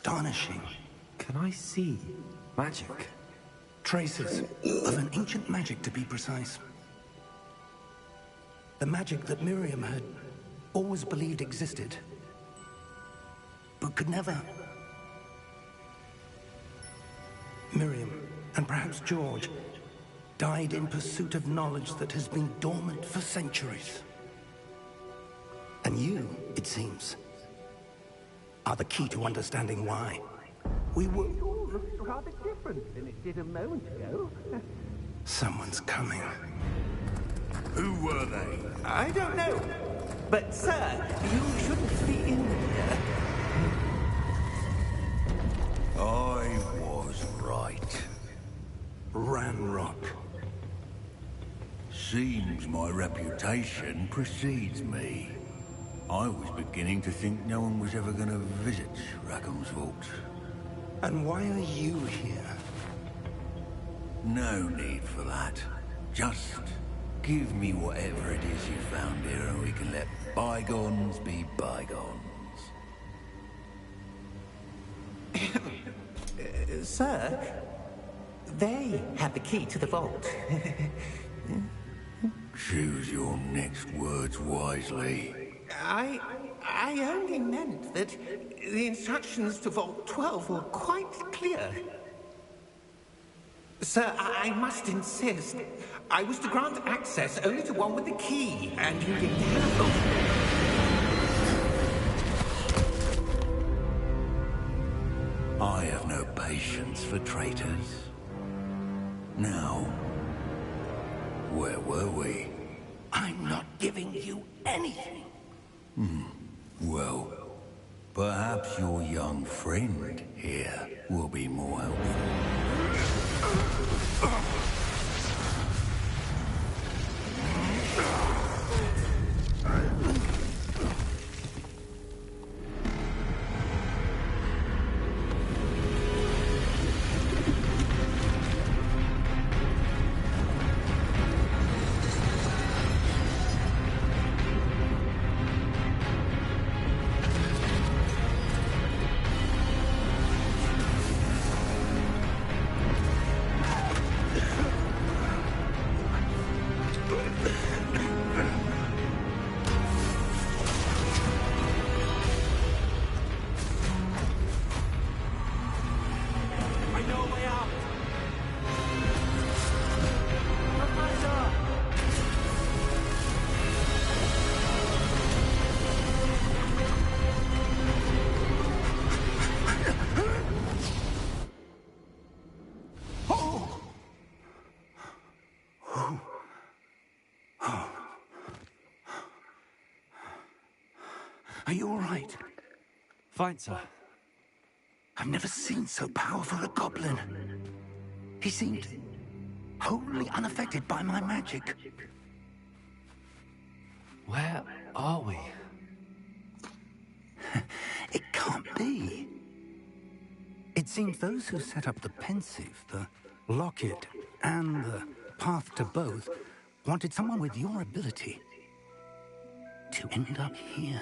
astonishing. Can I see magic? Traces of an ancient magic, to be precise. The magic that Miriam had always believed existed, but could never. Miriam, and perhaps George, died in pursuit of knowledge that has been dormant for centuries. And you, it seems, are the key to understanding why. We were... It all looks rather different than it did a moment ago. Someone's coming. Who were they? I don't know. But, sir, you shouldn't be in here. I was right. Ranrock. Seems my reputation precedes me. I was beginning to think no one was ever going to visit Rackham's vault. And why are you here? No need for that. Just give me whatever it is you found here and we can let bygones be bygones. Sir, they have the key to the vault. Choose your next words wisely. I only meant that the instructions to Vault 12 were quite clear. Sir, I must insist. I was to grant access only to one with the key, and you didn't have them. I have no patience for traitors. Now, where were we? I'm not giving you anything. Well, perhaps your young friend here will be more helpful. Are you all right? Fine, sir. I've never seen so powerful a goblin. He seemed wholly unaffected by my magic. Where are we? It can't be. It seems those who set up the pensive, the locket, and the path to both wanted someone with your ability to end up here.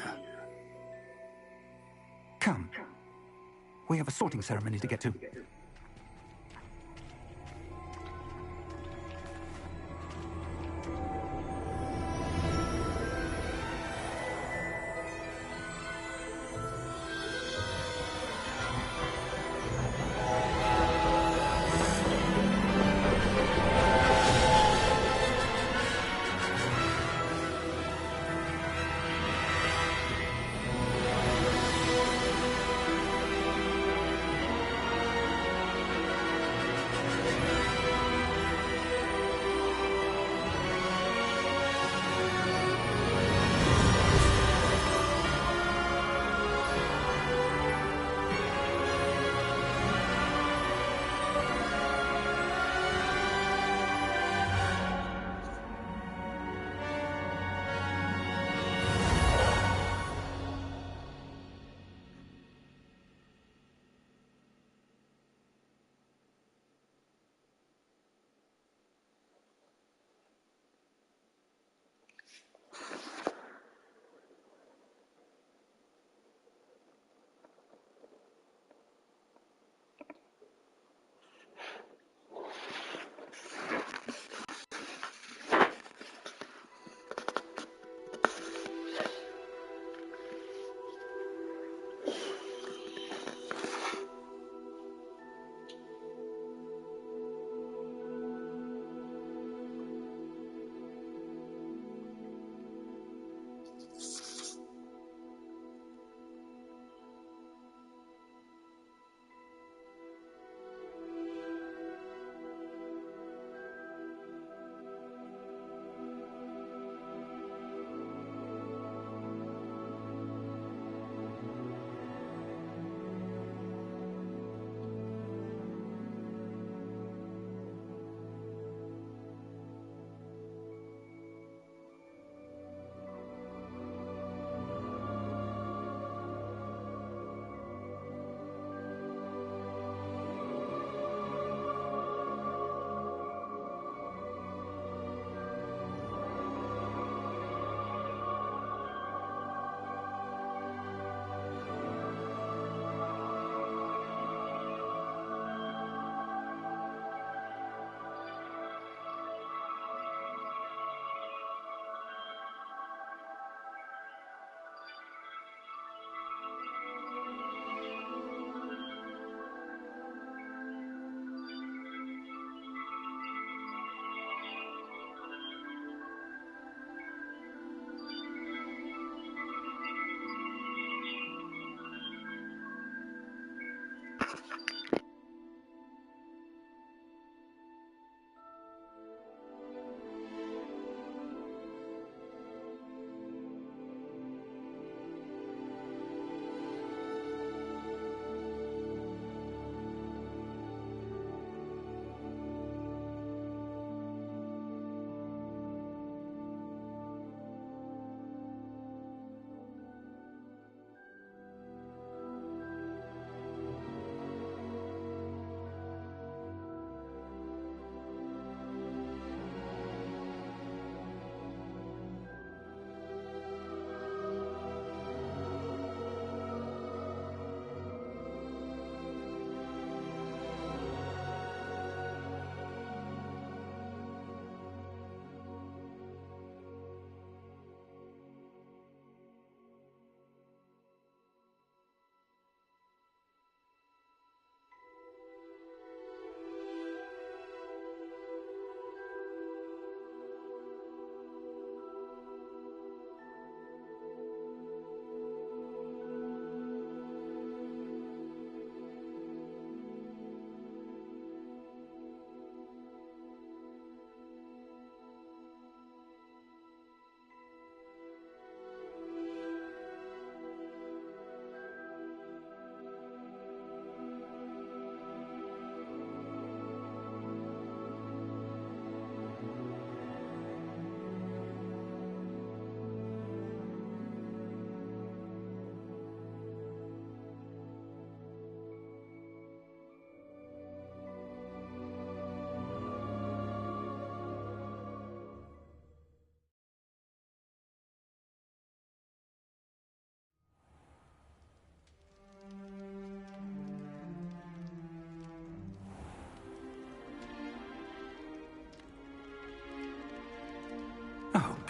Come. We have a sorting ceremony to get to.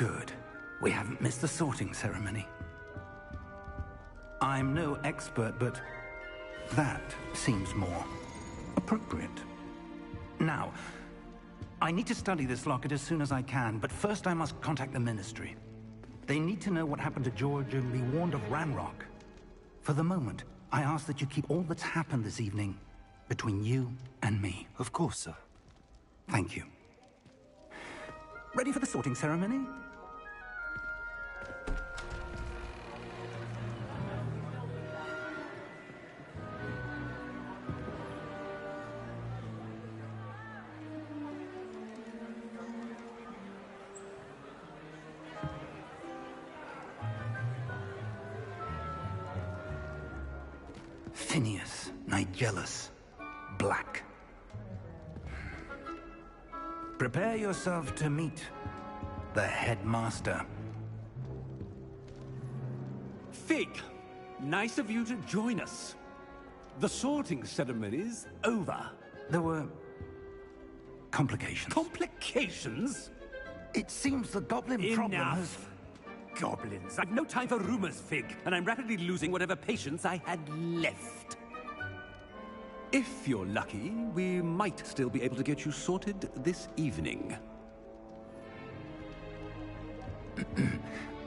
Good. We haven't missed the sorting ceremony. I'm no expert, but that seems more appropriate. Now, I need to study this locket as soon as I can, but first I must contact the Ministry. They need to know what happened to George and be warned of Ranrock. For the moment, I ask that you keep all that's happened this evening between you and me. Of course, sir. Thank you. Ready for the sorting ceremony? Phineas, Nigellus, Black. Prepare yourself to meet the headmaster. Fig, nice of you to join us. The sorting ceremony's over. There were complications. Complications? It seems the goblin problem has... Enough! Goblins. I've no time for rumors, Fig, and I'm rapidly losing whatever patience I had left. If you're lucky, we might still be able to get you sorted this evening.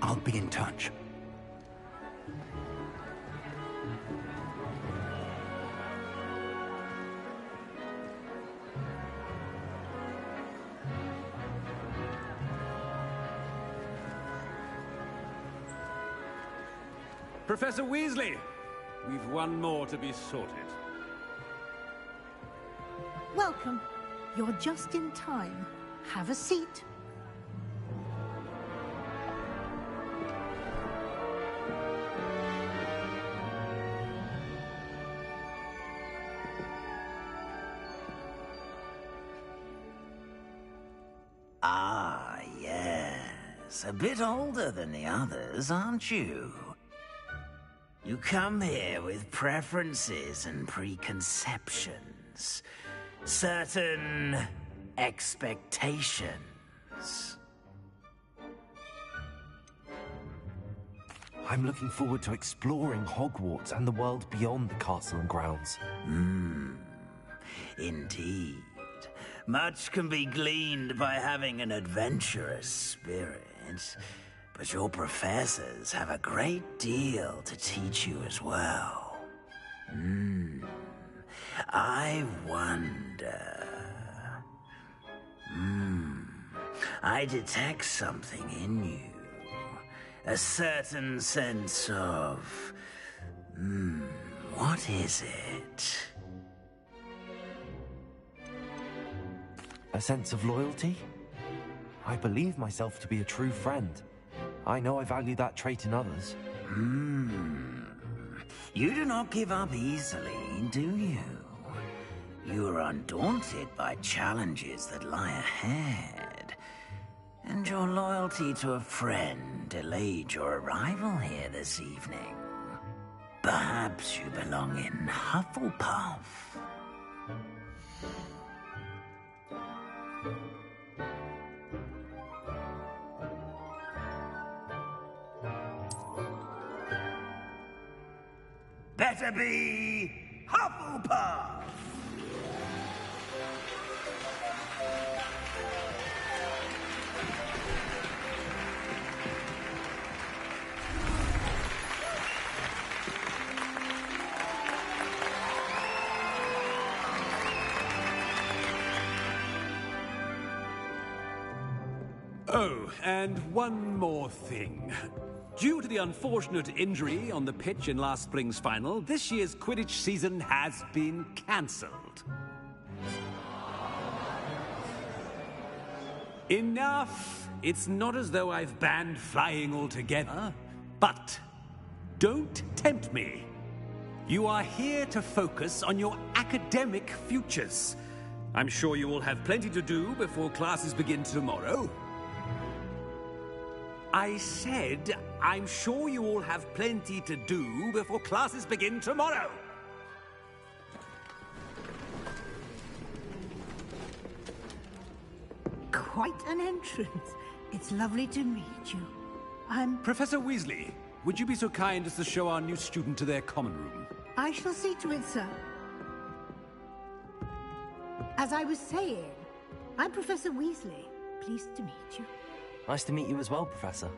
I'll be in touch. Professor Weasley, we've one more to be sorted. Welcome. You're just in time. Have a seat. Ah, yes. A bit older than the others, aren't you? You come here with preferences and preconceptions. Certain expectations. I'm looking forward to exploring Hogwarts and the world beyond the castle and grounds. Indeed. Much can be gleaned by having an adventurous spirit, but your professors have a great deal to teach you as well. I wonder... I detect something in you. A certain sense of... what is it? A sense of loyalty? I believe myself to be a true friend. I know I value that trait in others. You do not give up easily, do you? You are undaunted by challenges that lie ahead. And your loyalty to a friend delayed your arrival here this evening. Perhaps you belong in Hufflepuff. Better be Hufflepuff! Oh, and one more thing. Due to the unfortunate injury on the pitch in last spring's final, this year's Quidditch season has been cancelled. Enough! It's not as though I've banned flying altogether, but don't tempt me. You are here to focus on your academic futures. I'm sure you will have plenty to do before classes begin tomorrow. I said, I'm sure you all have plenty to do before classes begin tomorrow. Quite an entrance. It's lovely to meet you. I'm... Professor Weasley, would you be so kind as to show our new student to their common room? I shall see to it, sir. As I was saying, I'm Professor Weasley. Pleased to meet you. Nice to meet you as well, Professor.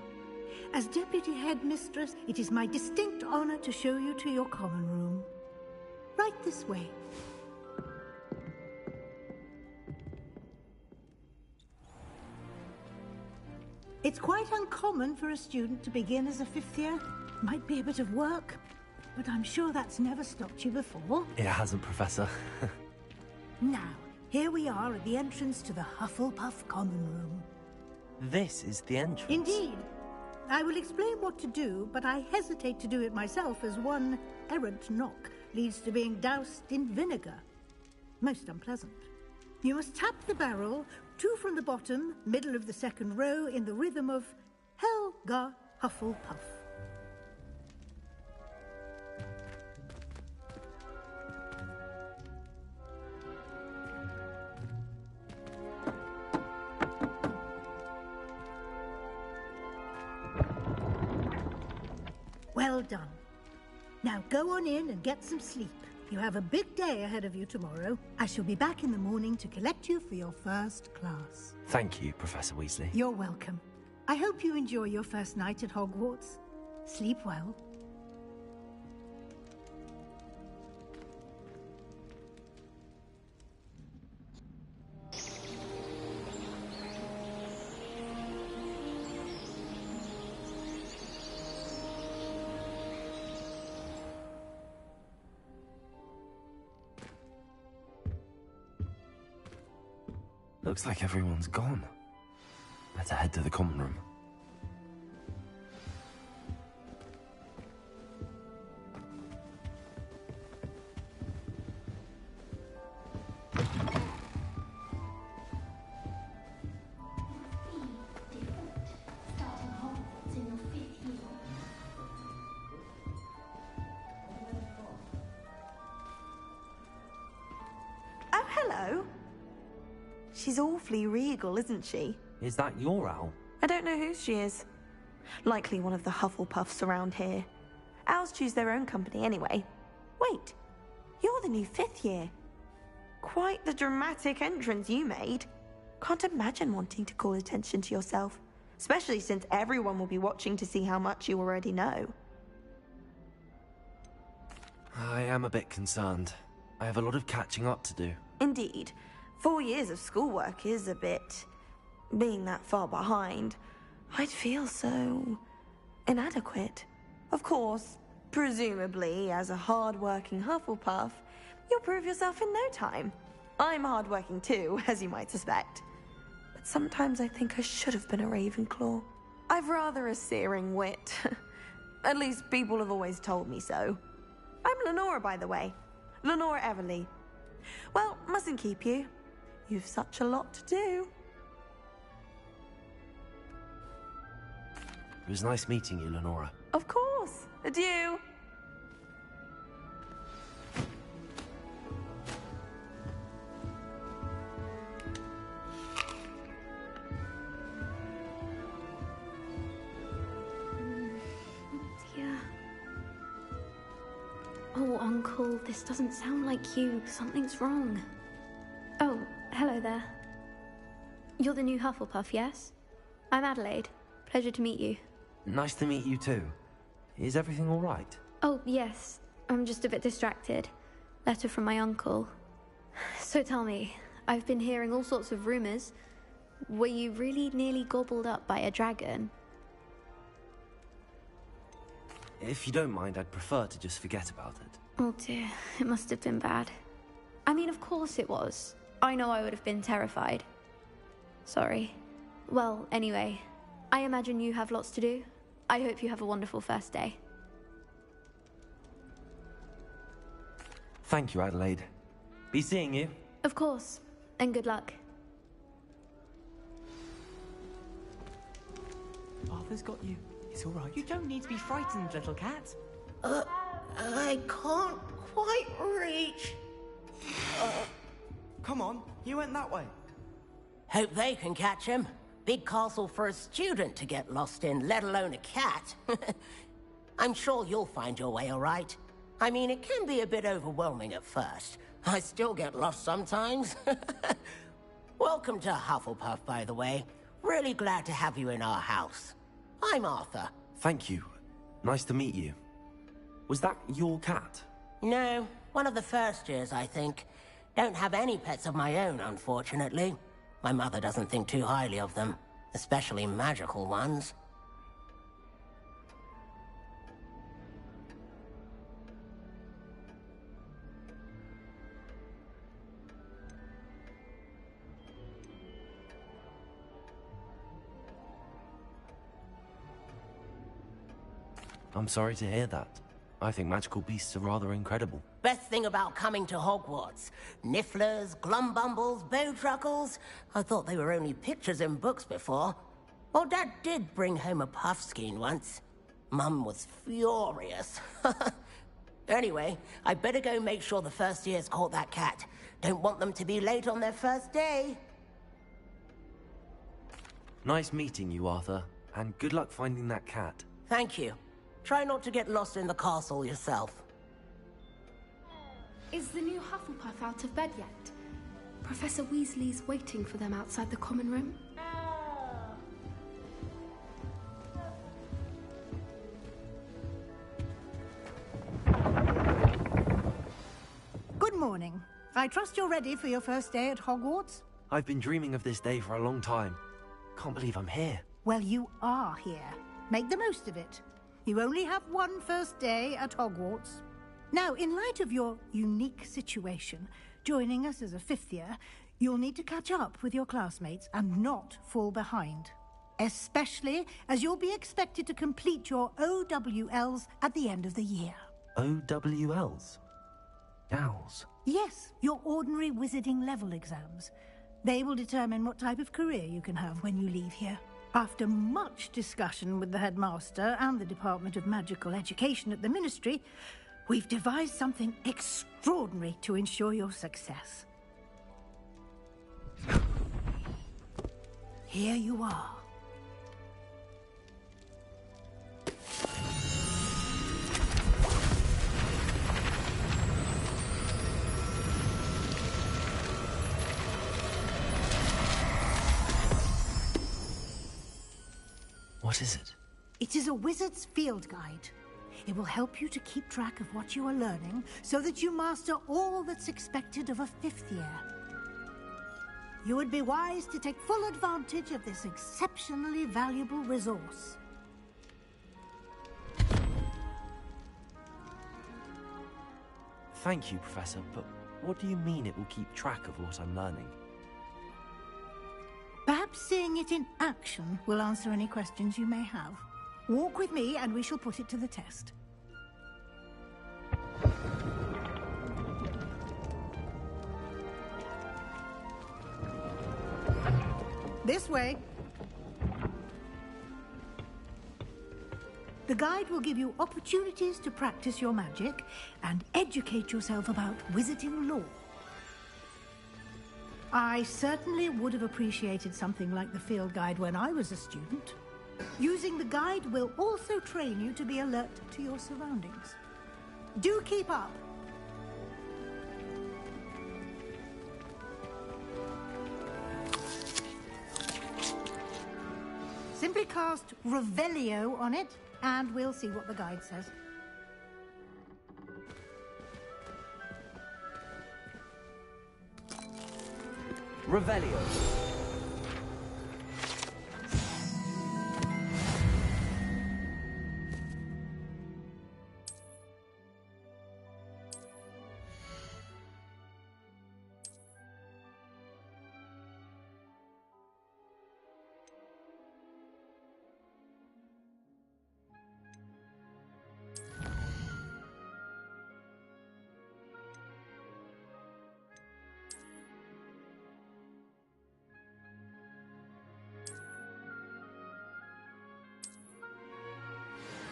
As Deputy Headmistress, it is my distinct honor to show you to your common room. Right this way. It's quite uncommon for a student to begin as a fifth year. Might be a bit of work, but I'm sure that's never stopped you before. It hasn't, Professor. Now, here we are at the entrance to the Hufflepuff common room. This is the entrance? Indeed. I will explain what to do, but I hesitate to do it myself as one errant knock leads to being doused in vinegar. Most unpleasant. You must tap the barrel, 2 from the bottom, middle of the second row, in the rhythm of Helga Hufflepuff. Well done. Now go on in and get some sleep. You have a big day ahead of you tomorrow. I shall be back in the morning to collect you for your first class. Thank you, Professor Weasley. You're welcome. I hope you enjoy your first night at Hogwarts. Sleep well. Looks like everyone's gone. Better head to the common room. Oh, hello. She's awfully regal, isn't she? Is that your owl? I don't know who she is. Likely one of the Hufflepuffs around here. Owls choose their own company anyway. Wait, you're the new fifth year. Quite the dramatic entrance you made. Can't imagine wanting to call attention to yourself, especially since everyone will be watching to see how much you already know. I am a bit concerned. I have a lot of catching up to do. Indeed. 4 years of schoolwork is a bit... being that far behind. I'd feel so... inadequate. Of course, presumably, as a hard-working Hufflepuff, you'll prove yourself in no time. I'm hard-working too, as you might suspect. But sometimes I think I should have been a Ravenclaw. I've rather a searing wit. At least people have always told me so. I'm Lenora, by the way. Lenora Everly. Well, mustn't keep you. You've such a lot to do. It was nice meeting you, Lenora. Of course. Adieu. Dear. Oh, Uncle, this doesn't sound like you. Something's wrong. Oh, hello there. You're the new Hufflepuff, yes? I'm Adelaide. Pleasure to meet you. Nice to meet you too. Is everything all right? Oh, yes. I'm just a bit distracted. Letter from my uncle. So tell me, I've been hearing all sorts of rumors. Were you really nearly gobbled up by a dragon? If you don't mind, I'd prefer to just forget about it. Oh dear, it must have been bad. I mean, of course it was. I know I would have been terrified. Sorry. Well, anyway, I imagine you have lots to do. I hope you have a wonderful first day. Thank you, Adelaide. Be seeing you. Of course, and good luck. Arthur's got you. It's all right. You don't need to be frightened, little cat. I can't quite reach. Come on, you went that way. Hope they can catch him. big castle for a student to get lost in, let alone a cat. I'm sure you'll find your way all right. I mean, it can be a bit overwhelming at first. I still get lost sometimes. Welcome to Hufflepuff, by the way. Really glad to have you in our house. I'm Arthur. Thank you. Nice to meet you. Was that your cat? No, one of the first years, I think. Don't have any pets of my own, unfortunately. My mother doesn't think too highly of them, especially magical ones. I'm sorry to hear that. I think magical beasts are rather incredible. Best thing about coming to Hogwarts. Nifflers, glumbumbles, bowtruckles. I thought they were only pictures in books before. Well, Dad did bring home a puffskein once. Mum was furious. Anyway, I better go make sure the first years caught that cat. Don't want them to be late on their first day. Nice meeting you, Arthur. And good luck finding that cat. Thank you. Try not to get lost in the castle yourself. Is the new Hufflepuff out of bed yet? Professor Weasley's waiting for them outside the common room. Good morning. I trust you're ready for your first day at Hogwarts? I've been dreaming of this day for a long time. Can't believe I'm here. Well, you are here. Make the most of it. You only have one first day at Hogwarts. Now, in light of your unique situation, joining us as a fifth year, you'll need to catch up with your classmates and not fall behind. Especially as you'll be expected to complete your OWLs at the end of the year. OWLs? Owls? Yes, your ordinary wizarding level exams. They will determine what type of career you can have when you leave here. After much discussion with the headmaster and the Department of Magical Education at the Ministry, we've devised something extraordinary to ensure your success. Here you are. What is it? It is a wizard's field guide. It will help you to keep track of what you are learning so that you master all that's expected of a fifth year. You would be wise to take full advantage of this exceptionally valuable resource. Thank you, Professor, but what do you mean it will keep track of what I'm learning? Perhaps seeing it in action will answer any questions you may have. Walk with me and we shall put it to the test. This way. The guide will give you opportunities to practice your magic and educate yourself about wizarding lore. I certainly would have appreciated something like the field guide when I was a student. Using the guide will also train you to be alert to your surroundings. Do keep up. Simply cast Revelio on it, and we'll see what the guide says. Revelio.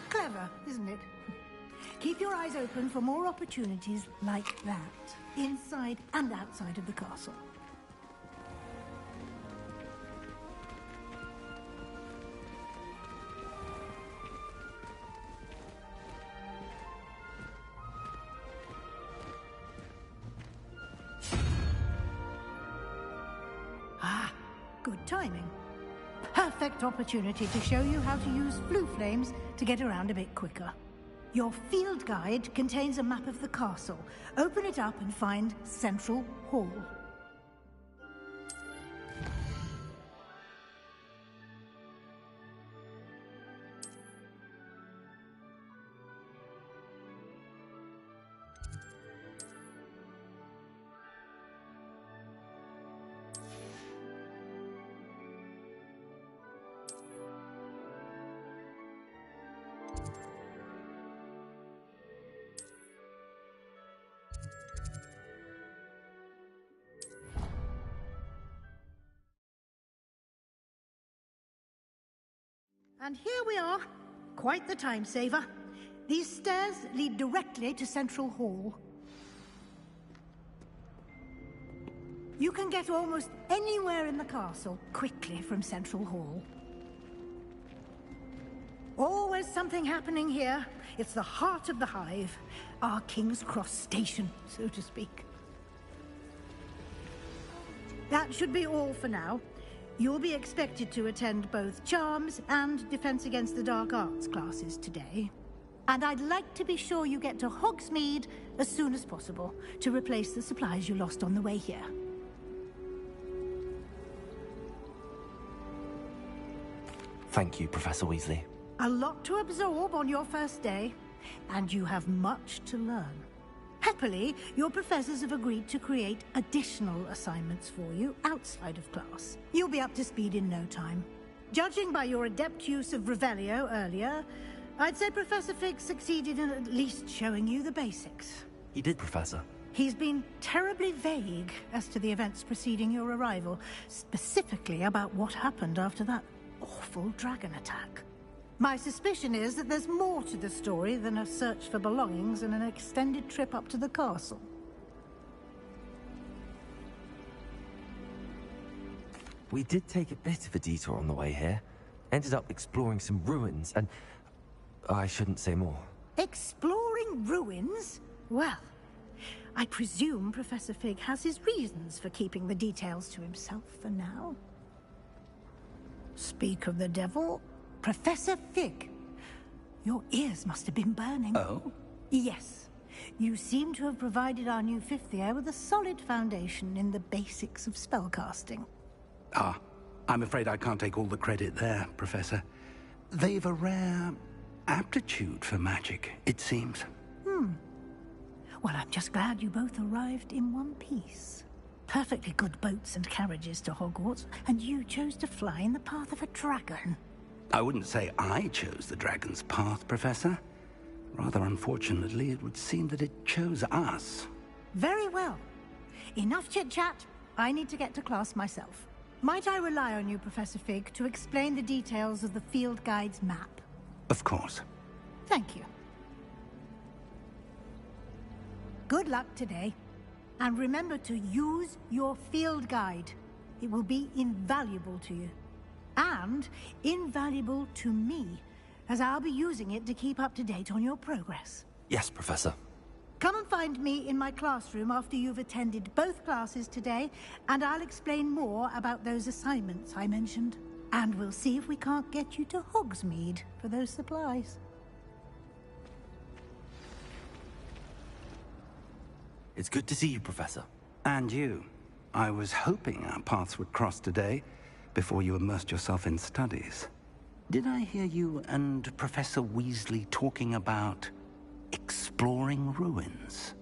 Clever, isn't it? Keep your eyes open for more opportunities like that, inside and outside of the castle. good timing. Perfect opportunity to show you how to use blue flames to get around a bit quicker. Your field guide contains a map of the castle. Open it up and find Central Hall. And here we are. Quite the time saver. These stairs lead directly to Central Hall. You can get almost anywhere in the castle quickly from Central Hall. Always something happening here. It's the heart of the hive. Our King's Cross station, so to speak. That should be all for now. You'll be expected to attend both Charms and Defense Against the Dark Arts classes today. And I'd like to be sure you get to Hogsmeade as soon as possible to replace the supplies you lost on the way here. Thank you, Professor Weasley. A lot to absorb on your first day, and you have much to learn. Happily, your professors have agreed to create additional assignments for you outside of class. You'll be up to speed in no time. Judging by your adept use of Revelio earlier, I'd say Professor Fig succeeded in at least showing you the basics. He did, Professor. He's been terribly vague as to the events preceding your arrival, specifically about what happened after that awful dragon attack. My suspicion is that there's more to the story than a search for belongings and an extended trip up to the castle. We did take a bit of a detour on the way here. Ended up exploring some ruins and... I shouldn't say more. Exploring ruins? Well, I presume Professor Fig has his reasons for keeping the details to himself for now. Speak of the devil... Professor Fig, your ears must have been burning. Oh? Yes. You seem to have provided our new fifth year with a solid foundation in the basics of spellcasting. Ah, I'm afraid I can't take all the credit there, Professor. They've a rare aptitude for magic, it seems. Well, I'm just glad you both arrived in one piece. Perfectly good boats and carriages to Hogwarts, and you chose to fly in the path of a dragon. I wouldn't say I chose the dragon's path, Professor. Rather unfortunately, it would seem that it chose us. Very well. Enough chit-chat. I need to get to class myself. Might I rely on you, Professor Fig, to explain the details of the field guide's map? Of course. Thank you. Good luck today. And remember to use your field guide. It will be invaluable to you. And invaluable to me, as I'll be using it to keep up to date on your progress. Yes, Professor. Come and find me in my classroom after you've attended both classes today, and I'll explain more about those assignments I mentioned. And we'll see if we can't get you to Hogsmeade for those supplies. It's good to see you, Professor. And you. I was hoping our paths would cross today, before you immersed yourself in studies. Did I hear you and Professor Weasley talking about exploring ruins?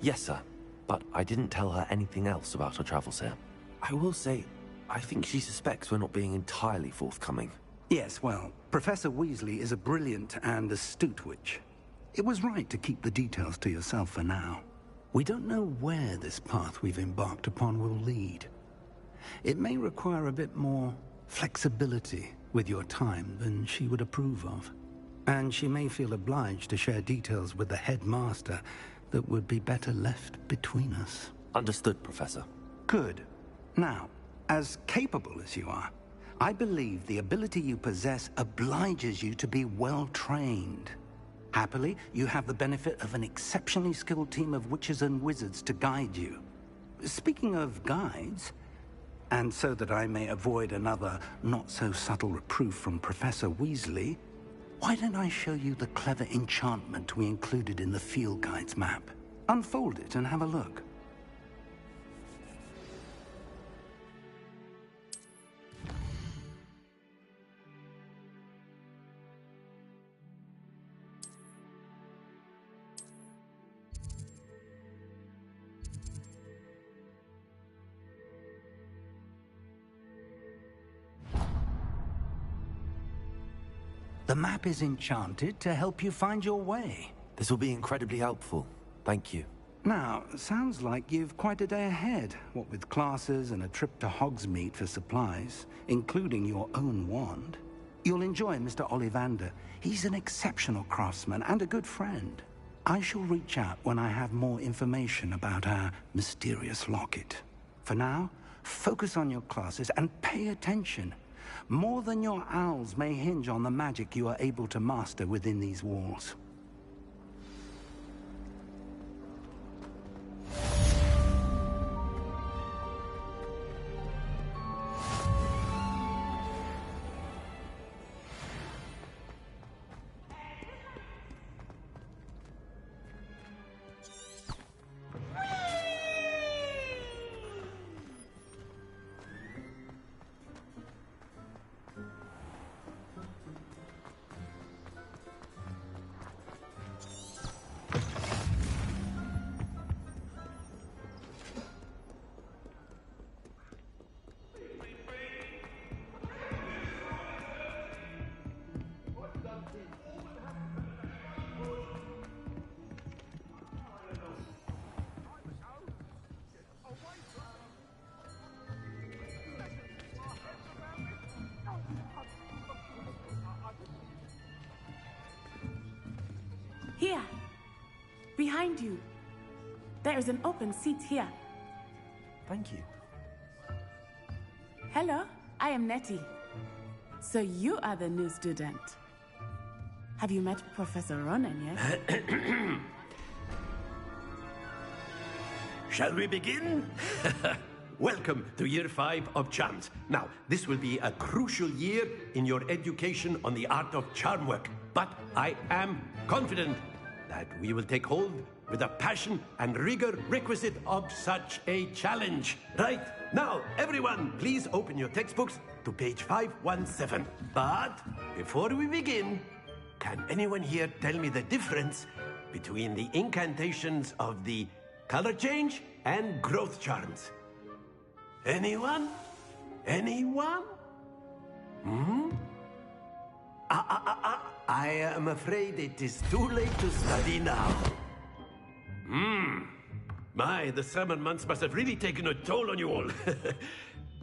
Yes, sir. But I didn't tell her anything else about our travels here. I will say, I think she suspects we're not being entirely forthcoming. Yes, well, Professor Weasley is a brilliant and astute witch. It was right to keep the details to yourself for now. We don't know where this path we've embarked upon will lead. It may require a bit more flexibility with your time than she would approve of. And she may feel obliged to share details with the headmaster that would be better left between us. Understood, Professor. Good. Now, as capable as you are, I believe the ability you possess obliges you to be well-trained. Happily, you have the benefit of an exceptionally skilled team of witches and wizards to guide you. Speaking of guides, and so that I may avoid another not-so-subtle reproof from Professor Weasley, why don't I show you the clever enchantment we included in the field guide's map? Unfold it and have a look. The map is enchanted to help you find your way. This will be incredibly helpful. Thank you. Now, sounds like you've quite a day ahead, what with classes and a trip to Hogsmeade for supplies, including your own wand. You'll enjoy Mr. Ollivander. He's an exceptional craftsman and a good friend. I shall reach out when I have more information about our mysterious locket. For now, focus on your classes and pay attention. More than your owls may hinge on the magic you are able to master within these walls. Here, behind you. There is an open seat here. Thank you. Hello, I am Nettie. So you are the new student. Have you met Professor Ronan yet? Shall we begin? Welcome to Year 5 of Charms. Now, this will be a crucial year in your education on the art of charm work. But I am confident that we will take hold with the passion and rigor requisite of such a challenge. Right, now, everyone, please open your textbooks to page 517. But before we begin, can anyone here tell me the difference between the incantations of the color change and growth charms? Anyone? Anyone? I am afraid it is too late to study now. My, the summer months must have really taken a toll on you all.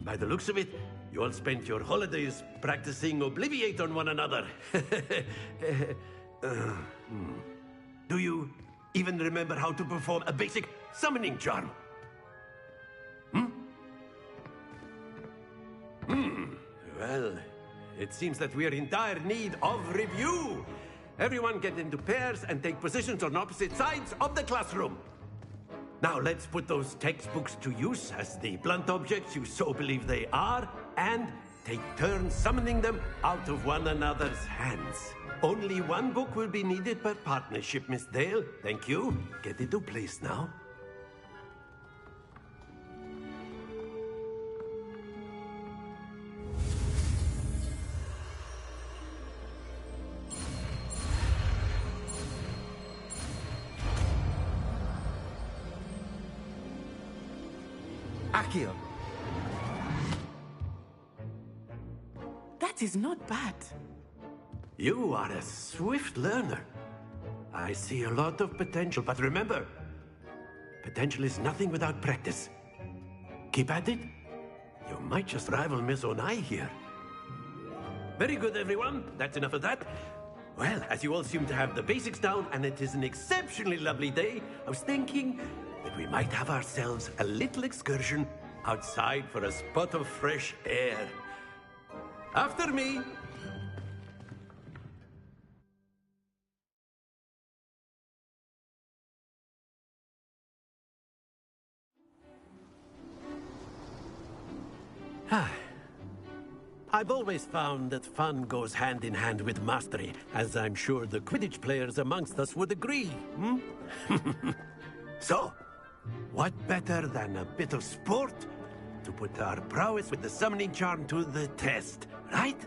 By the looks of it, you all spent your holidays practicing Obliviate on one another. Do you even remember how to perform a basic summoning charm? Well, it seems that we are in dire need of review. Everyone get into pairs and take positions on opposite sides of the classroom. Now let's put those textbooks to use as the blunt objects you so believe they are, and take turns summoning them out of one another's hands. Only one book will be needed per partnership, Miss Dale. Thank you. Get into place now. Accio. That is not bad. You are a swift learner. I see a lot of potential, but remember, potential is nothing without practice. Keep at it. You might just rival Miss Onai here. Very good, everyone. That's enough of that. Well, as you all seem to have the basics down, and it is an exceptionally lovely day, I was thinking that we might have ourselves a little excursion outside for a spot of fresh air. After me. I've always found that fun goes hand in hand with mastery, as I'm sure the Quidditch players amongst us would agree, So, what better than a bit of sport to put our prowess with the summoning charm to the test, right?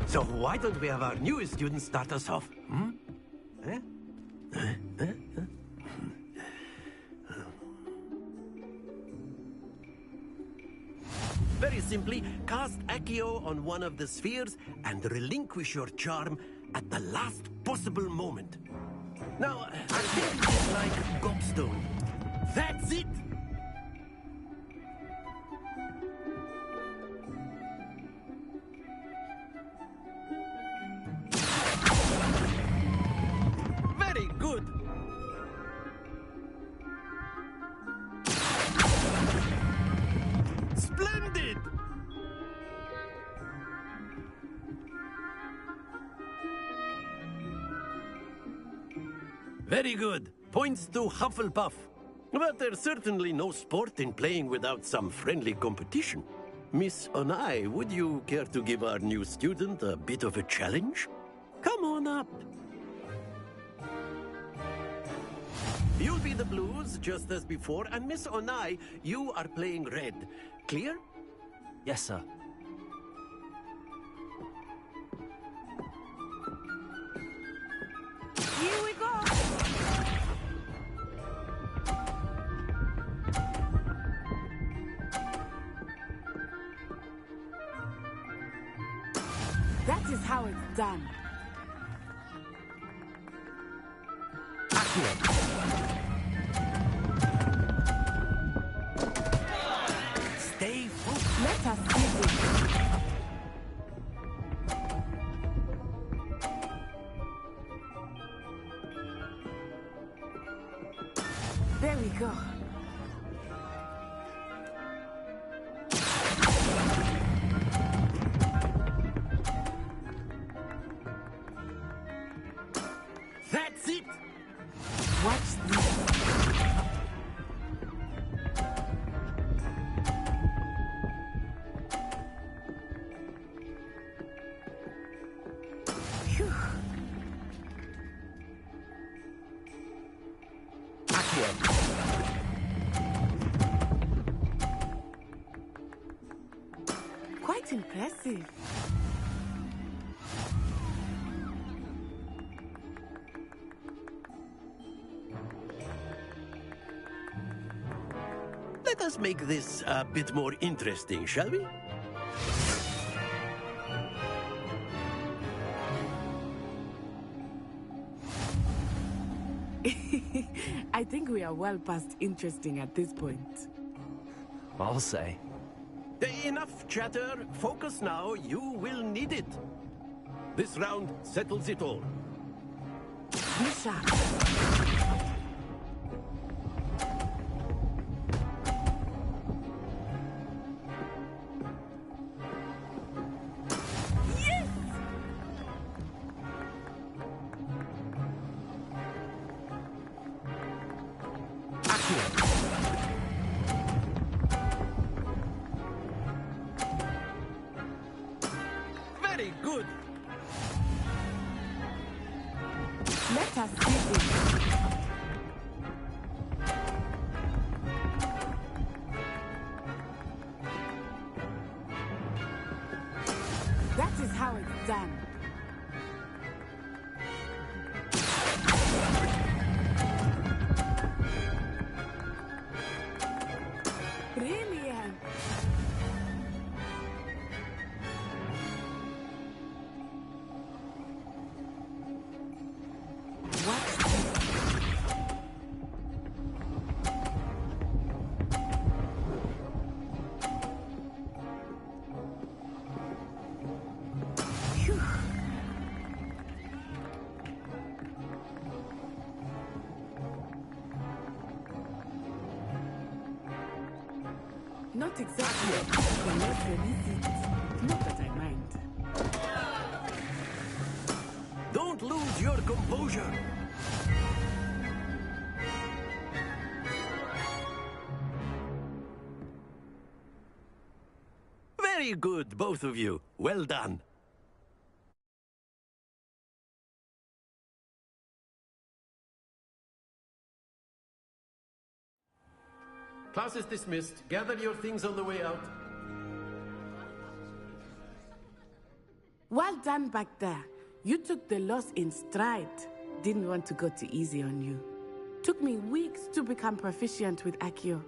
So why don't we have our newest student start us off? Very simply, cast Accio on one of the spheres and relinquish your charm at the last possible moment. Now, I think it's like gobstone. That's it! Very good! Splendid! Very good. Points to Hufflepuff. But there's certainly no sport in playing without some friendly competition. Miss Onai, would you care to give our new student a bit of a challenge? Come on up. You'll be the blues, just as before, and Miss Onai, you are playing red. Clear? Yes, sir. Here we go! That is how it's done. Stay focused. Let us see this. There we go. That's it! Watch this. Phew. Quite impressive. Let us make this a bit more interesting, shall we? I think we are well past interesting at this point. I'll say. Enough chatter. Focus now. You will need it. This round settles it all. Be sharp. Very good. Let us see this. Not exactly. Not that I mind. Don't lose your composure. Very good, both of you. Well done. Class is dismissed. Gather your things on the way out. Well done back there. You took the loss in stride. Didn't want to go too easy on you. Took me weeks to become proficient with Accio.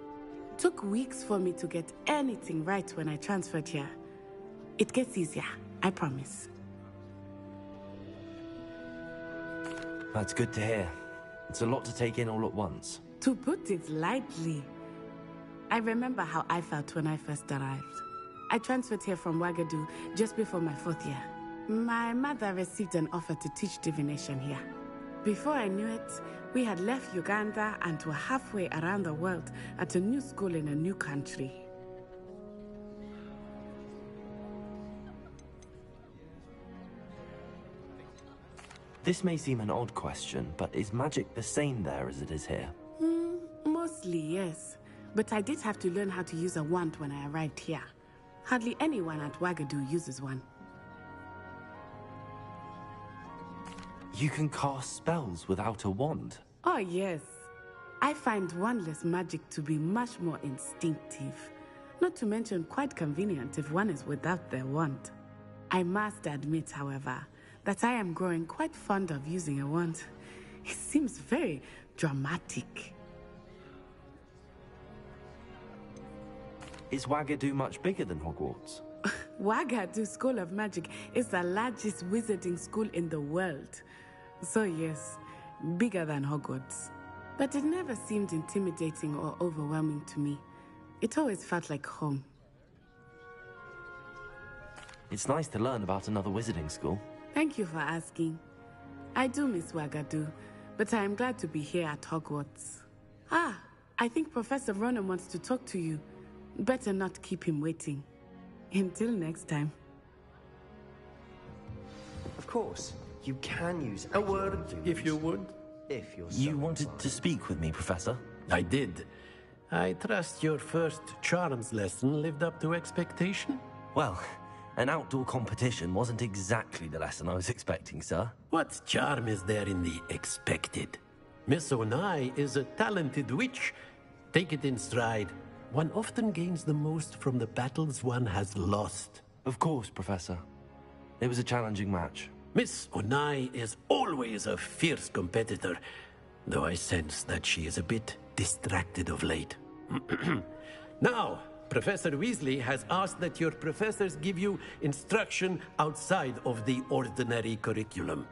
Took weeks for me to get anything right when I transferred here. It gets easier, I promise. That's good to hear. It's a lot to take in all at once. To put it lightly, I remember how I felt when I first arrived. I transferred here from Ouagadougou just before my 4th year. My mother received an offer to teach divination here. Before I knew it, we had left Uganda and were halfway around the world at a new school in a new country. This may seem an odd question, but is magic the same there as it is here? Mostly, yes. But I did have to learn how to use a wand when I arrived here. Hardly anyone at Ouagadougou uses one. You can cast spells without a wand? Oh, yes. I find wandless magic to be much more instinctive. Not to mention quite convenient if one is without their wand. I must admit, however, that I am growing quite fond of using a wand. It seems very dramatic. Is Ouagadougou much bigger than Hogwarts? Ouagadougou School of Magic is the largest wizarding school in the world. So yes, bigger than Hogwarts. But it never seemed intimidating or overwhelming to me. It always felt like home. It's nice to learn about another wizarding school. Thank you for asking. I do miss Ouagadougou, but I am glad to be here at Hogwarts. Ah, I think Professor Ronan wants to talk to you. Better not keep him waiting. Until next time. Of course, you can use a word, if you would. If you're You wanted to speak with me, Professor? I did. I trust your first charms lesson lived up to expectation? Well, an outdoor competition wasn't exactly the lesson I was expecting, sir. What charm is there in the expected? Miss Onai is a talented witch. Take it in stride. One often gains the most from the battles one has lost. Of course, Professor. It was a challenging match. Miss Onai is always a fierce competitor, though I sense that she is a bit distracted of late. Now, Professor Weasley has asked that your professors give you instruction outside of the ordinary curriculum.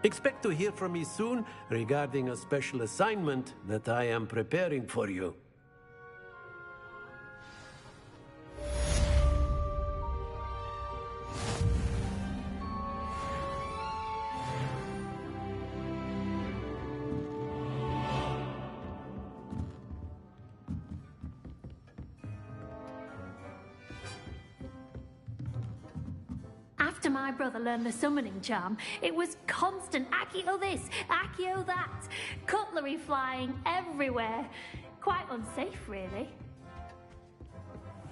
Expect to hear from me soon regarding a special assignment that I am preparing for you. After my brother learned the summoning charm, it was constant Accio this, Accio that, cutlery flying everywhere. Quite unsafe, really.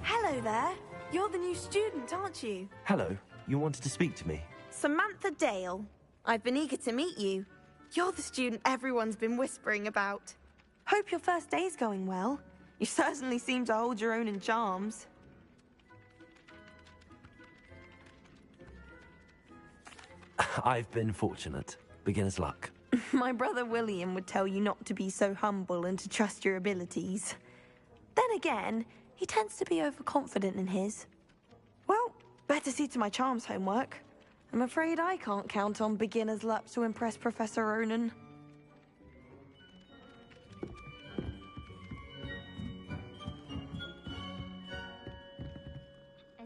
Hello there. You're the new student, aren't you? Hello, you wanted to speak to me? Samantha Dale. I've been eager to meet you. You're the student everyone's been whispering about. Hope your first day's going well. You certainly seem to hold your own in charms. I've been fortunate. Beginner's luck. My brother William would tell you not to be so humble and to trust your abilities. Then again, he tends to be overconfident in his. Well, better see to my charms homework. I'm afraid I can't count on beginner's luck to impress Professor Ronan.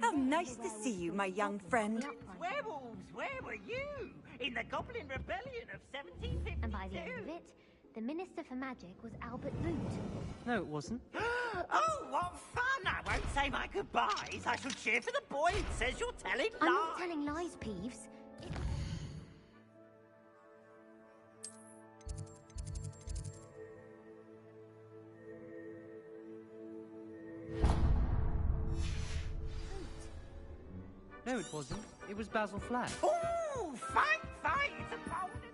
How nice to see you, my young friend. Werewolves, where were you? In the Goblin Rebellion of 1752. And by the end of it, the Minister for Magic was Albert Boot. No, it wasn't. Oh, what fun! I won't say my goodbyes. I shall cheer for the boy who says you're telling lies. I'm not telling lies, Peeves. No, it wasn't. It was Basil Flat. Oh, fight! It's a bold attack.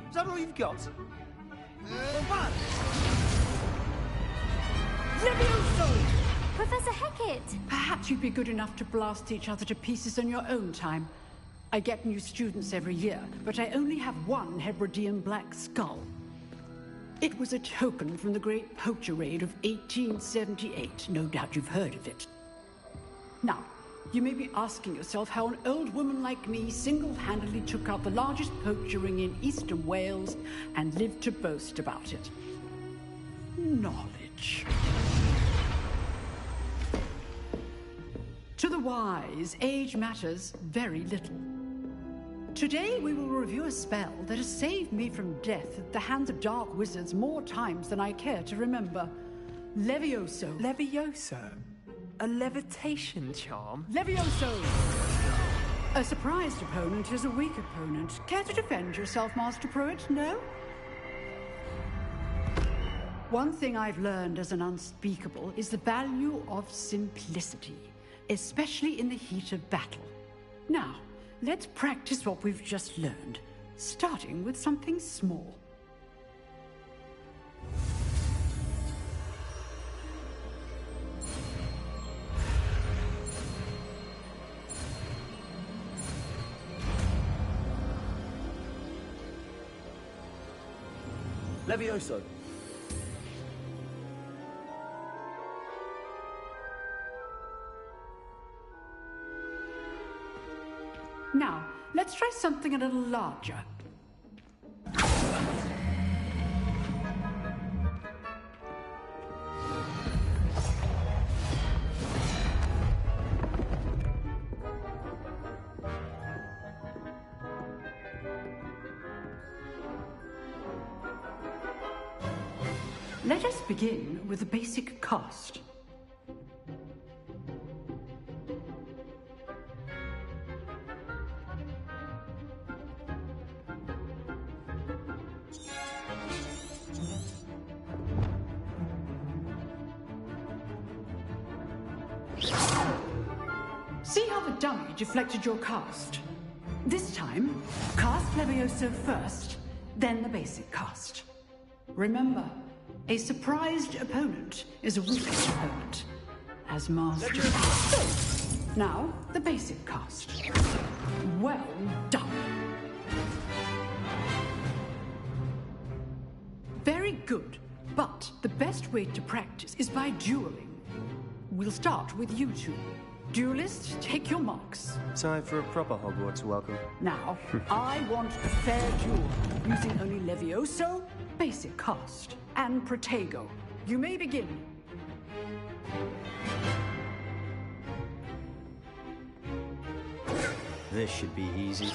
Is that all you've got? One! Levioso! Professor Hecat! Perhaps you'd be good enough to blast each other to pieces on your own time. I get new students every year, but I only have one Hebridean black skull. It was a token from the Great Poacher Raid of 1878. No doubt you've heard of it. Now, you may be asking yourself how an old woman like me single-handedly took out the largest poacher ring in eastern Wales and lived to boast about it. Knowledge. To the wise, age matters very little. Today we will review a spell that has saved me from death at the hands of dark wizards more times than I care to remember. Levioso. Levioso? A levitation charm? Levioso! A surprised opponent is a weak opponent. Care to defend yourself, Master Pruitt? No? One thing I've learned as an unspeakable is the value of simplicity, especially in the heat of battle. Now, let's practice what we've just learned, starting with something small. Levioso. Now, let's try something a little larger. Let us begin with the basic cast. See how the dummy deflected your cast? This time, cast Levioso first, then the basic cast. Remember, a surprised opponent is a weakest opponent. As master. Now, the basic cast. Well done. Very good, but the best way to practice is by dueling. We'll start with you two. Duelists, take your marks. Time for a proper Hogwarts welcome. Now, I want a fair duel, using only Levioso, basic cast, and Protego. You may begin. This should be easy.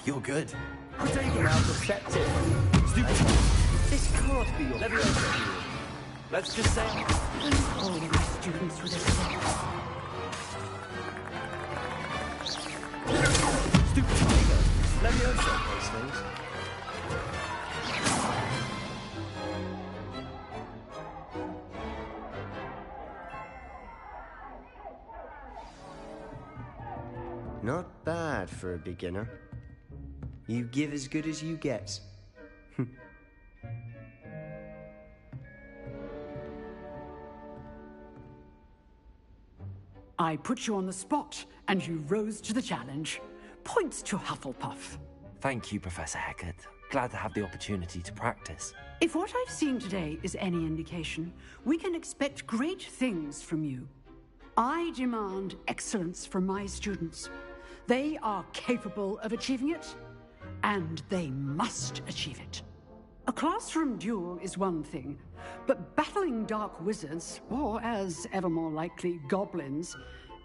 You're good. Protego now perceptive. This can't be your Levioso. Let's just say All my students with a sense. Stupid tiger. Levioso those things. Not bad for a beginner. You give as good as you get. I put you on the spot, and you rose to the challenge. Points to Hufflepuff. Thank you, Professor Hecat. Glad to have the opportunity to practice. If what I've seen today is any indication, we can expect great things from you. I demand excellence from my students. They are capable of achieving it, and they must achieve it. A classroom duel is one thing, but battling dark wizards, or as ever more likely, goblins,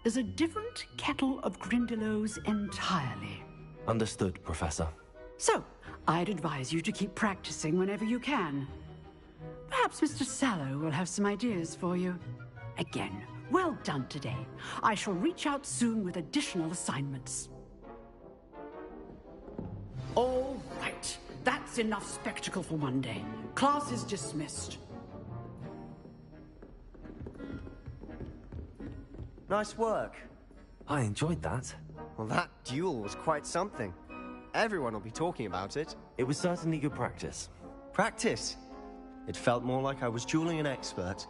is a different kettle of Grindylows entirely. Understood, Professor. So, I'd advise you to keep practicing whenever you can. Perhaps Mr. Sallow will have some ideas for you. Again, well done today. I shall reach out soon with additional assignments. All right. That's enough spectacle for one day. Class is dismissed. Nice work. I enjoyed that. Well, that duel was quite something. Everyone will be talking about it. It was certainly good practice. Practice? It felt more like I was dueling an expert.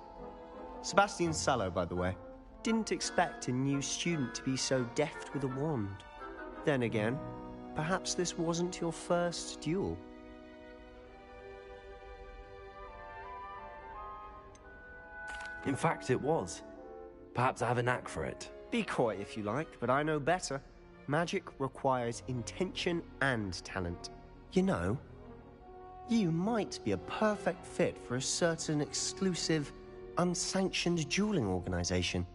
Sebastian Sallow, by the way. Didn't expect a new student to be so deft with a wand. Then again, perhaps this wasn't your first duel. In fact, it was. Perhaps I have a knack for it. Be coy if you like, but I know better. Magic requires intention and talent. You know, you might be a perfect fit for a certain exclusive, unsanctioned dueling organization.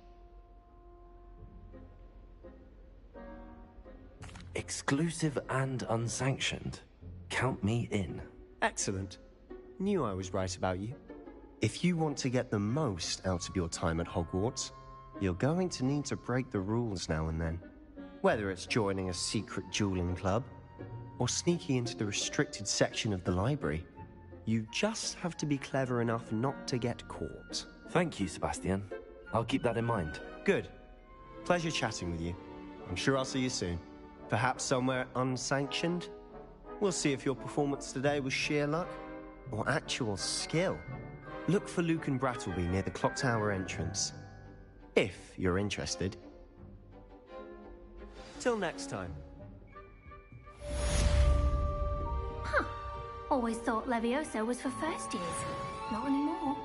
Exclusive and unsanctioned? Count me in. Excellent. Knew I was right about you. If you want to get the most out of your time at Hogwarts, you're going to need to break the rules now and then. Whether it's joining a secret dueling club, or sneaking into the restricted section of the library, you just have to be clever enough not to get caught. Thank you, Sebastian. I'll keep that in mind. Good. Pleasure chatting with you. I'm sure I'll see you soon. Perhaps somewhere unsanctioned? We'll see if your performance today was sheer luck, or actual skill. Look for Luke and Brattleby near the clock tower entrance. If you're interested. Till next time. Huh. Always thought Levioso was for first years. Not anymore.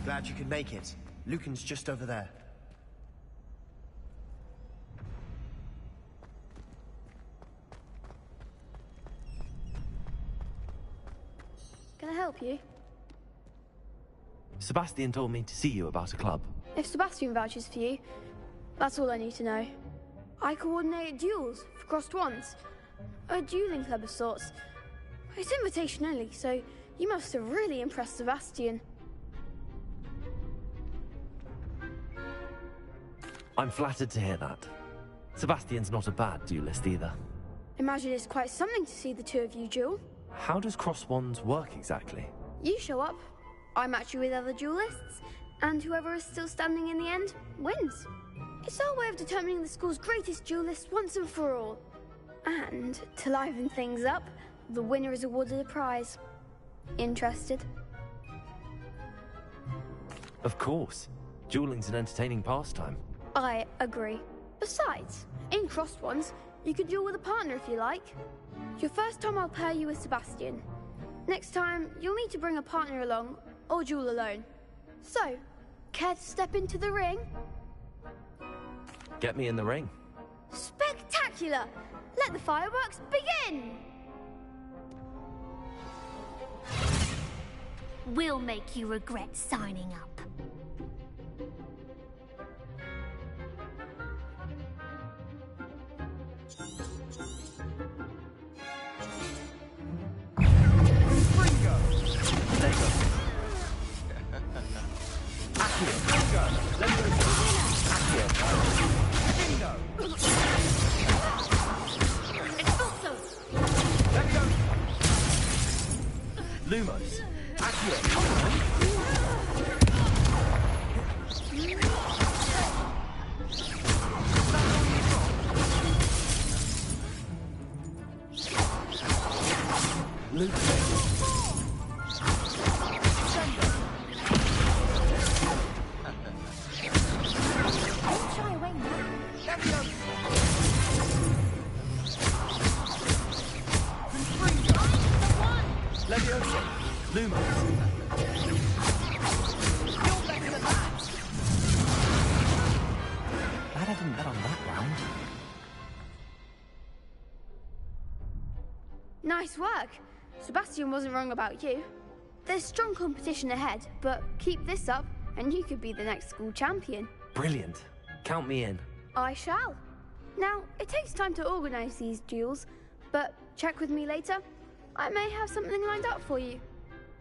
Glad you could make it. Lucan's just over there. Can I help you? Sebastian told me to see you about a club. If Sebastian vouches for you, that's all I need to know. I coordinate duels for crossed wands. A dueling club of sorts. It's invitation only, so you must have really impressed Sebastian. I'm flattered to hear that. Sebastian's not a bad duelist either. Imagine it's quite something to see the two of you duel. How does cross wands work exactly? You show up, I match you with other duelists, and whoever is still standing in the end wins. It's our way of determining the school's greatest duelist once and for all. And to liven things up, the winner is awarded a prize. Interested? Of course. Dueling's an entertaining pastime. I agree. Besides, in crossed ones, you can duel with a partner if you like. Your first time I'll pair you with Sebastian. Next time, you'll need to bring a partner along, or duel alone. So, care to step into the ring? Get me in the ring. Spectacular! Let the fireworks begin! We'll make you regret signing up. Lumos. Glad I didn't bet on that round. Nice work. Sebastian wasn't wrong about you. There's strong competition ahead, but keep this up and you could be the next school champion. Brilliant. Count me in. I shall. Now, it takes time to organise these duels, but check with me later. I may have something lined up for you.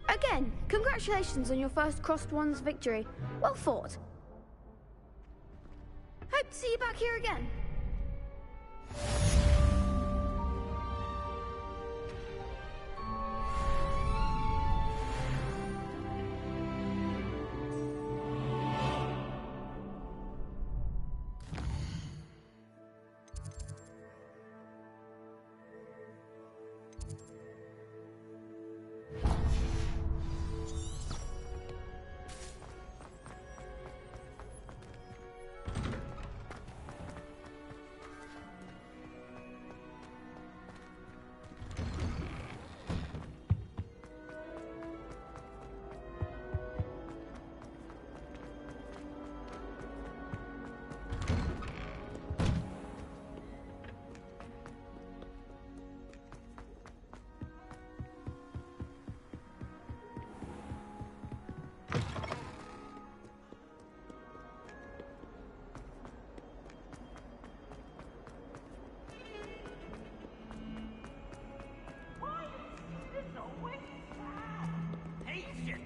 Again, congratulations on your first crossed wands victory. Well fought. Hope to see you back here again.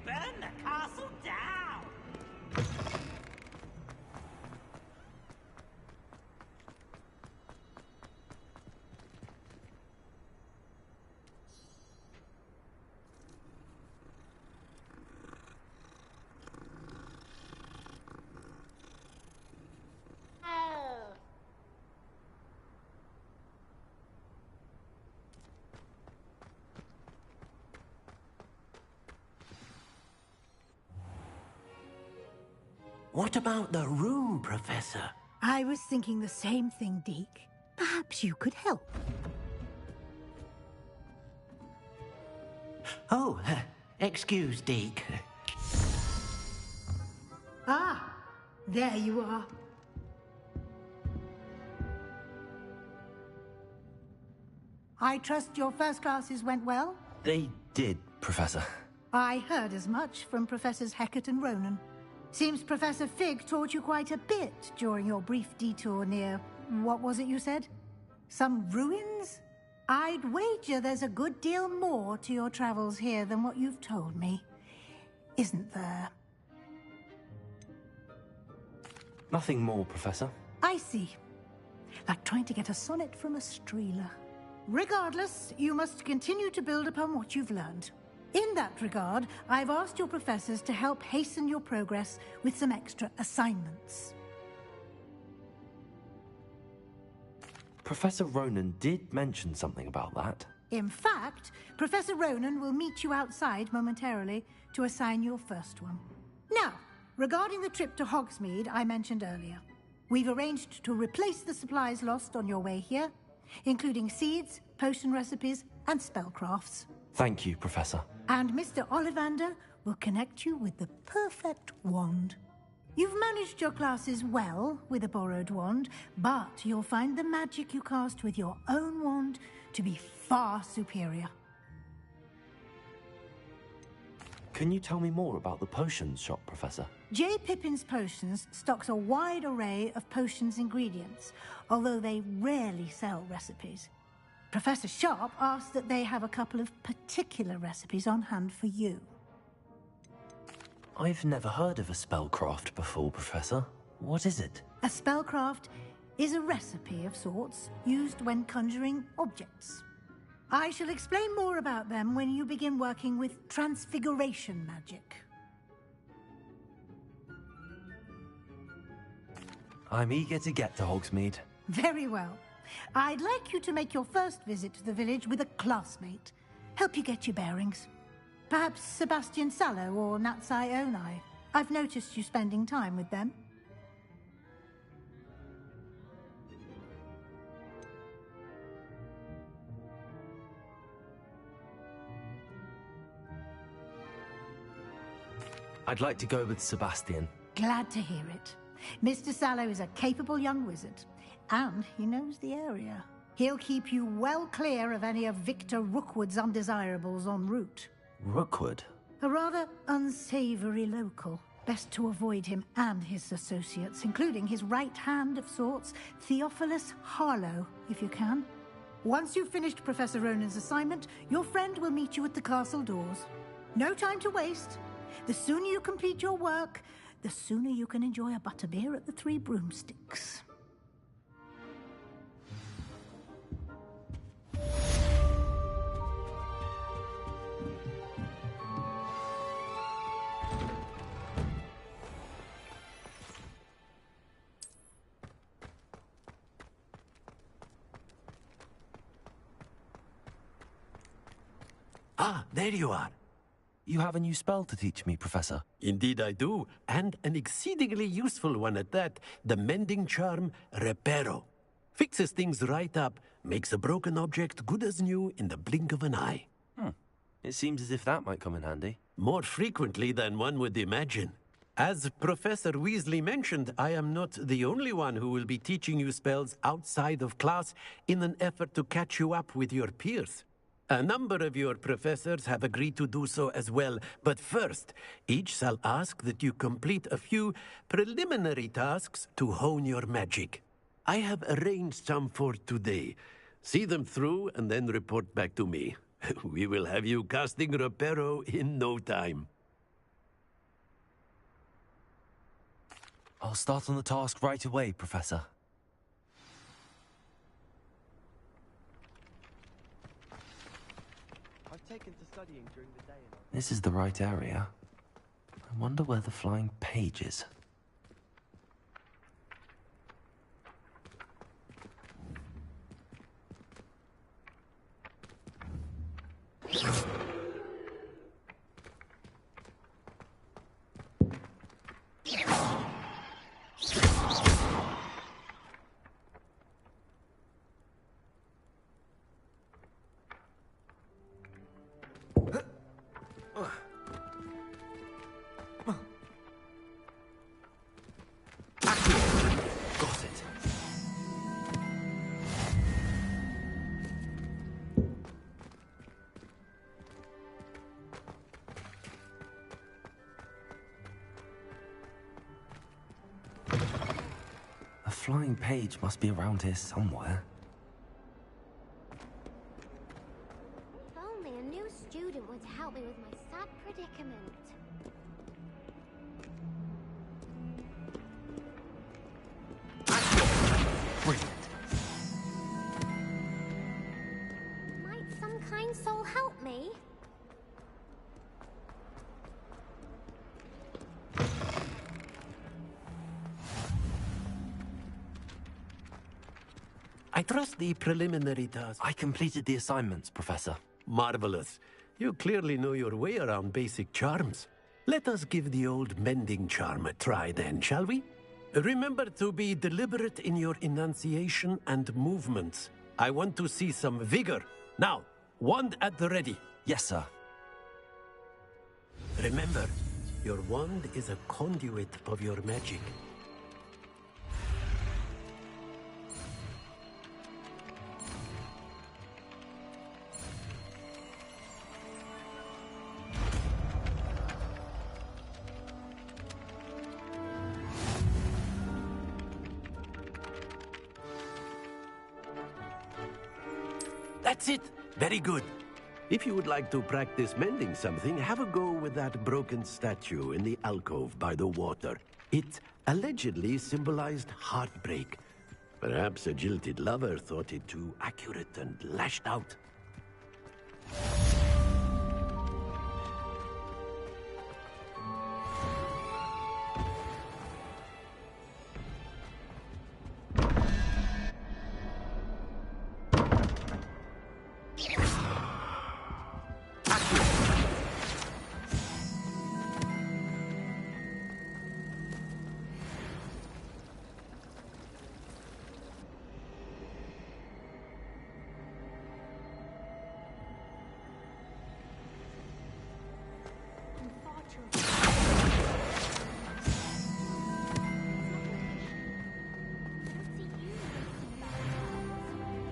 Burn the castle down! What about the room, Professor? I was thinking the same thing, Deke. Perhaps you could help. Oh, excuse, Deke. There you are. I trust your first classes went well? They did, Professor. I heard as much from Professors Hecat and Ronan. Seems Professor Fig taught you quite a bit during your brief detour near... what was it you said? Some ruins? I'd wager there's a good deal more to your travels here than what you've told me. Isn't there? Nothing more, Professor. I see. Like trying to get a sonnet from a streeler. Regardless, you must continue to build upon what you've learned. In that regard, I've asked your professors to help hasten your progress with some extra assignments. Professor Ronan did mention something about that. In fact, Professor Ronan will meet you outside momentarily to assign your first one. Now, regarding the trip to Hogsmeade I mentioned earlier, we've arranged to replace the supplies lost on your way here, including seeds, potion recipes, and spellcrafts. Thank you, Professor. And Mr. Ollivander will connect you with the perfect wand. You've managed your classes well with a borrowed wand, but you'll find the magic you cast with your own wand to be far superior. Can you tell me more about the potions shop, Professor? J. Pippin's Potions stocks a wide array of potions ingredients, although they rarely sell recipes. Professor Sharp asked that they have a couple of particular recipes on hand for you. I've never heard of a spellcraft before, Professor. What is it? A spellcraft is a recipe of sorts used when conjuring objects. I shall explain more about them when you begin working with transfiguration magic. I'm eager to get to Hogsmeade. Very well. I'd like you to make your first visit to the village with a classmate. Help you get your bearings. Perhaps Sebastian Sallow or Natsai Onai. I've noticed you spending time with them. I'd like to go with Sebastian. Glad to hear it. Mr. Sallow is a capable young wizard, and he knows the area. He'll keep you well clear of any of Victor Rookwood's undesirables en route. Rookwood? A rather unsavory local. Best to avoid him and his associates, including his right hand of sorts, Theophilus Harlow, if you can. Once you've finished Professor Ronan's assignment, your friend will meet you at the castle doors. No time to waste. The sooner you complete your work, the sooner you can enjoy a butterbeer at the Three Broomsticks. Ah, there you are. You have a new spell to teach me, Professor. Indeed I do, and an exceedingly useful one at that. The mending charm, Reparo. Fixes things right up, makes a broken object good as new in the blink of an eye. It seems as if that might come in handy. More frequently than one would imagine. As Professor Weasley mentioned, I am not the only one who will be teaching you spells outside of class in an effort to catch you up with your peers. A number of your professors have agreed to do so as well, but first, each shall ask that you complete a few preliminary tasks to hone your magic. I have arranged some for today. See them through and then report back to me. We will have you casting Reparo in no time. I'll start on the task right away, Professor. I've taken to studying during the day. This is the right area. I wonder where the flying page is. flying page must be around here somewhere. If only a new student would help me with my sad predicament. Brilliant. Might some kind soul help me? I trust the preliminary task. I completed the assignments, Professor. Marvelous. You clearly know your way around basic charms. Let us give the old mending charm a try then, shall we? Remember to be deliberate in your enunciation and movements. I want to see some vigor. Now, wand at the ready. Yes, sir. Remember, your wand is a conduit of your magic. That's it! Very good. If you would like to practice mending something, have a go with that broken statue in the alcove by the water. It allegedly symbolized heartbreak. Perhaps a jilted lover thought it too accurate and lashed out.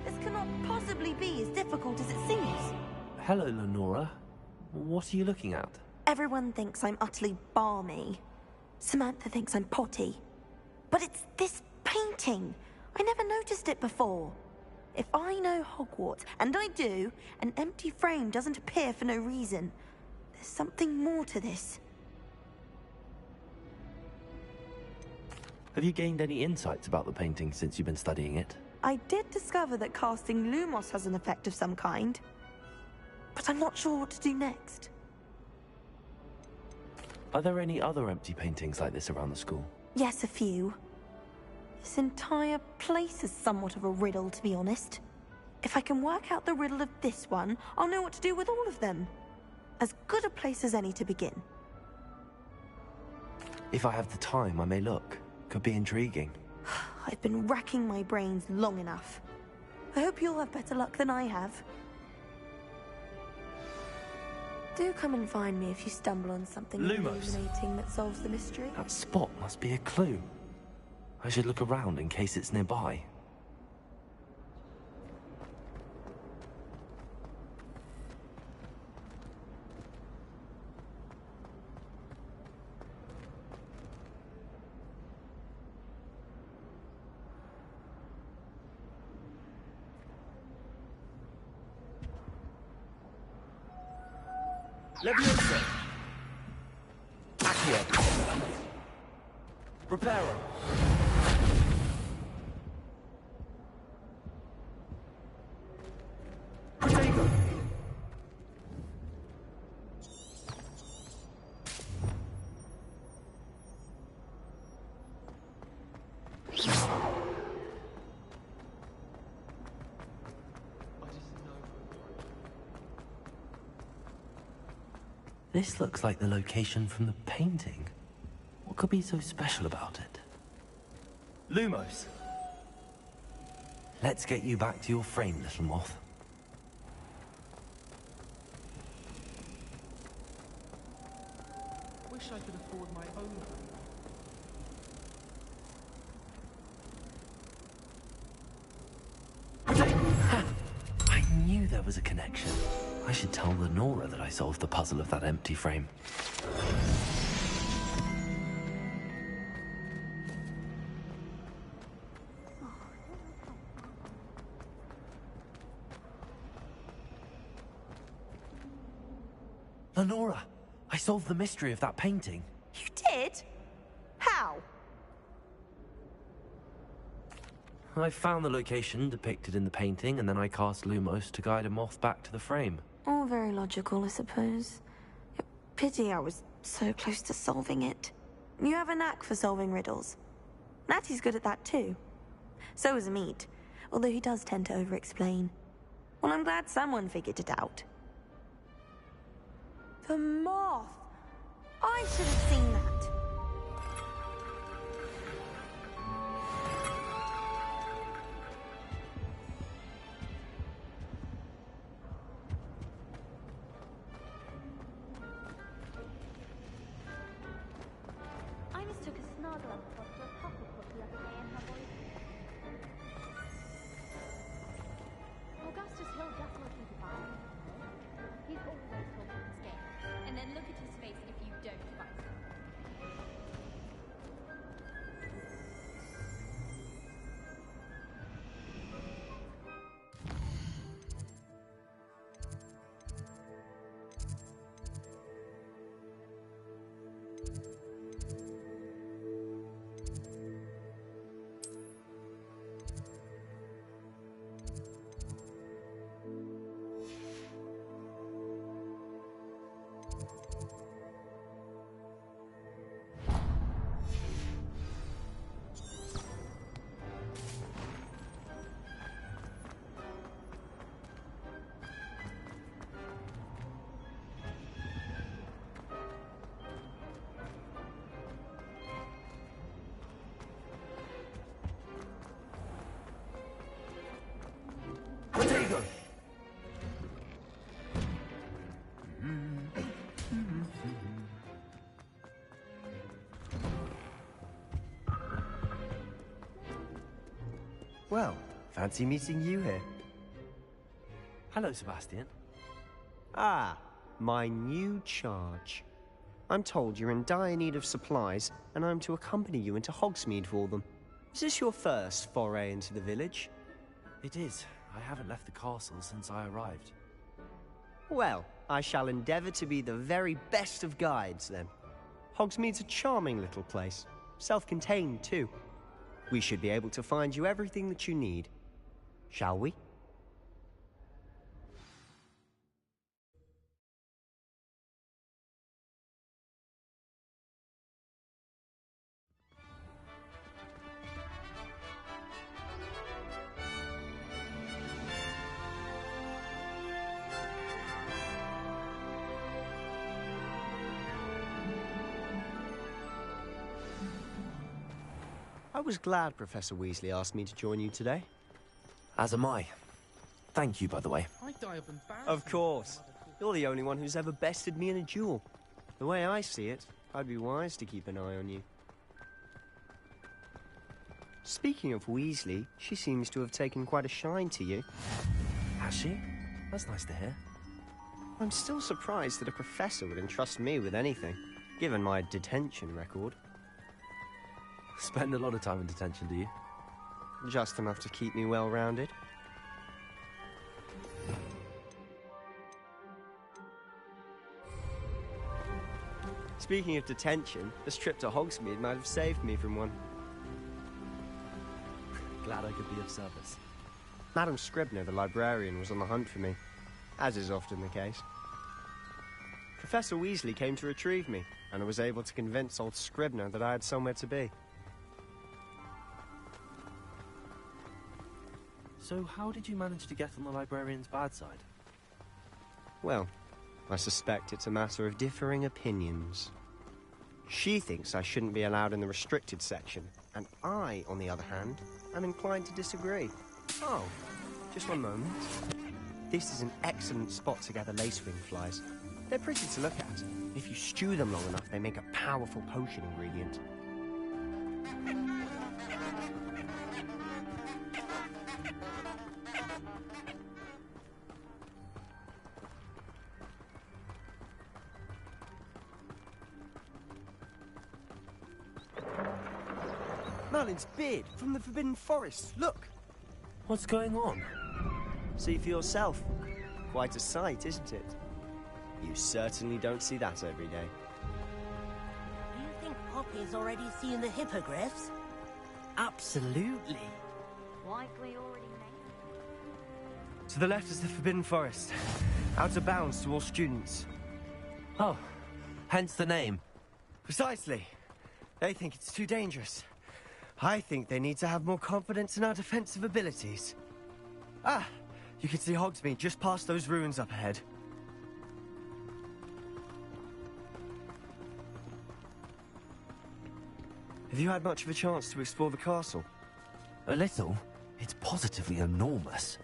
This cannot possibly be as difficult as it seems. Hello, Lenora. What are you looking at? Everyone thinks I'm utterly balmy. Samantha thinks I'm potty. But it's this painting. I never noticed it before. If I know Hogwarts, and I do, an empty frame doesn't appear for no reason. There's something more to this. Have you gained any insights about the painting since you've been studying it? I did discover that casting Lumos has an effect of some kind. But I'm not sure what to do next. Are there any other empty paintings like this around the school? Yes, a few. This entire place is somewhat of a riddle, to be honest. If I can work out the riddle of this one, I'll know what to do with all of them. As good a place as any to begin. If I have the time, I may look. Could be intriguing. I've been racking my brains long enough. I hope you'll have better luck than I have. Do come and find me if you stumble on something Lumos. illuminating that solves the mystery. That spot must be a clue. I should look around in case it's nearby. Leviosa! Accio! Reparo! Protego! This looks like the location from the painting. What could be so special about it? Lumos! Let's get you back to your frame, little moth. Wish I could afford my own home. I knew there was a connection. I should tell Lenora that I solved the puzzle of that empty frame. Lenora, I solved the mystery of that painting. You did? How? I found the location depicted in the painting, and then I cast Lumos to guide a moth back to the frame. All very logical, I suppose. Pity I was so close to solving it. You have a knack for solving riddles. Natty's good at that too. So is Amit, although he does tend to over-explain. Well, I'm glad someone figured it out. The moth! I should have seen that. I mistook a snargler for a Hufflepuff the other day and her voice. Augustus Hill does not think about it. He's always talking his game. And then look at his face if you don't advise him. Potato! Well, fancy meeting you here. Hello, Sebastian. Ah, my new charge. I'm told you're in dire need of supplies, and I'm to accompany you into Hogsmeade for them. Is this your first foray into the village? It is. I haven't left the castle since I arrived. Well, I shall endeavour to be the very best of guides, then. Hogsmeade's a charming little place. Self-contained, too. We should be able to find you everything that you need. Shall we? I was glad Professor Weasley asked me to join you today. As am I. Thank you, by the way. I'd die of embarrassment. Of course. You're the only one who's ever bested me in a duel. The way I see it, I'd be wise to keep an eye on you. Speaking of Weasley, she seems to have taken quite a shine to you. Has she? That's nice to hear. I'm still surprised that a professor would entrust me with anything, given my detention record. Spend a lot of time in detention, do you? Just enough to keep me well-rounded. Speaking of detention, this trip to Hogsmeade might have saved me from one. Glad I could be of service. Madam Scribner, the librarian, was on the hunt for me, as is often the case. Professor Weasley came to retrieve me, and I was able to convince old Scribner that I had somewhere to be. So how did you manage to get on the librarian's bad side? Well, I suspect it's a matter of differing opinions. She thinks I shouldn't be allowed in the restricted section, and I, on the other hand, am inclined to disagree. Oh, just one moment. This is an excellent spot to gather lacewing flies. They're pretty to look at. If you stew them long enough, they make a powerful potion ingredient. Merlin's beard from the Forbidden Forest. Look! What's going on? See for yourself. Quite a sight, isn't it? You certainly don't see that every day. Do you think Poppy's already seen the hippogriffs? Absolutely. Like we already made. To the left is the Forbidden Forest. Out of bounds to all students. Oh, hence the name. Precisely. They think it's too dangerous. I think they need to have more confidence in our defensive abilities. Ah, you can see Hogsmeade just past those ruins up ahead. Have you had much of a chance to explore the castle? A little. It's positively enormous.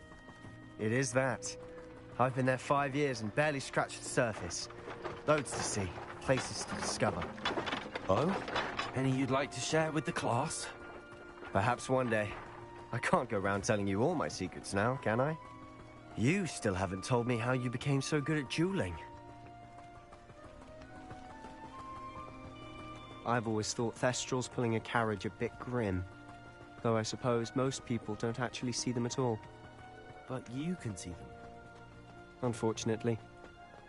It is that. I've been there 5 years and barely scratched the surface. Loads to see, places to discover. Oh? Any you'd like to share with the class? Perhaps one day. I can't go around telling you all my secrets now, can I? You still haven't told me how you became so good at dueling. I've always thought Thestrals pulling a carriage a bit grim. Though I suppose most people don't actually see them at all. But you can see them. Unfortunately.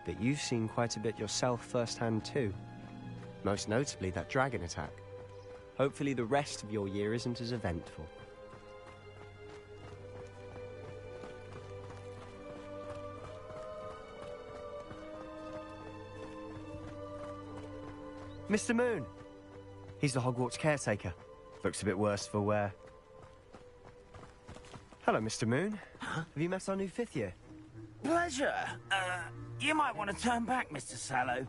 But you've seen quite a bit yourself firsthand too. Most notably that dragon attack. Hopefully the rest of your year isn't as eventful. Mr. Moon! He's the Hogwarts caretaker. Looks a bit worse for wear. Hello, Mr. Moon. Huh? Have you met our new 5th year? Pleasure. You might want to turn back, Mr. Sallow.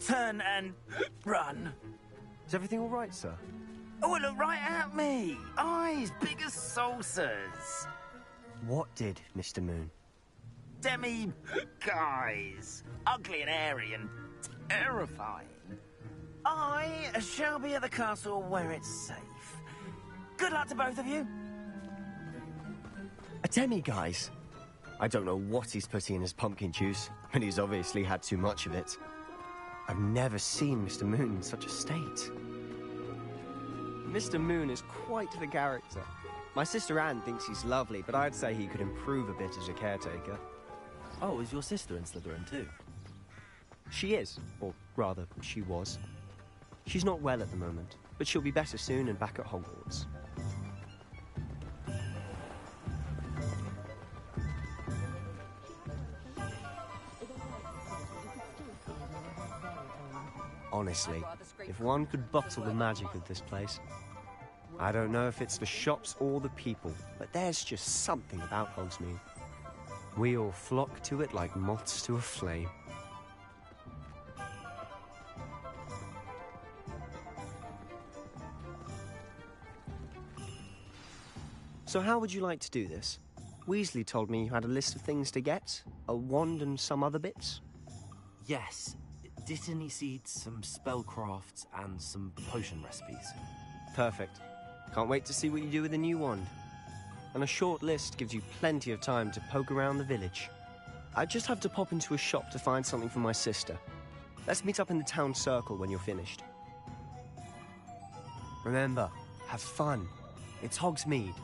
Turn and run. Is everything all right, sir? Oh, look right at me. Eyes big as saucers. What did, Mr. Moon? Guys. Ugly and hairy and terrifying. I shall be at the castle where it's safe. Good luck to both of you. A demi-guise? I don't know what he's putting in his pumpkin juice, but he's obviously had too much of it. I've never seen Mr. Moon in such a state. Mr. Moon is quite the character. My sister Anne thinks he's lovely, but I'd say he could improve a bit as a caretaker. Oh, is your sister in Slytherin too? She is, or rather, she was. She's not well at the moment, but she'll be better soon and back at Hogwarts. Honestly, if one could bottle the magic of this place. I don't know if it's the shops or the people, but there's just something about Hogsmeade. We all flock to it like moths to a flame. So how would you like to do this? Weasley told me you had a list of things to get, a wand and some other bits. Yes. Dittany seeds, some spellcrafts, and some potion recipes. Perfect. Can't wait to see what you do with the new wand. And a short list gives you plenty of time to poke around the village. I just have to pop into a shop to find something for my sister. Let's meet up in the town circle when you're finished. Remember, have fun. It's Hogsmeade.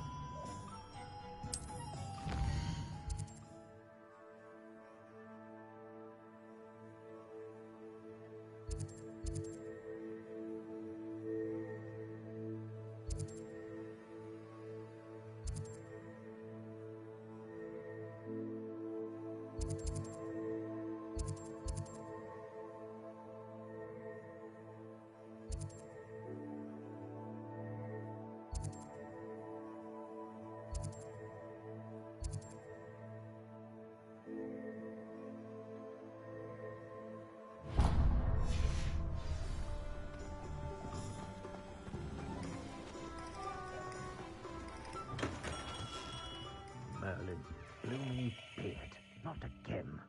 Merlin, blooming beard, not again.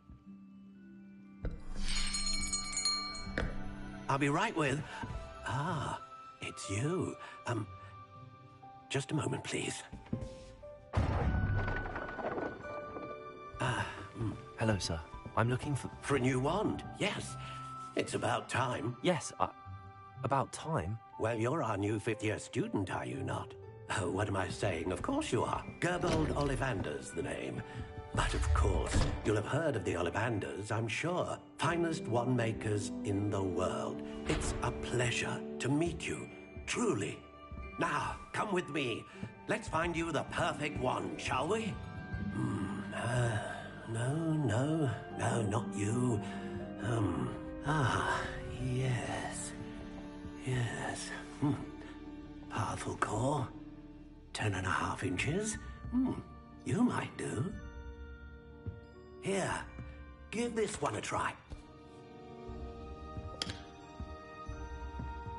I'll be right with... Ah, it's you. Just a moment, please. Hello, sir. I'm looking for... For a new wand, yes. It's about time. Yes, about time? Well, you're our new 5th-year student, are you not? Oh, what am I saying? Of course you are. Gerbold Ollivander's the name. But of course, you'll have heard of the Ollivanders, I'm sure. Finest wand makers in the world. It's a pleasure to meet you, truly. Now, come with me. Let's find you the perfect wand, shall we? No, not you. Yes. Yes. Powerful core. 10.5 inches. You might do. Here, give this one a try.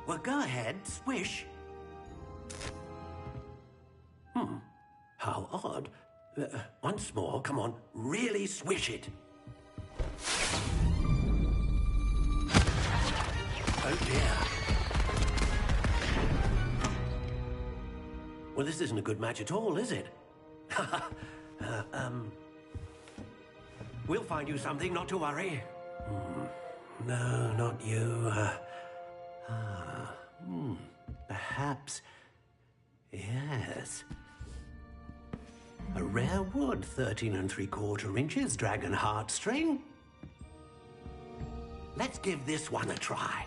Well, go ahead, swish. How odd. Once more, come on, really swish it. Oh dear. Well, this isn't a good match at all, is it? We'll find you something, not to worry. No, not you. Perhaps... Yes. A rare wood, 13 3/4 inches, dragon heartstring. Let's give this one a try.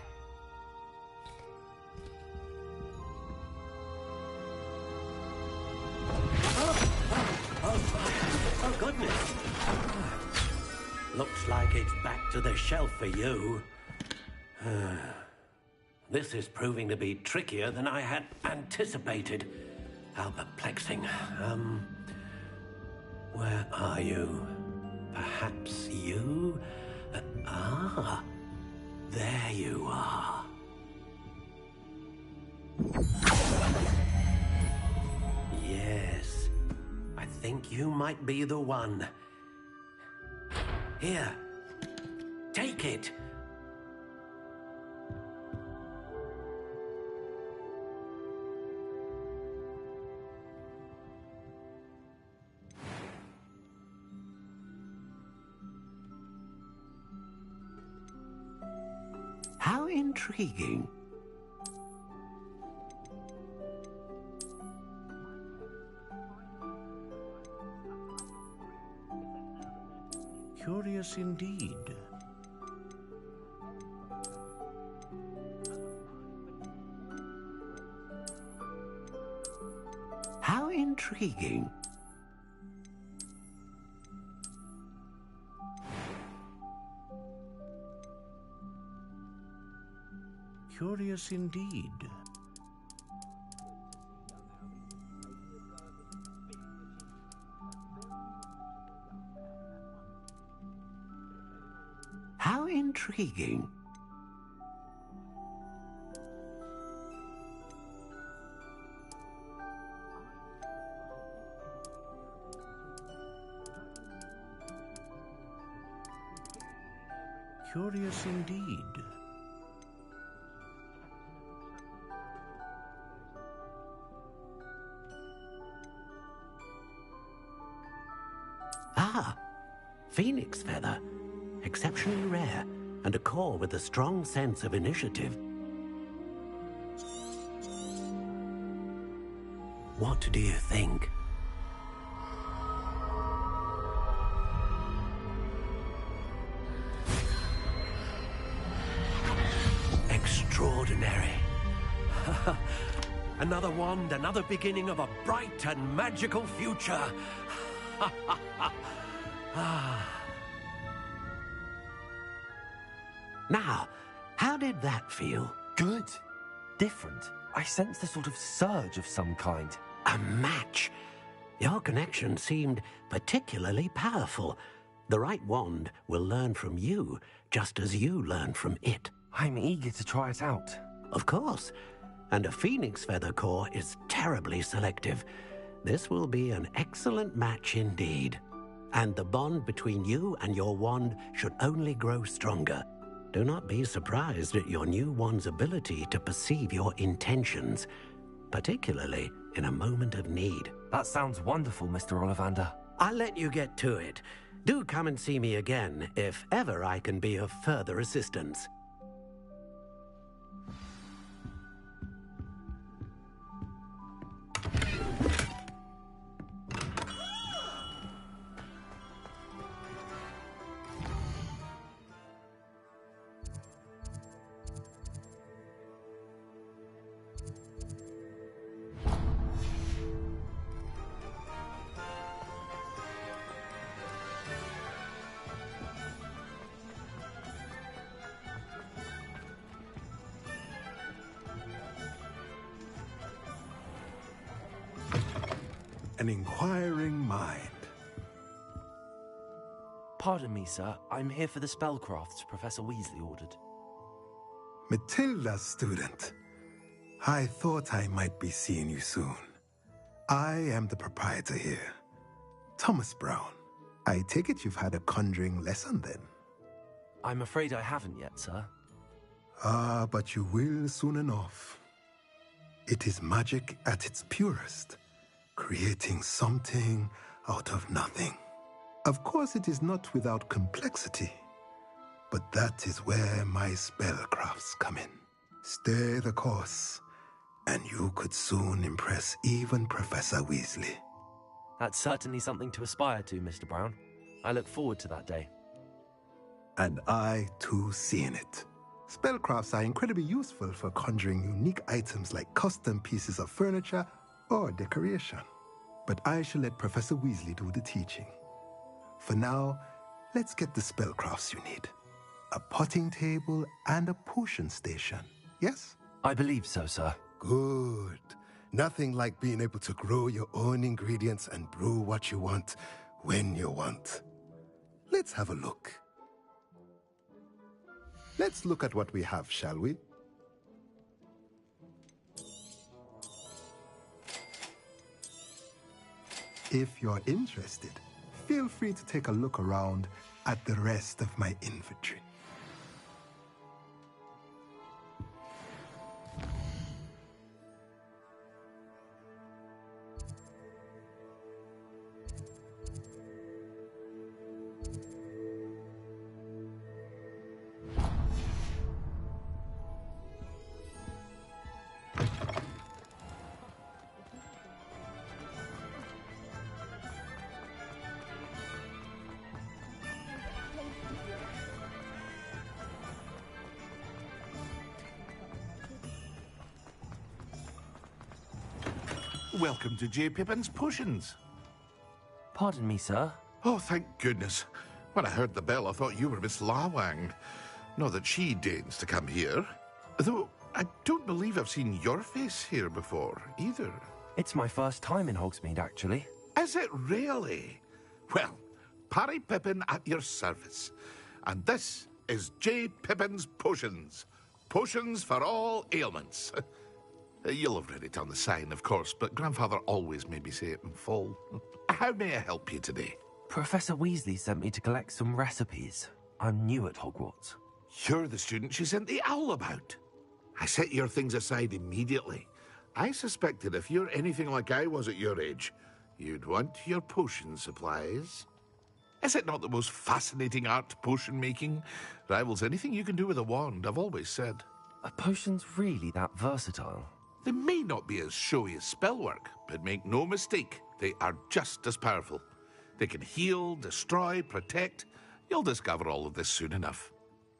Oh, goodness. Looks like it's back to the shelf for you. This is proving to be trickier than I had anticipated. How perplexing. Where are you? Perhaps you? There you are. Yes, I think you might be the one. Here, take it. How intriguing. Curious indeed. How intriguing. Curious indeed. How intriguing. Curious indeed. Phoenix feather. Exceptionally rare, and a core with a strong sense of initiative. What do you think? Extraordinary. Another wand, another beginning of a bright and magical future. Now, how did that feel? Good. Different. I sensed a sort of surge of some kind. A match. Your connection seemed particularly powerful. The right wand will learn from you, just as you learn from it. I'm eager to try it out. Of course. And a phoenix feather core is terribly selective. This will be an excellent match indeed. And the bond between you and your wand should only grow stronger. Do not be surprised at your new wand's ability to perceive your intentions, particularly in a moment of need. That sounds wonderful, Mr. Ollivander. I'll let you get to it. Do come and see me again if ever I can be of further assistance. an inquiring mind. Pardon me, sir. I'm here for the spellcrafts Professor Weasley ordered. Matilda's student. I thought I might be seeing you soon. I am the proprietor here, Thomas Brown. I take it you've had a conjuring lesson then? I'm afraid I haven't yet, sir. Ah, but you will soon enough. It is magic at its purest, creating something out of nothing. Of course, it is not without complexity, but that is where my spellcrafts come in. Stay the course, and you could soon impress even Professor Weasley. That's certainly something to aspire to, Mr. Brown. I look forward to that day. And I, too, seeing it. Spellcrafts are incredibly useful for conjuring unique items like custom pieces of furniture or decoration. But I shall let Professor Weasley do the teaching. For now, let's get the spellcrafts you need. A potting table and a potion station, yes? I believe so, sir. Good. Nothing like being able to grow your own ingredients and brew what you want when you want. Let's have a look. Let's look at what we have, shall we? If you're interested, feel free to take a look around at the rest of my inventory. Welcome to J. Pippin's Potions. Pardon me, sir. Oh, thank goodness. When I heard the bell, I thought you were Miss Lawang. Not that she deigns to come here. Though, I don't believe I've seen your face here before, either. It's my first time in Hogsmeade, actually. Is it really? Well, Parry Pippin at your service. And this is J. Pippin's Potions. Potions for all ailments. You'll have read it on the sign, of course, but Grandfather always made me say it in full. How may I help you today? Professor Weasley sent me to collect some recipes. I'm new at Hogwarts. You're the student she sent the owl about. I set your things aside immediately. I suspected if you're anything like I was at your age, you'd want your potion supplies. Is it not the most fascinating art, potion making? Rivals anything you can do with a wand, I've always said. Are potions really that versatile? They may not be as showy as spellwork, but make no mistake, they are just as powerful. They can heal, destroy, protect. You'll discover all of this soon enough.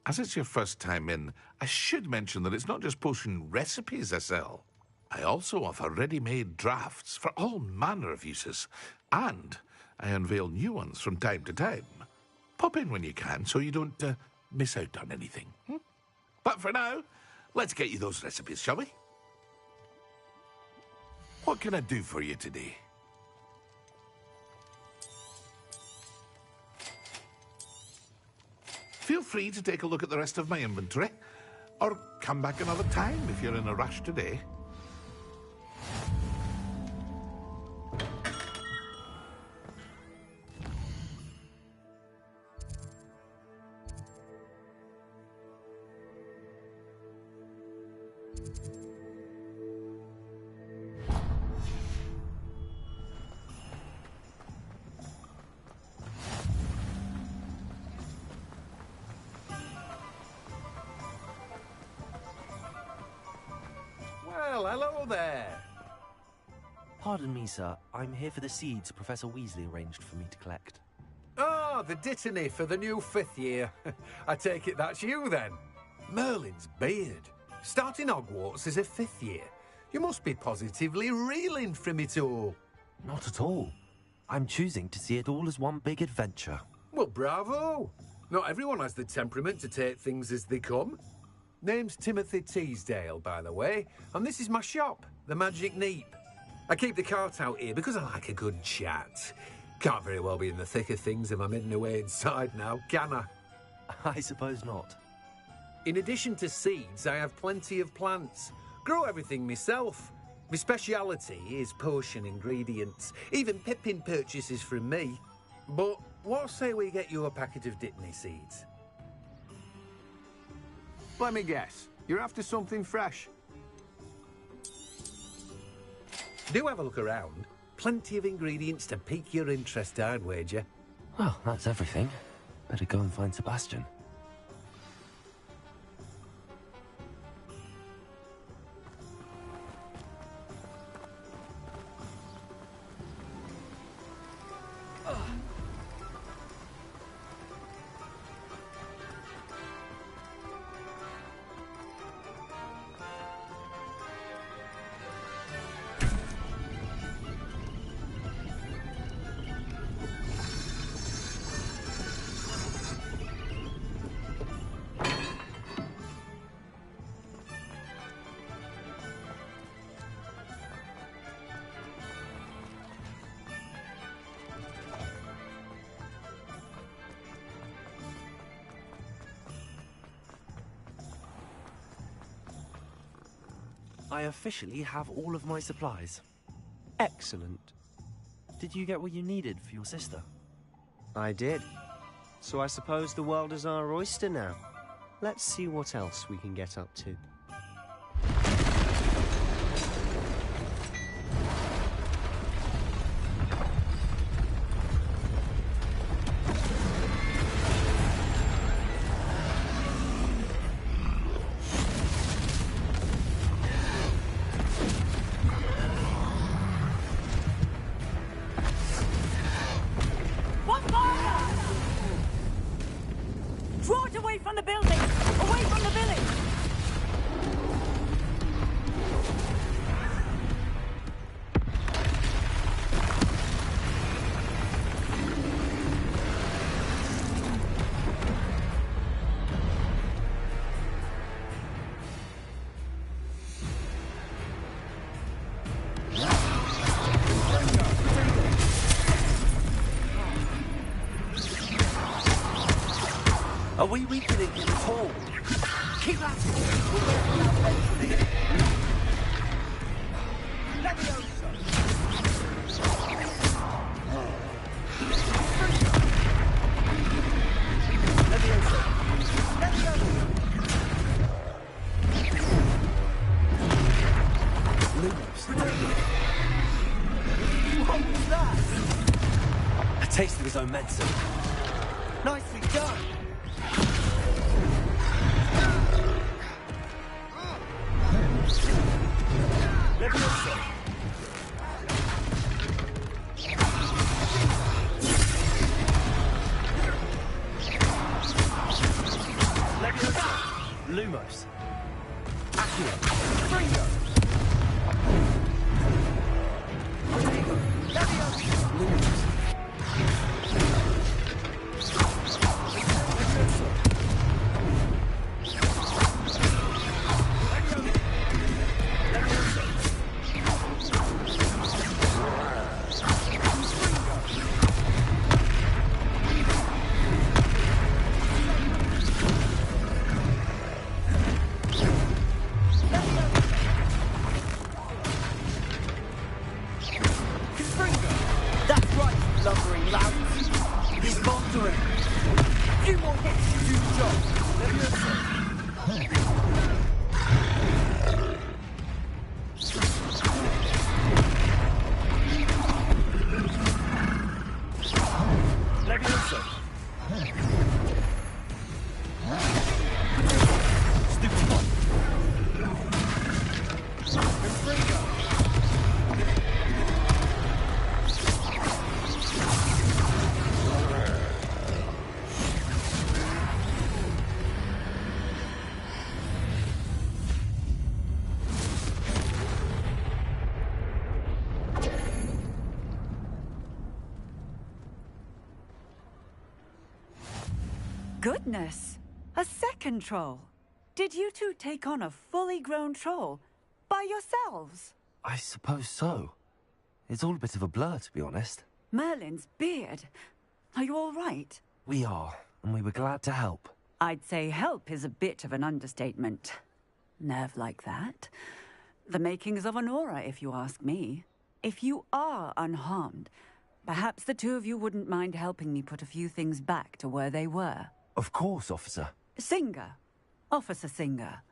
As it's your first time in, I should mention that it's not just potion recipes I sell. I also offer ready-made drafts for all manner of uses, and I unveil new ones from time to time. Pop in when you can so you don't miss out on anything. But for now, let's get you those recipes, shall we? What can I do for you today? Feel free to take a look at the rest of my inventory, or come back another time if you're in a rush today. Well, hello there. Pardon me, sir. I'm here for the seeds Professor Weasley arranged for me to collect. Oh, the dittany for the new 5th year. I take it that's you, then. Merlin's beard. Starting Hogwarts as a 5th year. You must be positively reeling from it all. Not at all. I'm choosing to see it all as one big adventure. Well, bravo. Not everyone has the temperament to take things as they come. Name's Timothy Teasdale, by the way, and this is my shop, the Magic Neep. I keep the cart out here because I like a good chat. Can't very well be in the thick of things if I'm hidden away inside now, can I? I suppose not. In addition to seeds, I have plenty of plants. Grow everything myself. My speciality is potion ingredients. Even Pippin purchases from me. But what say we get you a packet of Dittany seeds? Let me guess. You're after something fresh. Do have a look around. Plenty of ingredients to pique your interest, I'd wager. Well, that's everything. Better go and find Sebastian. I officially have all of my supplies. Excellent. Did you get what you needed for your sister? I did. So I suppose the world is our oyster now. Let's see what else we can get up to. Draw it away from the building! Away from the village! Are we weakening him at all? Keep that! What was that? A taste of his own medicine. Nicely done! Lumos. That's right, lumbering louts. He's mastering. Few more hits to do the job. Levioso. Stupid one. Goodness! A second troll! Did you two take on a fully grown troll by yourselves? I suppose so. It's all a bit of a blur, to be honest. Merlin's beard. Are you all right? We are, and we were glad to help. I'd say help is a bit of an understatement. Nerve like that. The makings of an aura, if you ask me. If you are unharmed, perhaps the two of you wouldn't mind helping me put a few things back to where they were. Of course, officer. Singer. Officer Singer.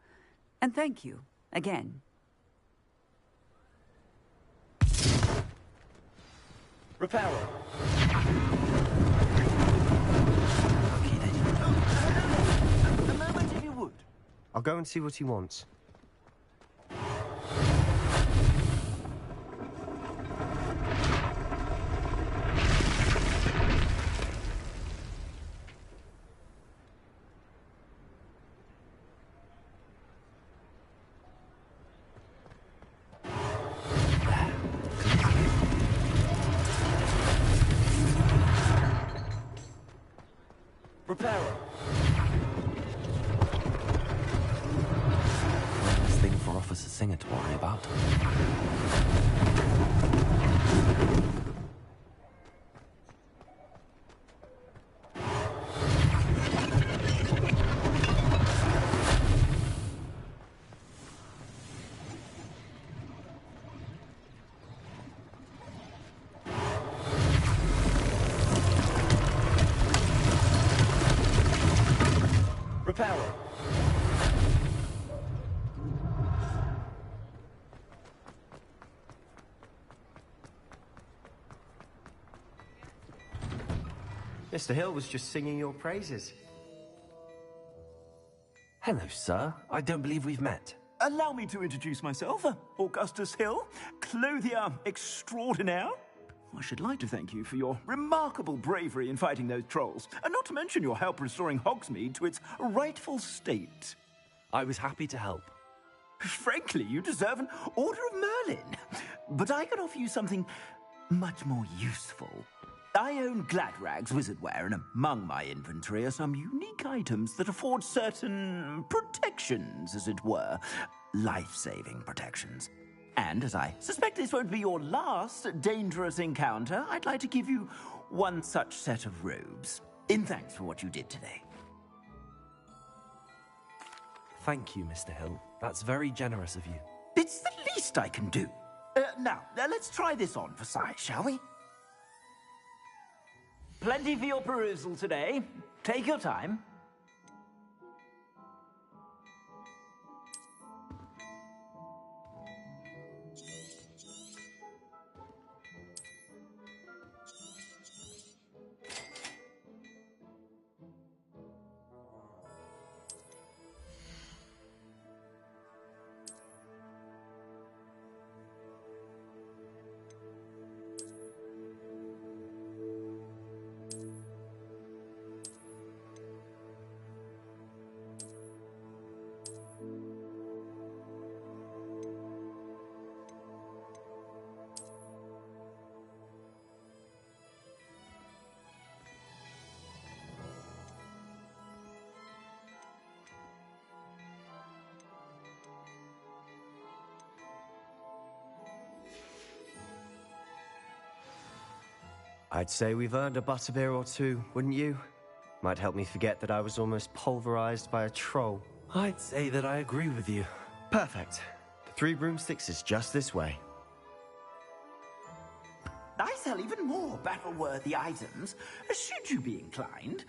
And thank you, again. Reparo. A moment if you would. I'll go and see what he wants. Reparo. One less thing for Officer Singer to worry about. Reparo. Mr. Hill was just singing your praises. Hello, sir. I don't believe we've met. Allow me to introduce myself. Augustus Hill, clothier extraordinaire. I should like to thank you for your remarkable bravery in fighting those trolls, and not to mention your help restoring Hogsmeade to its rightful state. I was happy to help. Frankly, you deserve an Order of Merlin. But I can offer you something much more useful. I own Gladrag's wizardware, and among my inventory are some unique items that afford certain protections, as it were. Life-saving protections. And as I suspect this won't be your last dangerous encounter, I'd like to give you one such set of robes, in thanks for what you did today. Thank you, Mr. Hill. That's very generous of you. It's the least I can do. Now, let's try this on for size, shall we? Plenty for your perusal today. Take your time. I'd say we've earned a butterbeer or two, wouldn't you? Might help me forget that I was almost pulverized by a troll. I'd say that I agree with you. Perfect. The 3 broomsticks is just this way. I sell even more battle-worthy items, should you be inclined.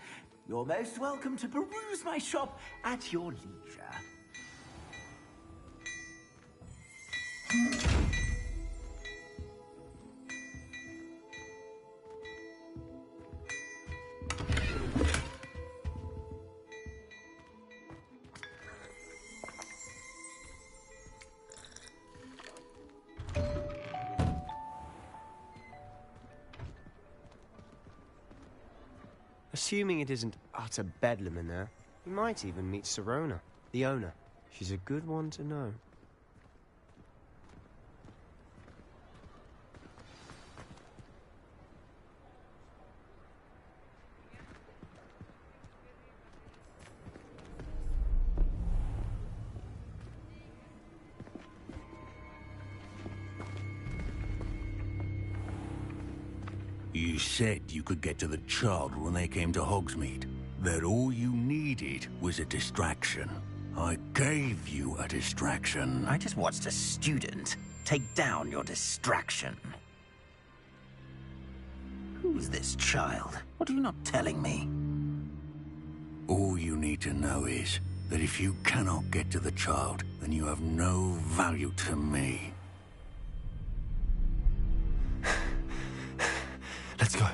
You're most welcome to peruse my shop at your leisure. Assuming it isn't utter bedlam in there, you might even meet Sirona, the owner. She's a good one to know. You said you could get to the child when they came to Hogsmeade. That all you needed was a distraction. I gave you a distraction. I just watched a student take down your distraction. Who's this child? What are you not telling me? All you need to know is that if you cannot get to the child, then you have no value to me. Let's go.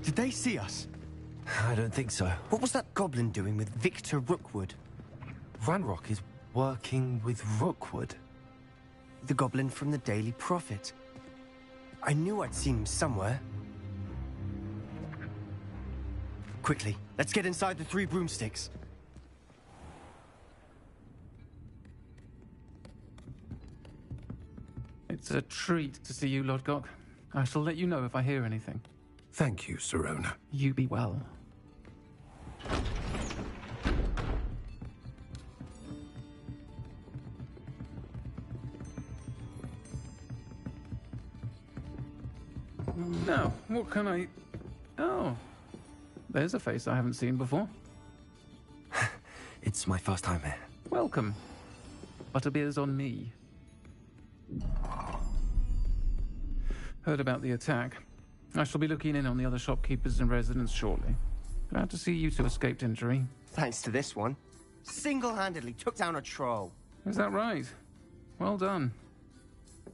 Did they see us? I don't think so. What was that goblin doing with Victor Rookwood? Ranrock is working with Rookwood. The goblin from the Daily Prophet. I knew I'd seen him somewhere. Quickly, let's get inside the 3 broomsticks. It's a treat to see you, Lodgok. I shall let you know if I hear anything. Thank you, Sirona. You be well. Now, what can I... Oh, there's a face I haven't seen before. It's my first time here. Welcome. Butterbeer's on me. Heard about the attack. I shall be looking in on the other shopkeepers and residents shortly. Glad to see you two escaped injury. Thanks to this one. Single-handedly took down a troll. Is that right? Well done.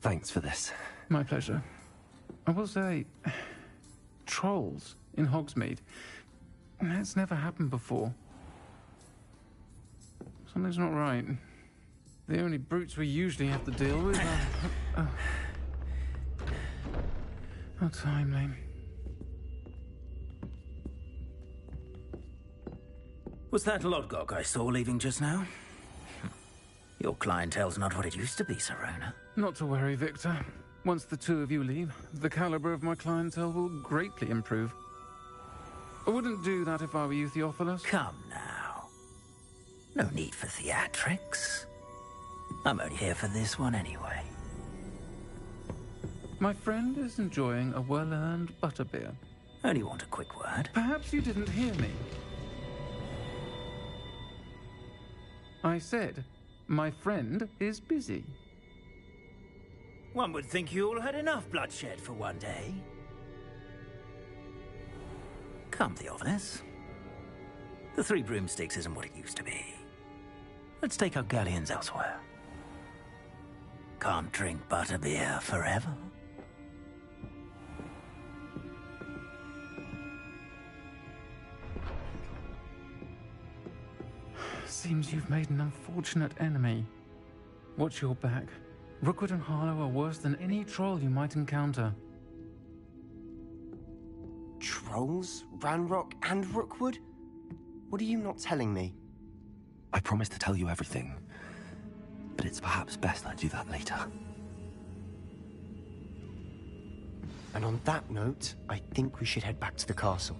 Thanks for this. My pleasure. I will say, trolls in Hogsmeade. That's never happened before. Something's not right. The only brutes we usually have to deal with are... How timely. Was that Lodgok I saw leaving just now? Your clientele's not what it used to be, Sirona. Not to worry, Victor. Once the two of you leave, the caliber of my clientele will greatly improve. I wouldn't do that if I were you, Theophilus. Come now. No need for theatrics. I'm only here for this one anyway. My friend is enjoying a well-earned butterbeer. Only want a quick word. Perhaps you didn't hear me. I said, my friend is busy. One would think you all had enough bloodshed for one day. Come, Theophilus. The 3 broomsticks isn't what it used to be. Let's take our galleons elsewhere. Can't drink butterbeer forever. Seems you've made an unfortunate enemy. Watch your back. Rookwood and Harlow are worse than any troll you might encounter. Trolls? Ranrock and Rookwood? What are you not telling me? I promised to tell you everything, but it's perhaps best I do that later. And on that note, I think we should head back to the castle.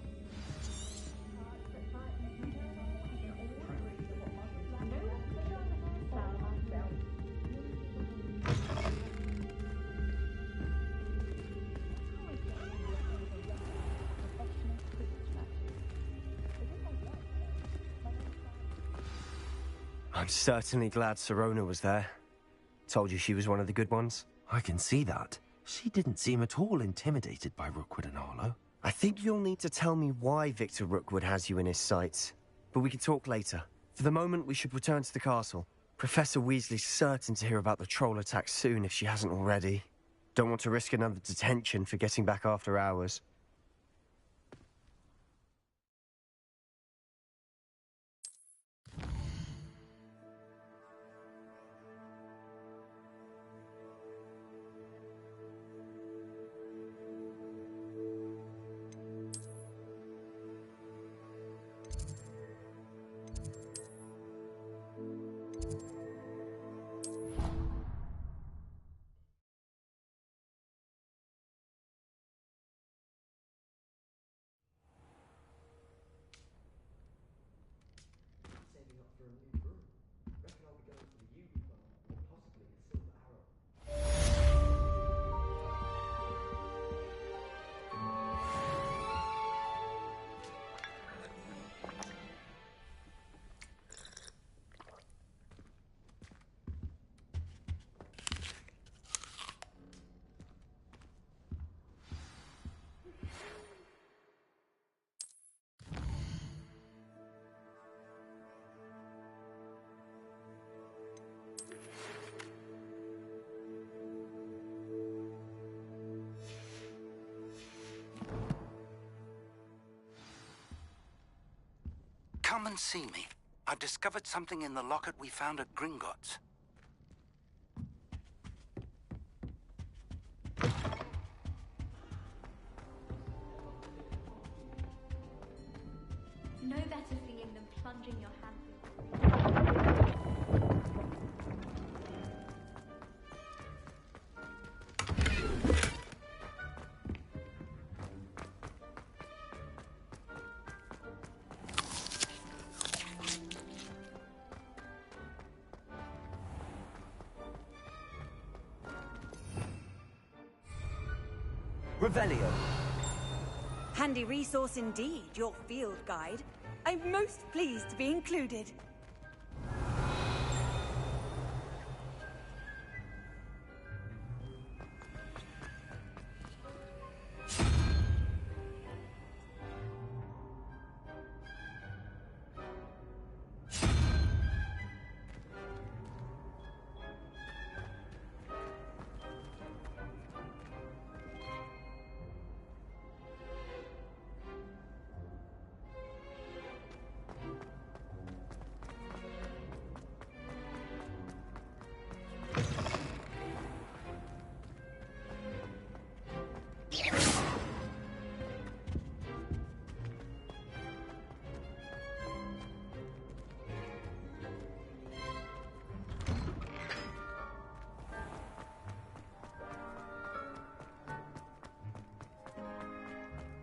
I'm certainly glad Sirona was there. Told you she was one of the good ones. I can see that. She didn't seem at all intimidated by Rookwood and Harlow. I think you'll need to tell me why Victor Rookwood has you in his sights. But we can talk later. For the moment, we should return to the castle. Professor Weasley's certain to hear about the troll attack soon if she hasn't already. Don't want to risk another detention for getting back after hours. Come and see me. I've discovered something in the locket we found at Gringotts. No better feeling than plunging your hand through. Revelio. Handy resource indeed, your field guide. I'm most pleased to be included.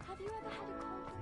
Have you ever had a cold?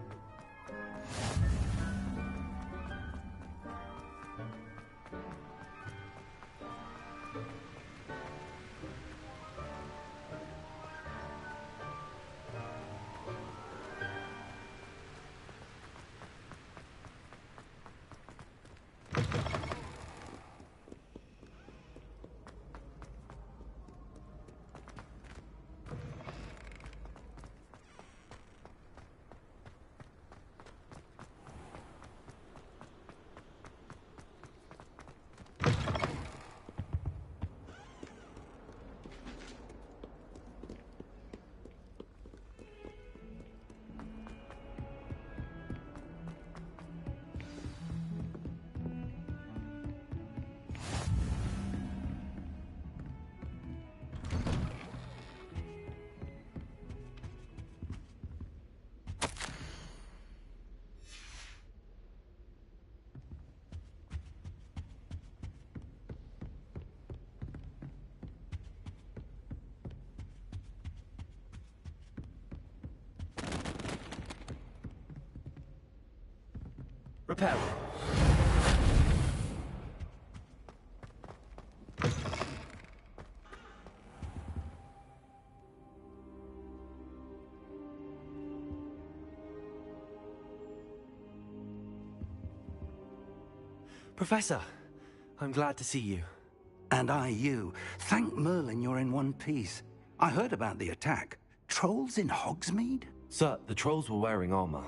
Repel. Professor, I'm glad to see you. And I you. Thank Merlin you're in one piece. I heard about the attack. Trolls in Hogsmeade? Sir, the trolls were wearing armor.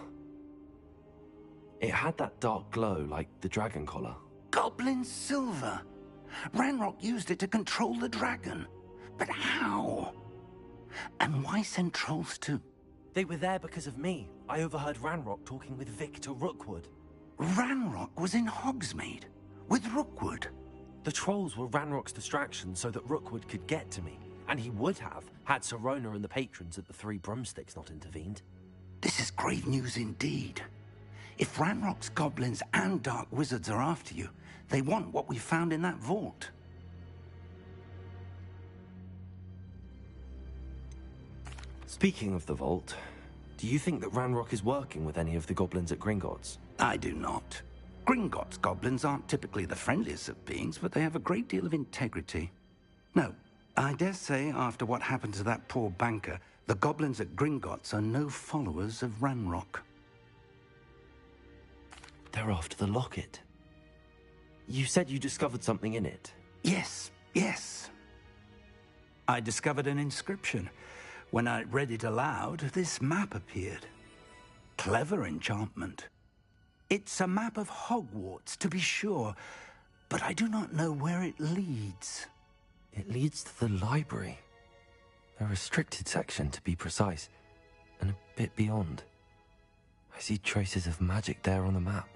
It had that dark glow like the dragon collar. Goblin silver. Ranrock used it to control the dragon. But how? And why send trolls too? They were there because of me. I overheard Ranrock talking with Victor Rookwood. Ranrock was in Hogsmeade? With Rookwood? The trolls were Ranrock's distraction so that Rookwood could get to me. And he would have, had Sirona and the patrons at the Three Broomsticks not intervened. This is grave news indeed. If Ranrock's goblins and dark wizards are after you, they want what we found in that vault. Speaking of the vault, do you think that Ranrock is working with any of the goblins at Gringotts? I do not. Gringotts goblins aren't typically the friendliest of beings, but they have a great deal of integrity. No, I dare say after what happened to that poor banker, the goblins at Gringotts are no followers of Ranrock. They're after the locket. You said you discovered something in it. Yes, yes. I discovered an inscription. When I read it aloud, this map appeared. Clever enchantment. It's a map of Hogwarts, to be sure, but I do not know where it leads. It leads to the library. A restricted section, to be precise, and a bit beyond. I see traces of magic there on the map.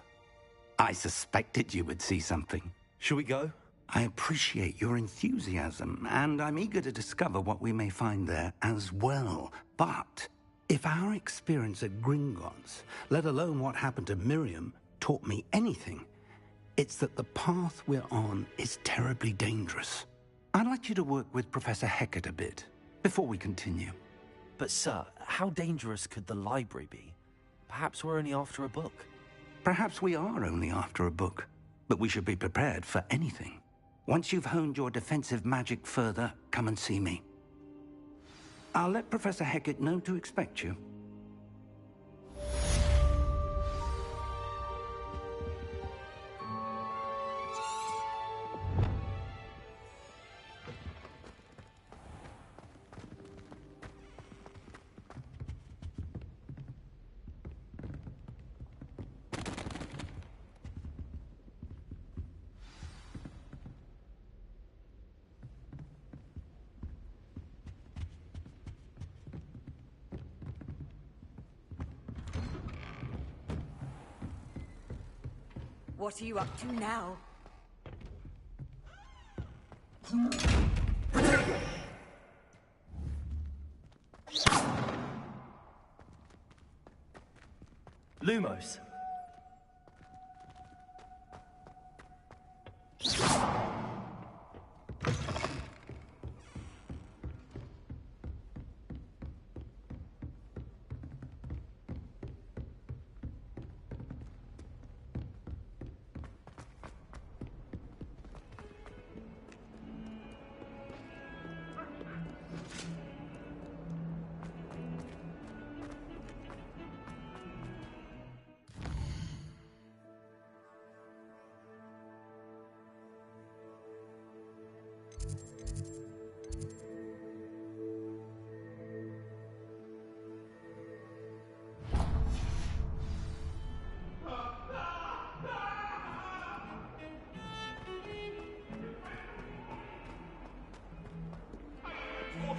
I suspected you would see something. Shall we go? I appreciate your enthusiasm, and I'm eager to discover what we may find there as well. But if our experience at Gringotts, let alone what happened to Miriam, taught me anything, it's that the path we're on is terribly dangerous. I'd like you to work with Professor Hecat a bit before we continue. But sir, how dangerous could the library be? Perhaps we're only after a book. Perhaps we are only after a book, but we should be prepared for anything. Once you've honed your defensive magic further, come and see me. I'll let Professor Hecat know to expect you. What are you up to now? Lumos.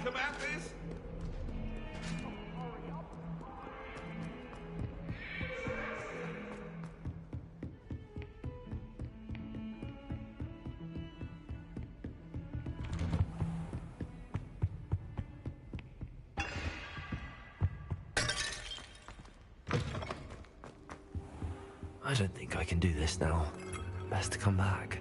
Commanders? I don't think I can do this now. Best to come back.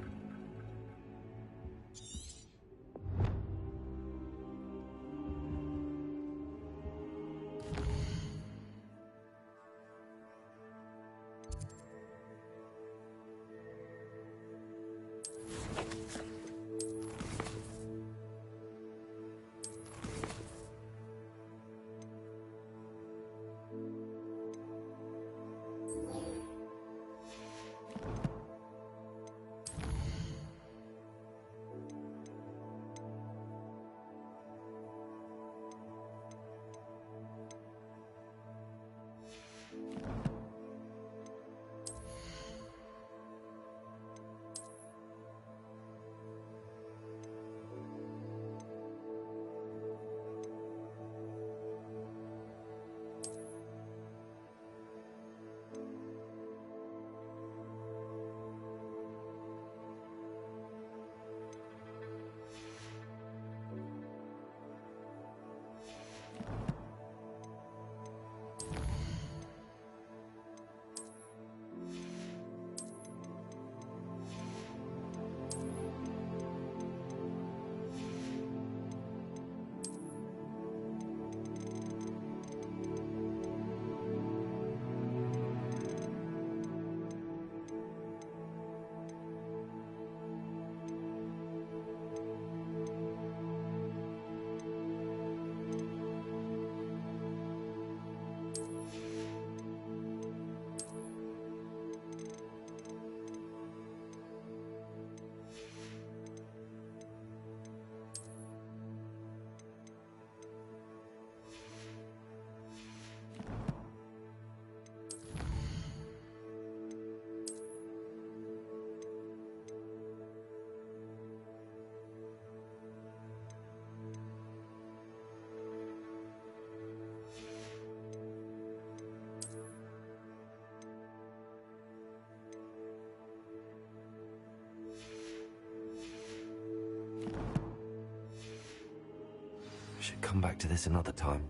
Should come back to this another time.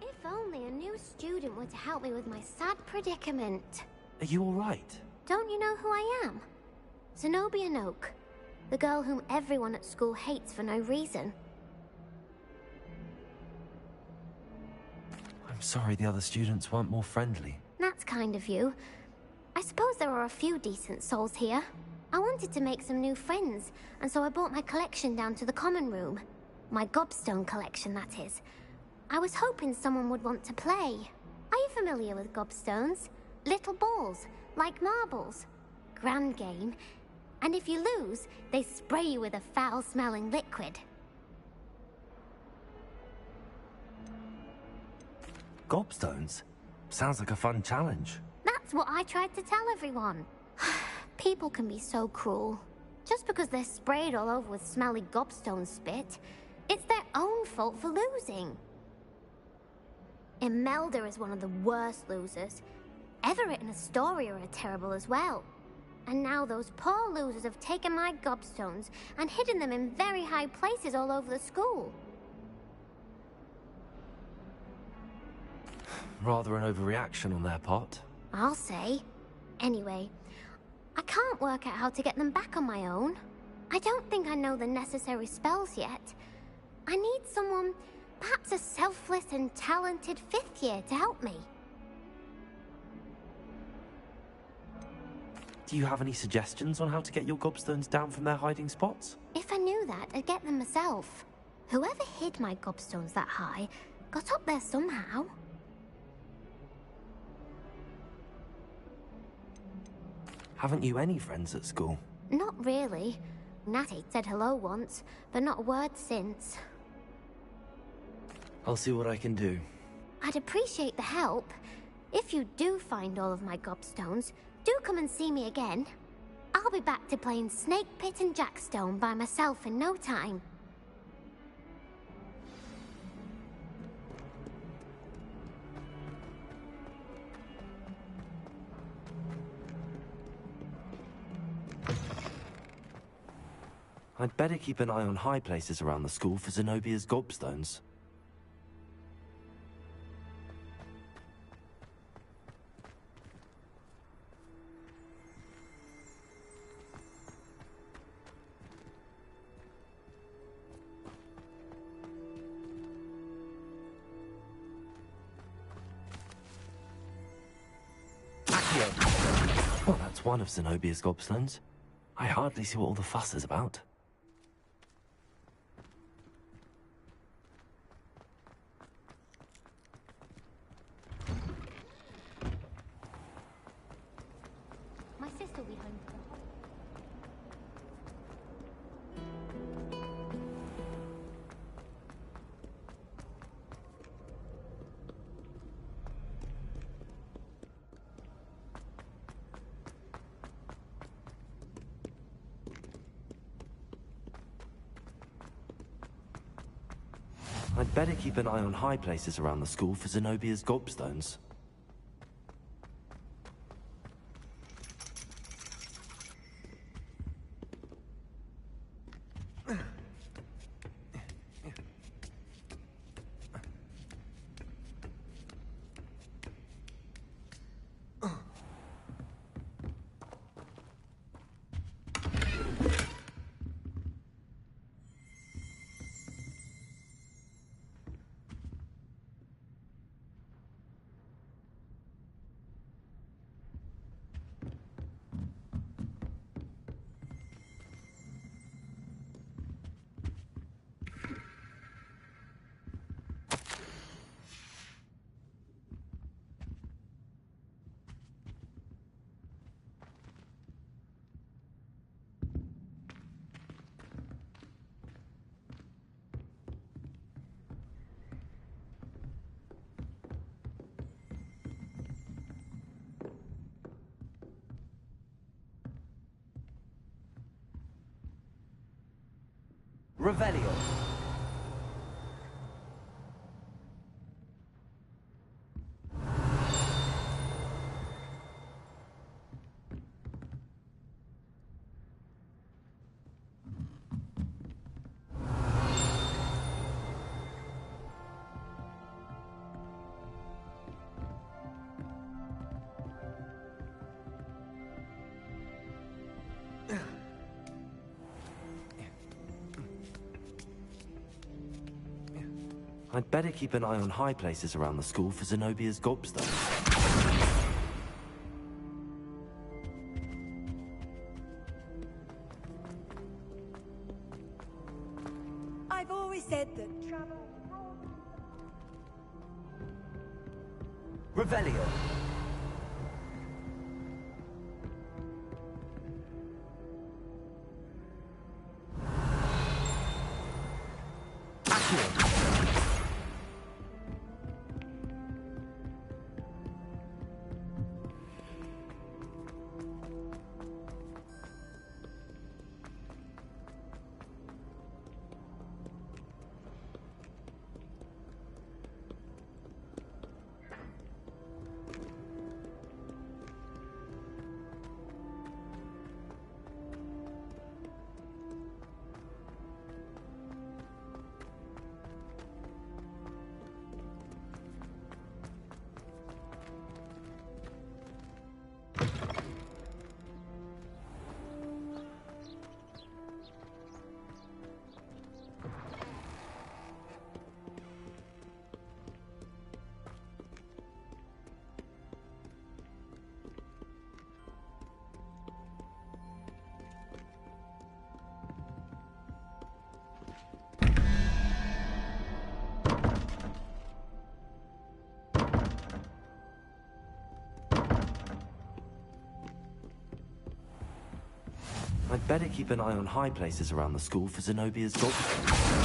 If only a new student were to help me with my sad predicament. Are you all right? Don't you know who I am? Zenobia Noak, the girl whom everyone at school hates for no reason. I'm sorry the other students weren't more friendly. That's kind of you. I suppose there are a few decent souls here. I wanted to make some new friends, and so I brought my collection down to the common room. My gobstone collection, that is. I was hoping someone would want to play. Are you familiar with gobstones? Little balls, like marbles. Grand game. And if you lose, they spray you with a foul-smelling liquid. Gobstones? Sounds like a fun challenge. That's what I tried to tell everyone. People can be so cruel. Just because they're sprayed all over with smelly gobstone spit, it's their own fault for losing. Imelda is one of the worst losers. Everett and Astoria are terrible as well. And now those poor losers have taken my gobstones and hidden them in very high places all over the school. Rather an overreaction on their part. I'll say. Anyway, I can't work out how to get them back on my own. I don't think I know the necessary spells yet. I need someone, perhaps a selfless and talented 5th year to help me. Do you have any suggestions on how to get your gobstones down from their hiding spots? If I knew that, I'd get them myself. Whoever hid my gobstones that high got up there somehow. Haven't you any friends at school? Not really. Natty said hello once, but not a word since. I'll see what I can do. I'd appreciate the help. If you do find all of my gobstones, do come and see me again. I'll be back to playing Snake Pit and Jackstone by myself in no time. I'd better keep an eye on high places around the school for Zenobia's gobstones. Well, that's one of Zenobia's gobstones. I hardly see what all the fuss is about. My sister will be home for the holidays. I'd better keep an eye on high places around the school for Zenobia's gobstones. Revelio. I'd better keep an eye on high places around the school for Zenobia's gobstones. I've always said that travel... Revelio. I'd better keep an eye on high places around the school for Zenobia's gobstones.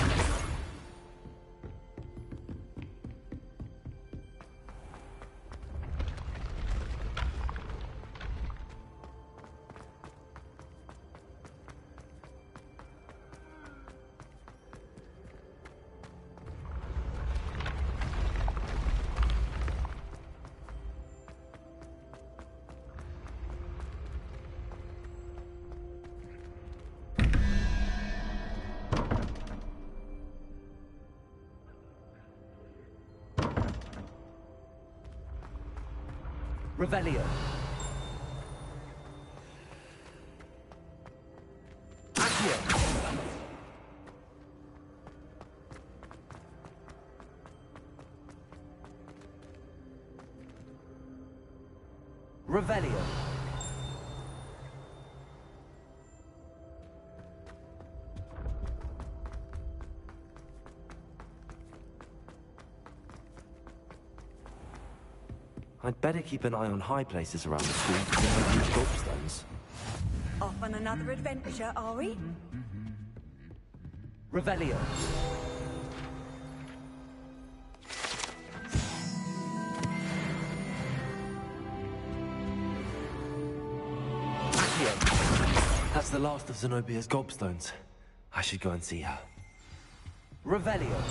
Revelio. Accio. Revelio. I'd better keep an eye on high places around the school for Zenobia's gobstones. Off on another adventure, are we? Revelio. Accio. That's the last of Zenobia's gobstones. I should go and see her. Revelio.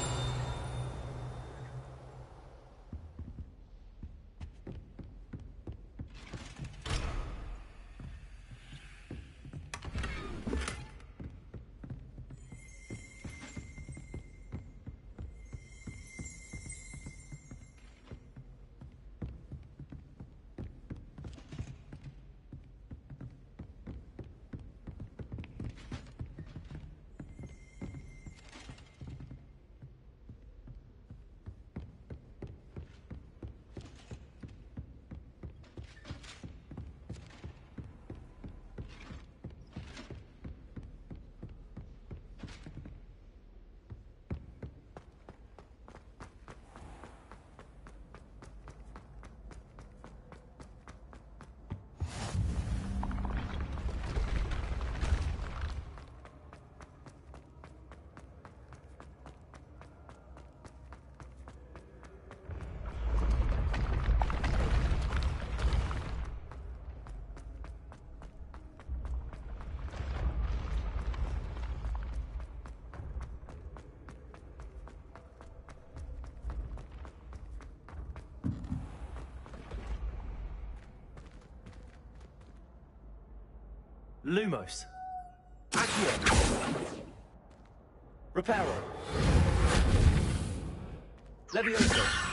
Lumos. Accio. Reparo. Levioso.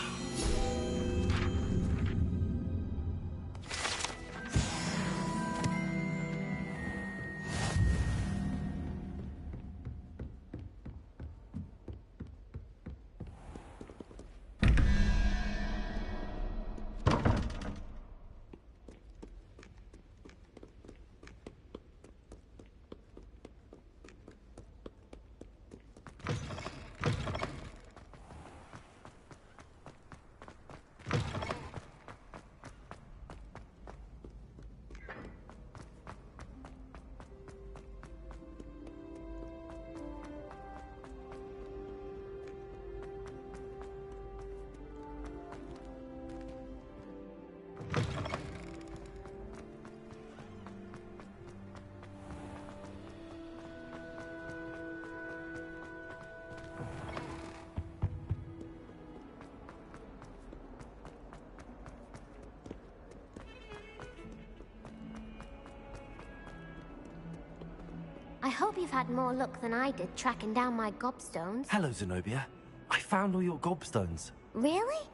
I hope you've had more luck than I did tracking down my gobstones. Hello, Zenobia. I found all your gobstones. Really?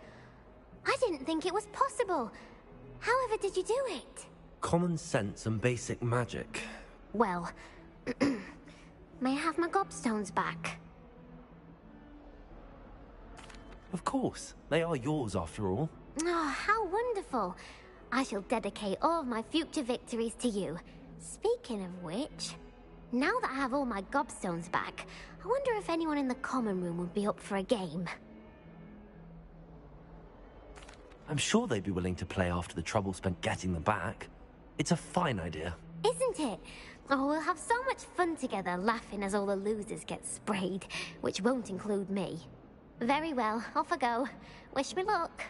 I didn't think it was possible. However did you do it? Common sense and basic magic. Well, may I have my gobstones back? Of course. They are yours, after all. Oh, how wonderful. I shall dedicate all of my future victories to you. Speaking of which, now that I have all my gobstones back, I wonder if anyone in the common room would be up for a game. I'm sure they'd be willing to play after the trouble spent getting them back. It's a fine idea. Isn't it? Oh, we'll have so much fun together, laughing as all the losers get sprayed, which won't include me. Very well, off I go. Wish me luck.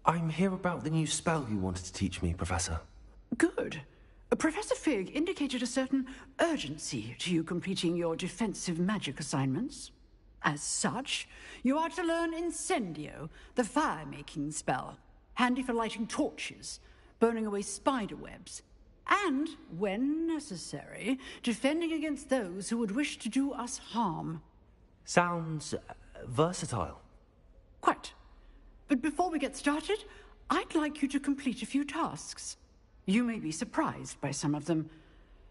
I'm here about the new spell you wanted to teach me, Professor. Good. Professor Fig indicated a certain urgency to you completing your defensive magic assignments. As such, you are to learn Incendio, the fire-making spell, handy for lighting torches, burning away spider webs, and, when necessary, defending against those who would wish to do us harm. Sounds versatile. Quite. But before we get started, I'd like you to complete a few tasks. You may be surprised by some of them.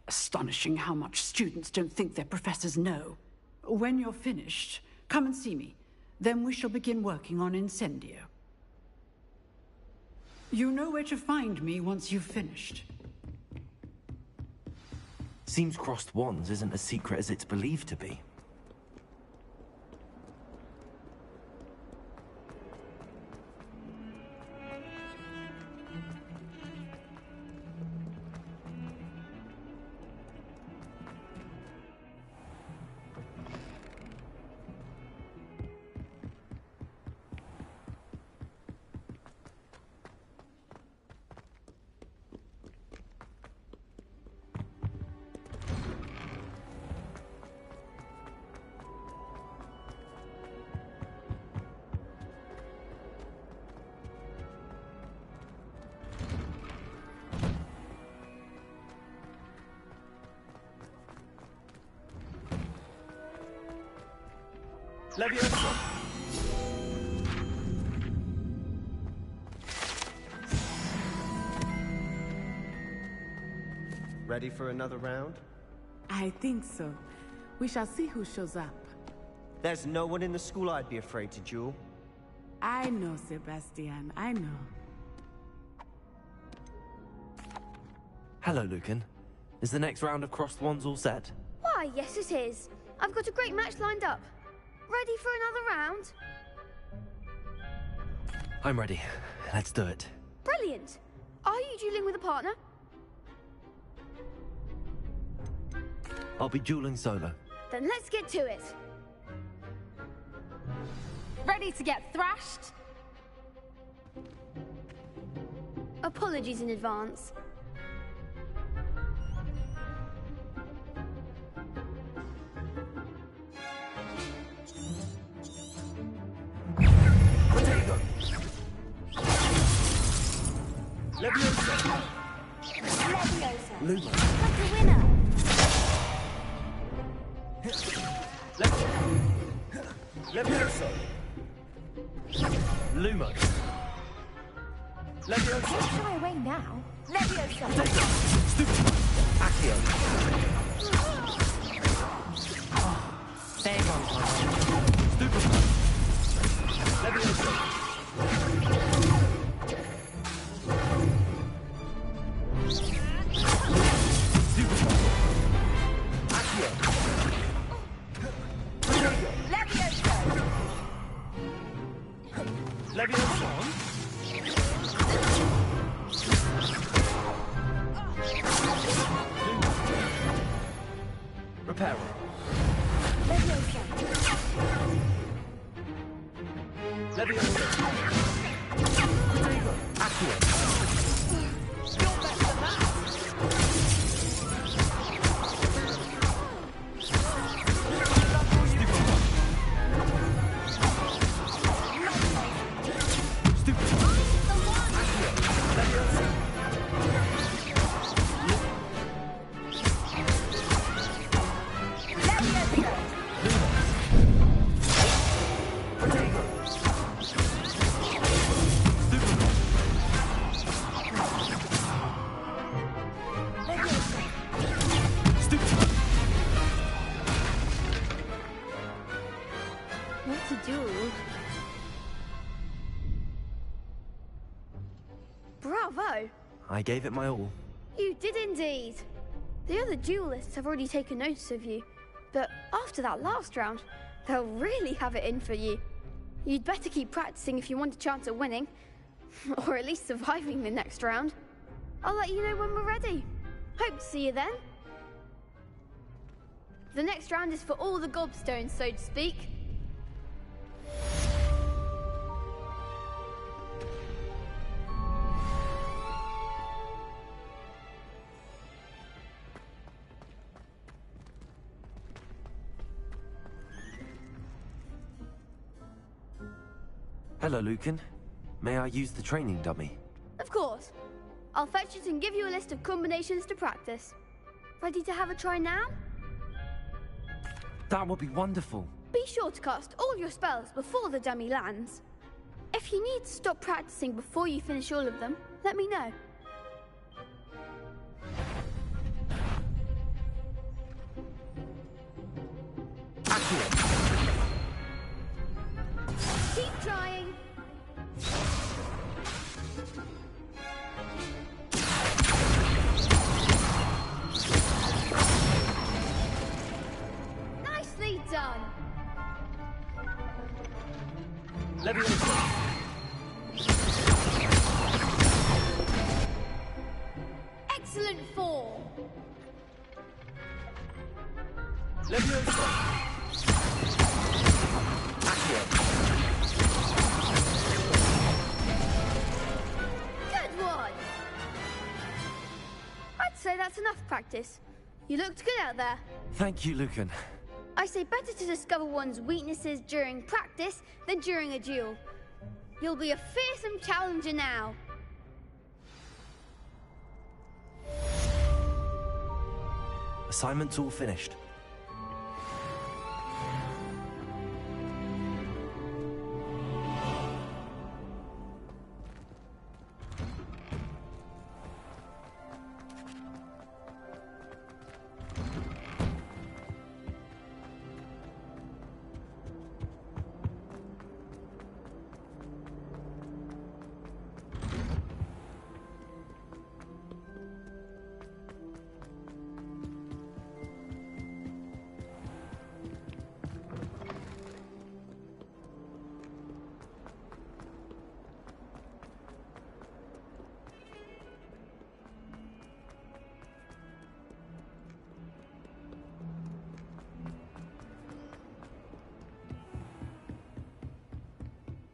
Astonishing how much students don't think their professors know. When you're finished, come and see me. Then we shall begin working on Incendio. You know where to find me once you've finished. Seems crossed wands isn't as secret as it's believed to be. Leviosa! Ready for another round? I think so. We shall see who shows up. There's no one in the school I'd be afraid to duel. I know, Sebastian. I know. Hello, Lucan. Is the next round of crossed wands all set? Why, yes it is. I've got a great match lined up. Ready for another round? I'm ready. Let's do it. Brilliant. Are you dueling with a partner? I'll be dueling solo. Then let's get to it. Ready to get thrashed? Apologies in advance. Leviosa! Leviosa! Luma! Like a winner! Leviosa! Luma! Leviosa! Shy away now. Leviosa! Accio! Stay on. Leviosa! Reparo. Leviosa! Accio! You're better than that! What a duel. Bravo! I gave it my all. You did indeed. The other duelists have already taken notice of you, but after that last round, they'll really have it in for you. You'd better keep practicing if you want a chance at winning, or at least surviving the next round. I'll let you know when we're ready. Hope to see you then. The next round is for all the gobstones, so to speak. Hello, Lucan. May I use the training dummy? Of course. I'll fetch it and give you a list of combinations to practice. Ready to have a try now? That would be wonderful. Be sure to cast all your spells before the dummy lands. If you need to stop practicing before you finish all of them, let me know. Keep trying. Nicely done. Excellent form. Good one. I'd say that's enough practice. You looked good out there. Thank you, Lucan. I say better to discover one's weaknesses during practice than during a duel. You'll be a fearsome challenger now. Assignment's all finished.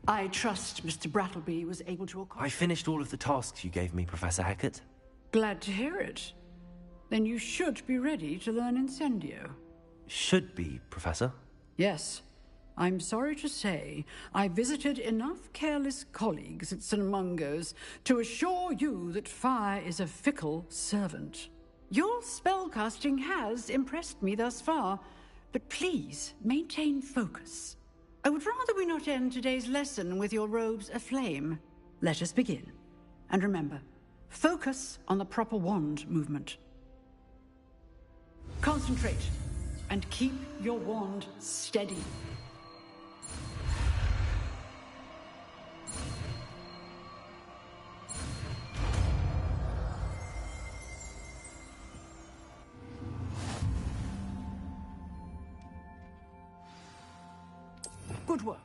I trust Mr. Brattleby was able to I accomplish. finished all of the tasks you gave me, Professor Hecat. Glad to hear it. Then you should be ready to learn Incendio. Should be, Professor. Yes. I'm sorry to say, I visited enough careless colleagues at St. Mungo's to assure you that fire is a fickle servant. Your spellcasting has impressed me thus far, but please maintain focus. I would rather we not end today's lesson with your robes aflame. Let us begin. And remember, focus on the proper wand movement. Concentrate, and keep your wand steady. Good work.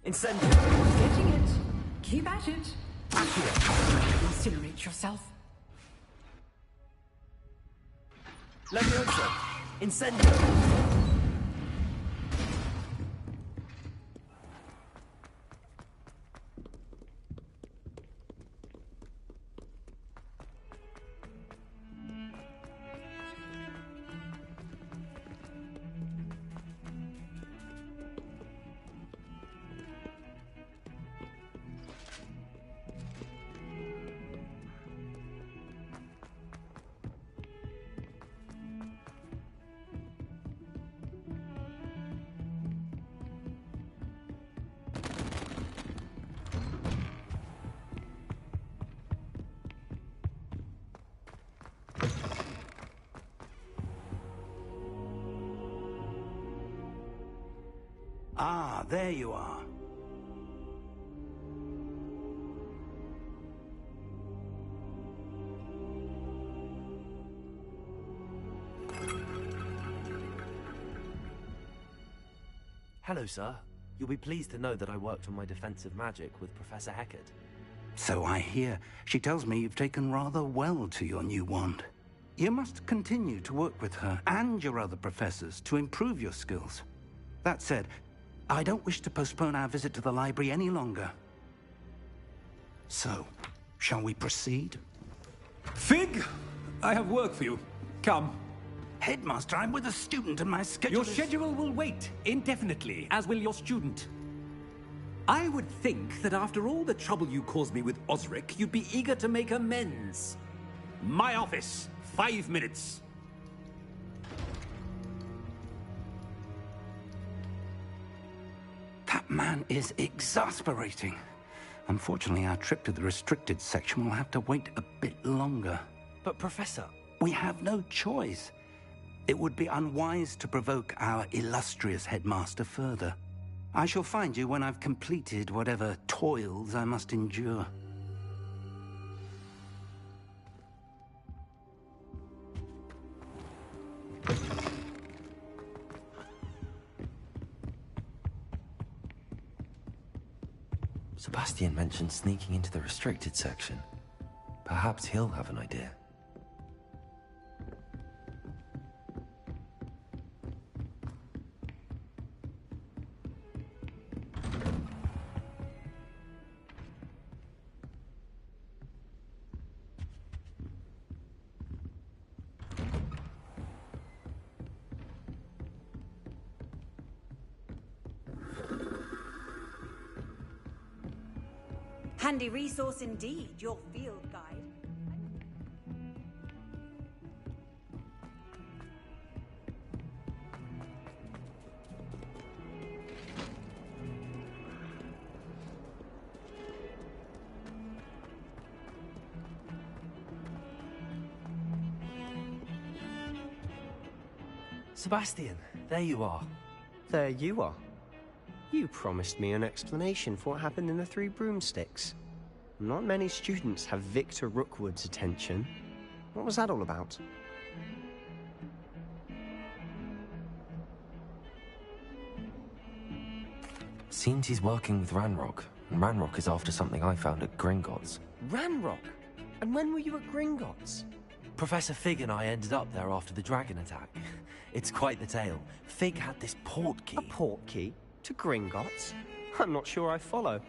Incendio! Getting it. Keep at it. Incinerate yourself. Leviosa! Incendio! Ah, there you are. Hello, sir. You'll be pleased to know that I worked on my defensive magic with Professor Heckert. So I hear. She tells me you've taken rather well to your new wand. You must continue to work with her and your other professors to improve your skills. That said, I don't wish to postpone our visit to the library any longer. So, shall we proceed? Fig! I have work for you. Come. Headmaster, I'm with a student and my schedule Your schedule will wait indefinitely, as will your student. I would think that after all the trouble you caused me with Osric, you'd be eager to make amends. My office, 5 minutes. That man is exasperating. Unfortunately, our trip to the restricted section will have to wait a bit longer. But, Professor... We have no choice. It would be unwise to provoke our illustrious headmaster further. I shall find you when I've completed whatever toils I must endure. Sebastian mentioned sneaking into the restricted section. Perhaps he'll have an idea. Handy resource indeed, your field guide. Sebastian, there you are. There you are. You promised me an explanation for what happened in the Three Broomsticks. Not many students have Victor Rookwood's attention. What was that all about? Seems he's working with Ranrock, and Ranrock is after something I found at Gringotts. Ranrock? And when were you at Gringotts? Professor Fig and I ended up there after the dragon attack. It's quite the tale. Fig had this port key. A port key? To Gringotts? I'm not sure I follow.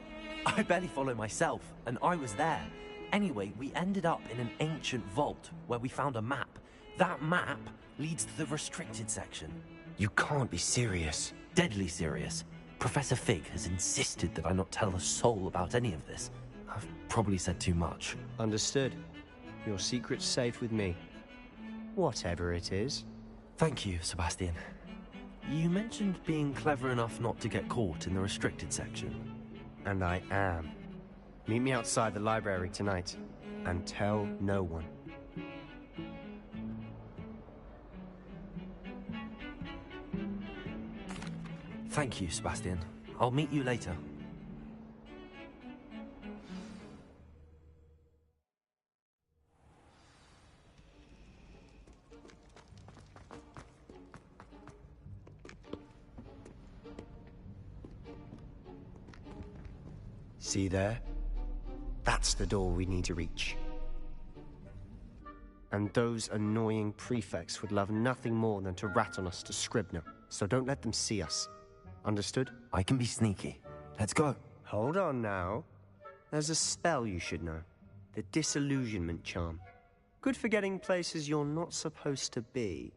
I barely follow myself, and I was there. Anyway, we ended up in an ancient vault where we found a map. That map leads to the restricted section. You can't be serious. Deadly serious. Professor Fig has insisted that I not tell a soul about any of this. I've probably said too much. Understood. Your secret's safe with me. Whatever it is. Thank you, Sebastian. You mentioned being clever enough not to get caught in the restricted section. And I am. Meet me outside the library tonight, and tell no one. Thank you, Sebastian. I'll meet you later. See there? That's the door we need to reach. And those annoying prefects would love nothing more than to rat on us to Scribner, so don't let them see us. Understood? I can be sneaky. Let's go. Hold on now. There's a spell you should know. The Disillusionment Charm. Good for getting places you're not supposed to be.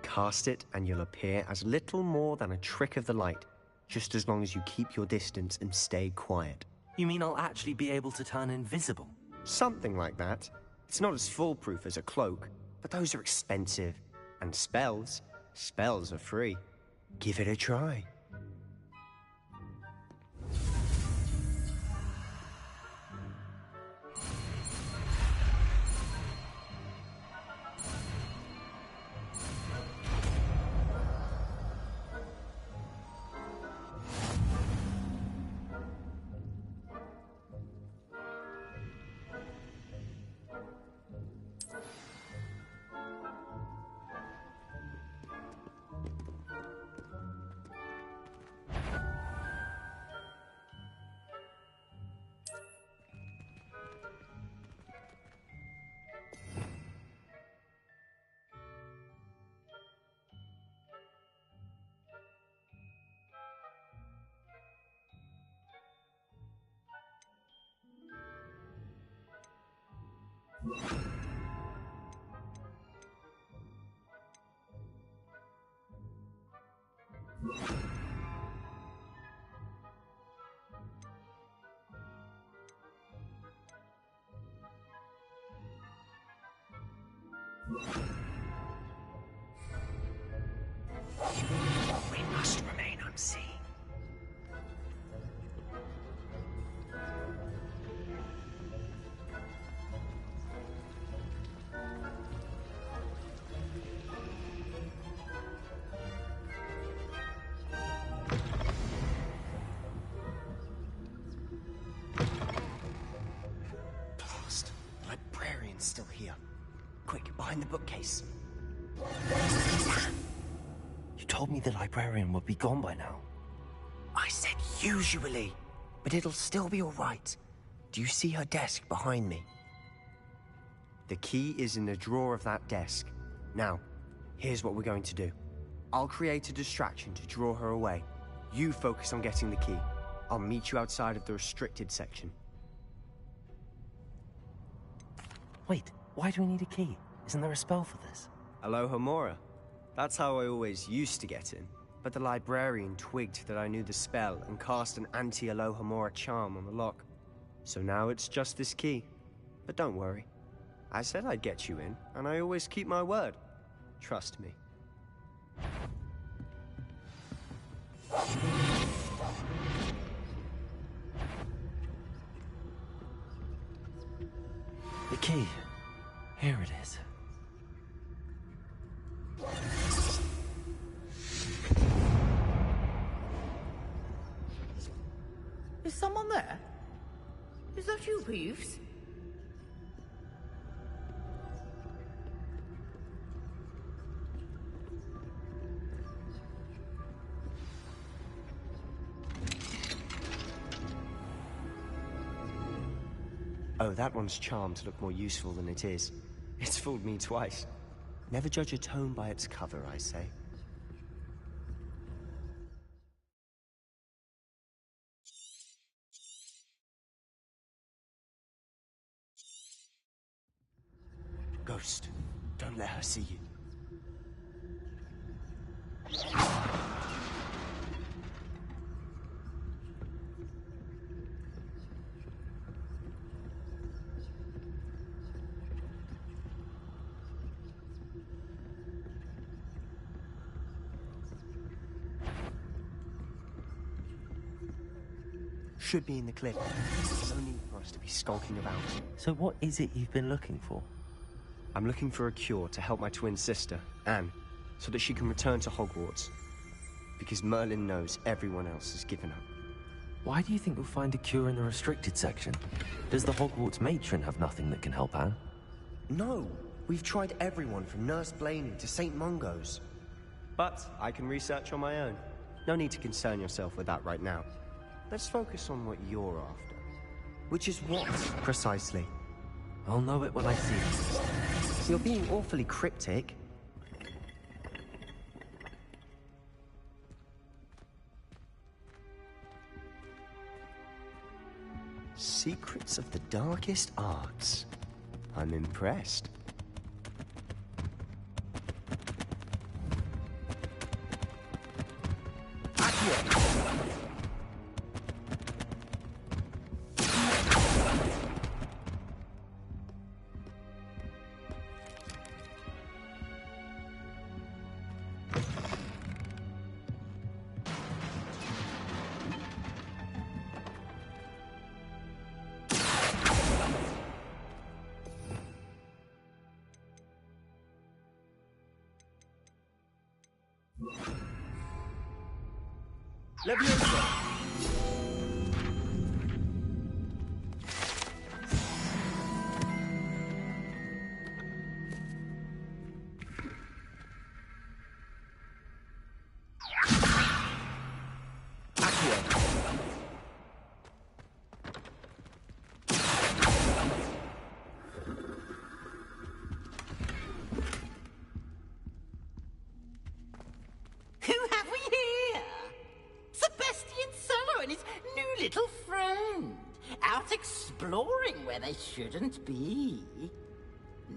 Cast it and you'll appear as little more than a trick of the light, just as long as you keep your distance and stay quiet. You mean I'll actually be able to turn invisible? Something like that. It's not as foolproof as a cloak, but those are expensive. And spells are free. Give it a try. We must remain unseen. Blast. The librarian's still here. Quick, behind the bookcase. You told me the librarian would be gone by now. I said usually, but it'll still be all right. Do you see her desk behind me? The key is in the drawer of that desk. Now, here's what we're going to do. I'll create a distraction to draw her away. You focus on getting the key. I'll meet you outside of the restricted section. Wait, why do we need a key? Isn't there a spell for this? Alohomora. That's how I always used to get in. But the librarian twigged that I knew the spell and cast an anti-Alohomora charm on the lock. So now it's just this key. But don't worry. I said I'd get you in, and I always keep my word. Trust me. The key. Here it is. Is someone there? Is that you, Peeves? Oh, that one's charmed to look more useful than it is. It's fooled me twice. Never judge a tome by its cover, I say. Ghost, don't let her see you. Should be in the clip. There's no need for us to be skulking about. So what is it you've been looking for? I'm looking for a cure to help my twin sister, Anne, so that she can return to Hogwarts. Because Merlin knows everyone else has given up. Why do you think we'll find a cure in the restricted section? Does the Hogwarts matron have nothing that can help Anne? No! We've tried everyone from Nurse Blaney to St. Mungo's. But I can research on my own. No need to concern yourself with that right now. Let's focus on what you're after. Which is what, precisely? I'll know it when I see it. You're being awfully cryptic. Secrets of the darkest arts. I'm impressed. Who have we here? Sebastian Solo and his new little friend. Out exploring where they shouldn't be.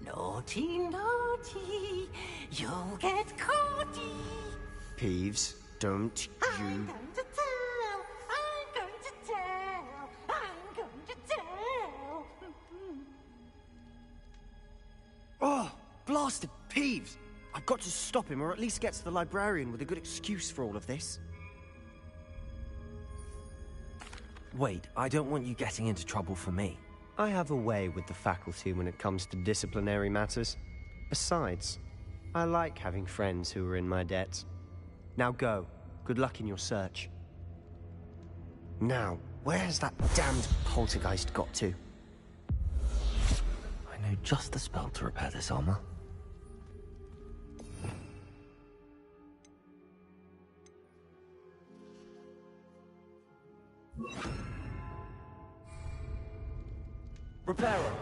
Naughty, naughty. You'll get caughty. Peeves, don't you... I'm going to tell. I'm going to tell. I'm going to tell. Oh, blasted Peeves! I've got to stop him, or at least get to the librarian with a good excuse for all of this. Wait, I don't want you getting into trouble for me. I have a way with the faculty when it comes to disciplinary matters. Besides, I like having friends who are in my debt. Now go. Good luck in your search. Now, where's that damned poltergeist got to? I know just the spell to repair this armor. Repairer.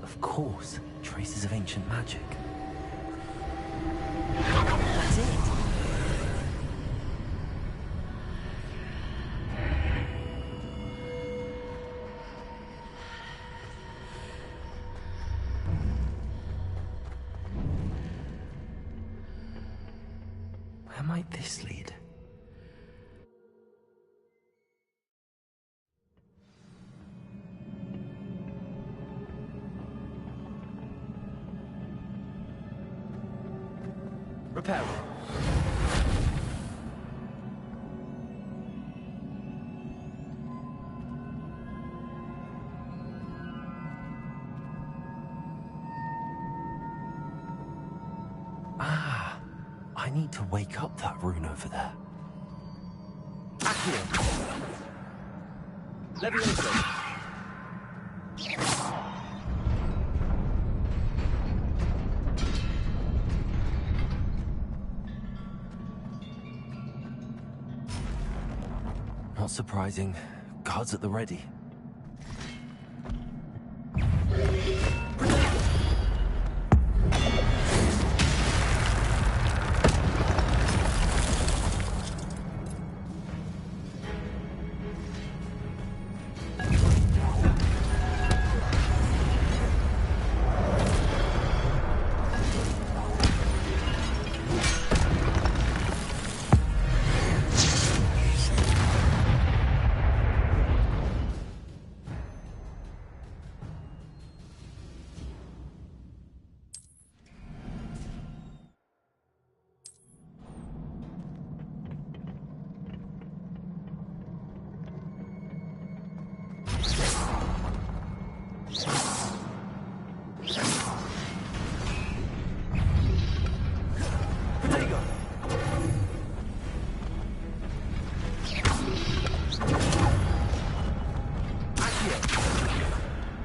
Of course, traces of ancient magic. That's it. Where might this lead? Repairer. Ah, I need to wake up that rune over there. Accio. Levioso. Not surprising. Guards at the ready.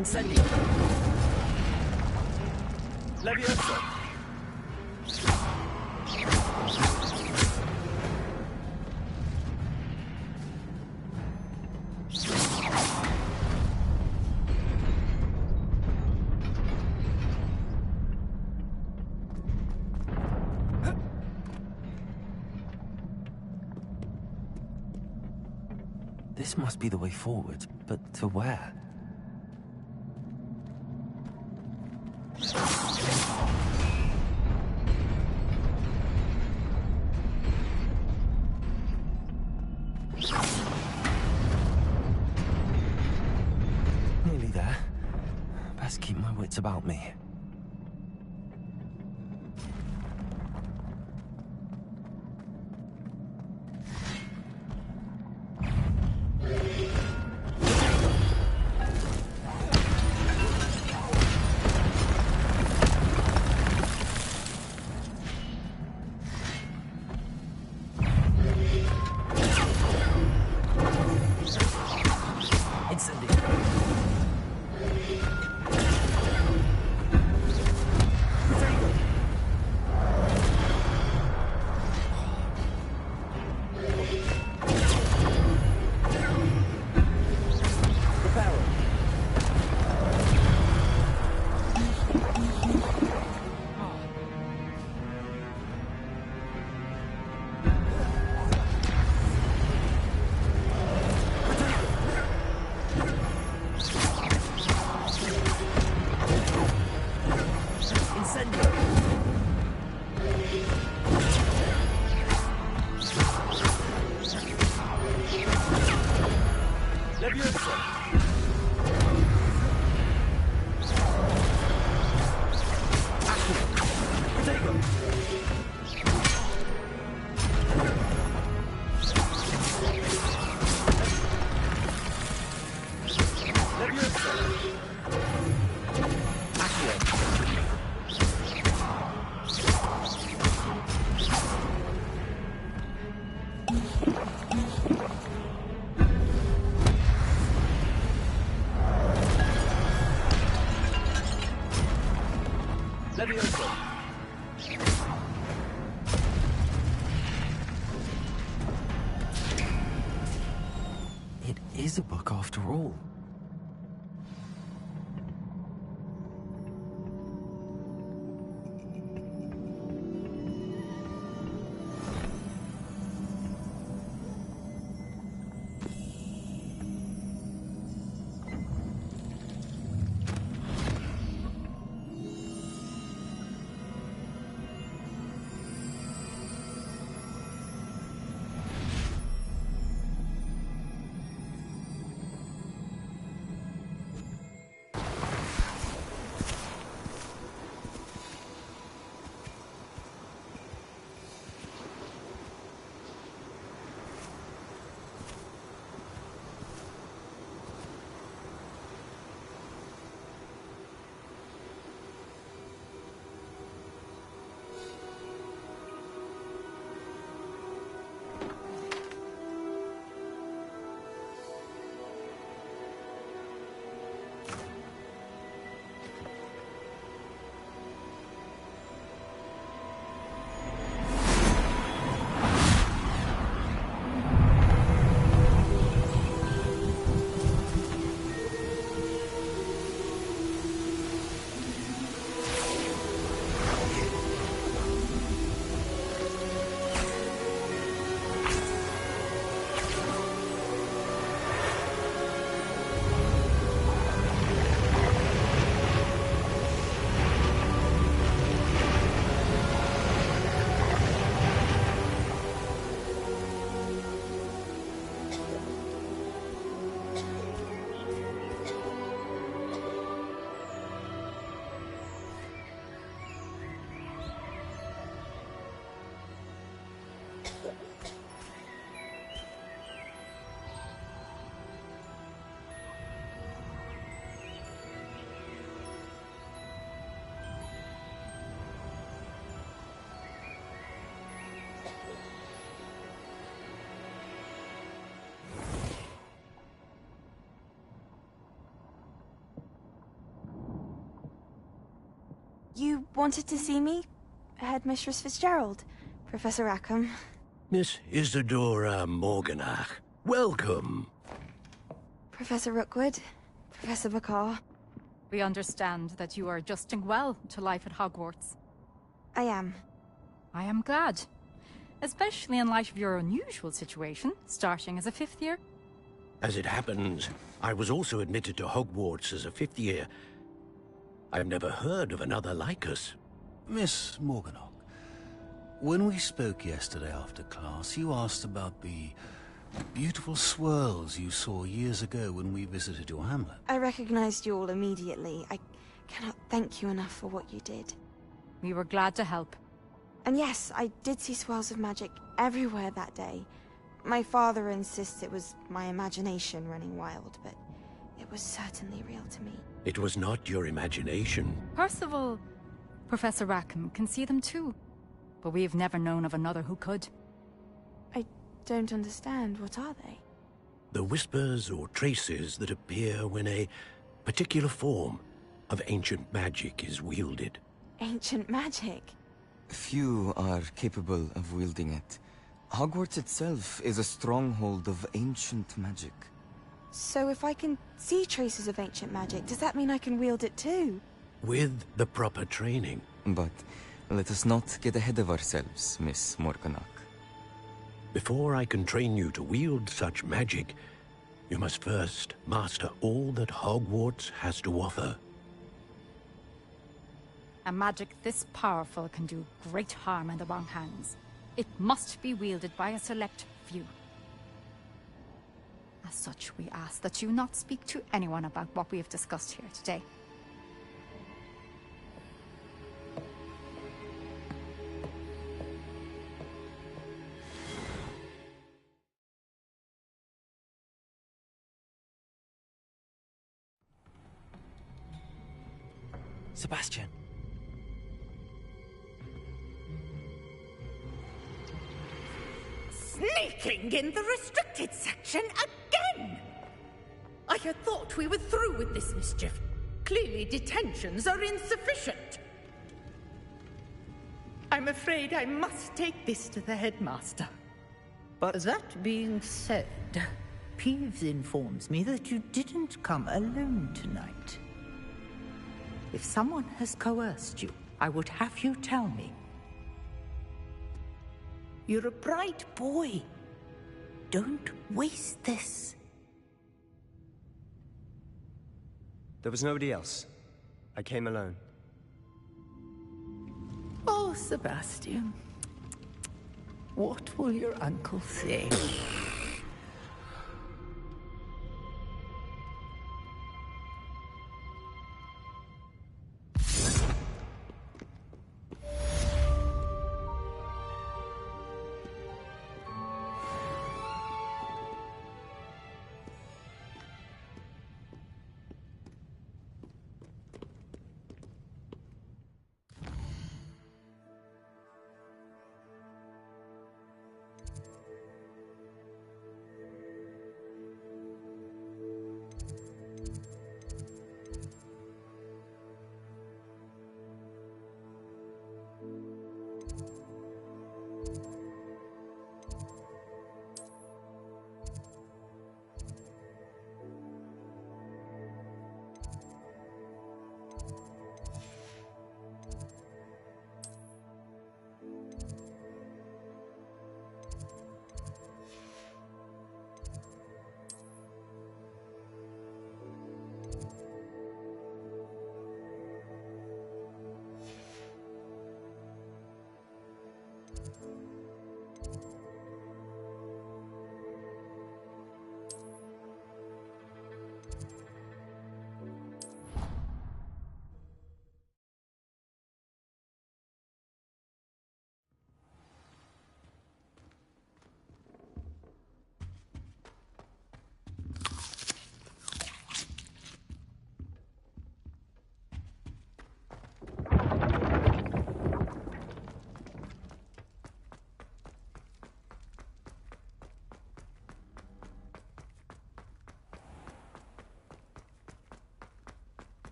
Incendio. Levioso. This must be the way forward, but to where? Nearly there. Best keep my wits about me. It is a book after all. You wanted to see me? Headmistress Fitzgerald, Professor Rackham. Miss Isadora Morganach, welcome. Professor Rookwood, Professor Bakar. We understand that you are adjusting well to life at Hogwarts. I am. I am glad. Especially in light of your unusual situation, starting as a 5th year. As it happens, I was also admitted to Hogwarts as a 5th year. I've never heard of another like us. Miss Morganach, when we spoke yesterday after class, you asked about the beautiful swirls you saw years ago when we visited your hamlet. I recognized you all immediately. I cannot thank you enough for what you did. We were glad to help. And yes, I did see swirls of magic everywhere that day. My father insists it was my imagination running wild, but it was certainly real to me. It was not your imagination. Percival, Professor Rackham can see them too. But we've never known of another who could. I don't understand. What are they? The whispers or traces that appear when a particular form of ancient magic is wielded. Ancient magic? Few are capable of wielding it. Hogwarts itself is a stronghold of ancient magic. So if I can see traces of ancient magic, does that mean I can wield it too? With the proper training. But let us not get ahead of ourselves, Miss Morganach. Before I can train you to wield such magic, you must first master all that Hogwarts has to offer. A magic this powerful can do great harm in the wrong hands. It must be wielded by a select few. As such, we ask that you not speak to anyone about what we have discussed here today. Sebastian. Sneaking in the restricted section again! I had thought we were through with this mischief. Clearly detentions are insufficient. I'm afraid I must take this to the headmaster. But that being said, Peeves informs me that you didn't come alone tonight. If someone has coerced you, I would have you tell me. You're a bright boy. Don't waste this. There was nobody else. I came alone. Oh, Sebastian. What will your uncle say?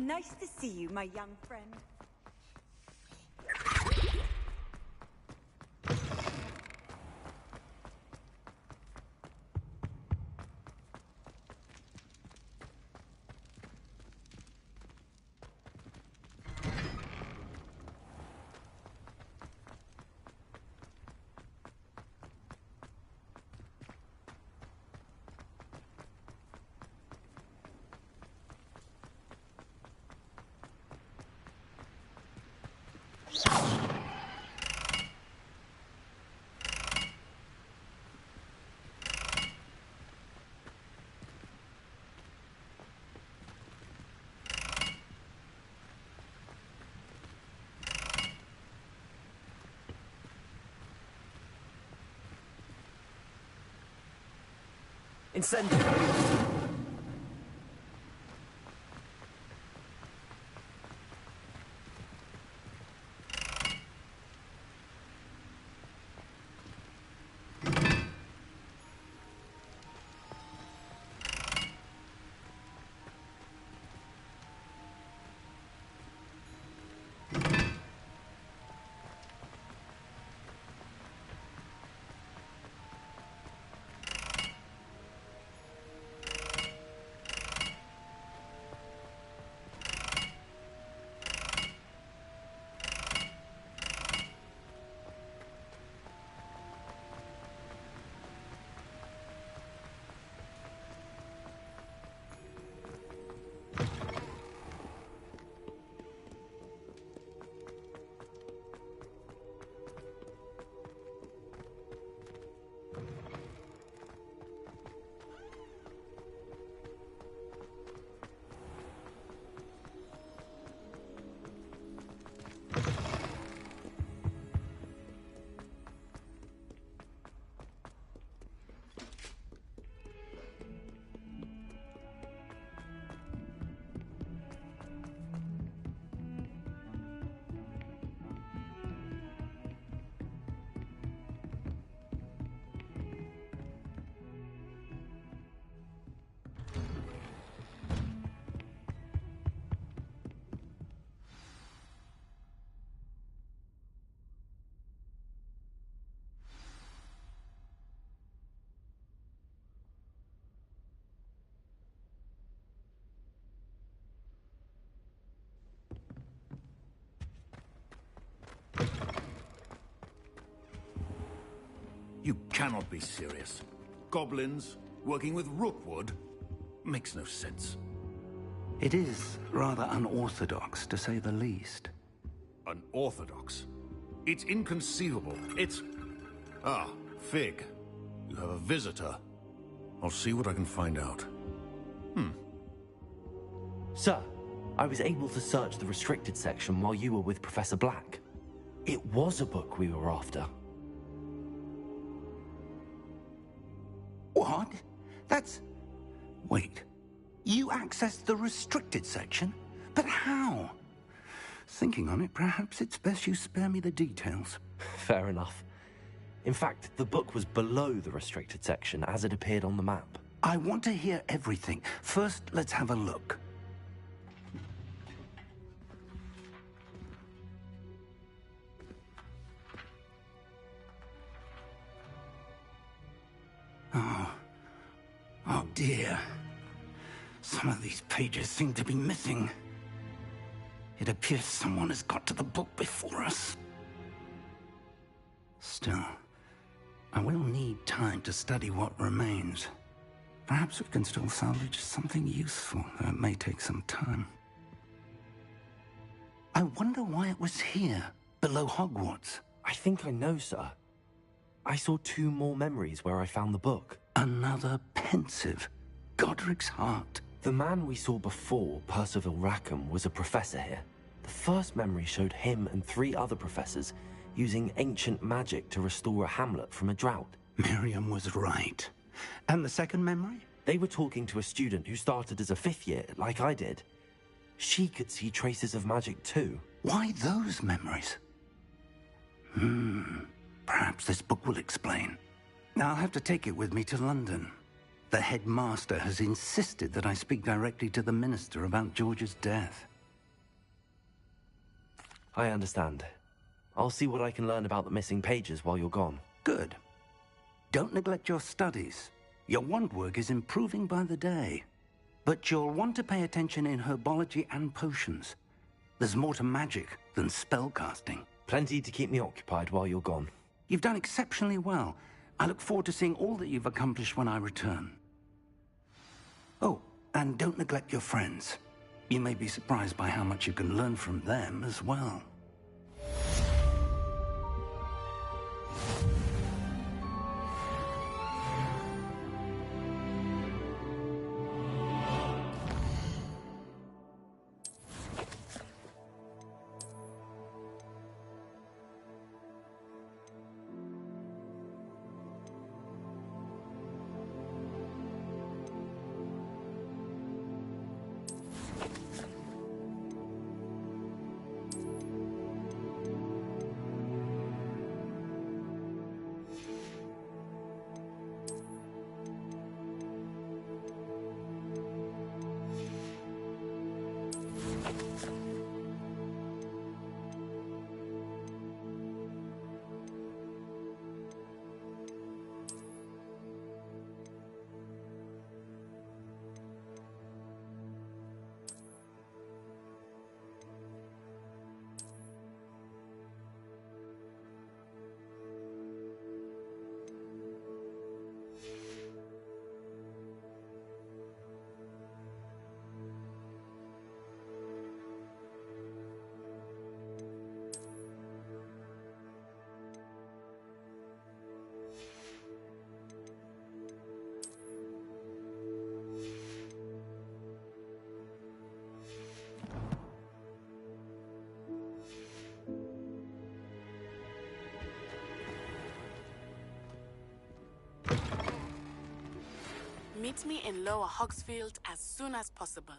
Nice to see you, my young friend. Incendio! You cannot be serious. Goblins working with rootwood makes no sense. It is rather unorthodox, to say the least. Unorthodox? It's inconceivable. It's... Ah, Fig. You have a visitor. I'll see what I can find out. Sir, I was able to search the restricted section while you were with Professor Black. It was a book we were after. What? That's... Wait. You accessed the restricted section? But how? Thinking on it, perhaps it's best you spare me the details. Fair enough. In fact, the book was below the restricted section as it appeared on the map. I want to hear everything. First, let's have a look. Oh dear. Some of these pages seem to be missing. It appears someone has got to the book before us. Still, I will need time to study what remains. Perhaps we can still salvage something useful, though it may take some time. I wonder why it was here, below Hogwarts. I think I know, sir. I saw 2 more memories where I found the book. Another pensive. Godric's heart. The man we saw before, Percival Rackham, was a professor here. The first memory showed him and 3 other professors using ancient magic to restore a hamlet from a drought. Miriam was right. And the second memory? They were talking to a student who started as a 5th year, like I did. She could see traces of magic too. Why those memories? Perhaps this book will explain. Now I'll have to take it with me to London. The headmaster has insisted that I speak directly to the minister about George's death. I understand. I'll see what I can learn about the missing pages while you're gone. Good. Don't neglect your studies. Your wand work is improving by the day. But you'll want to pay attention in herbology and potions. There's more to magic than spellcasting. Plenty to keep me occupied while you're gone. You've done exceptionally well. I look forward to seeing all that you've accomplished when I return. Oh, and don't neglect your friends. You may be surprised by how much you can learn from them as well. Meet me in Lower Hogsfield as soon as possible.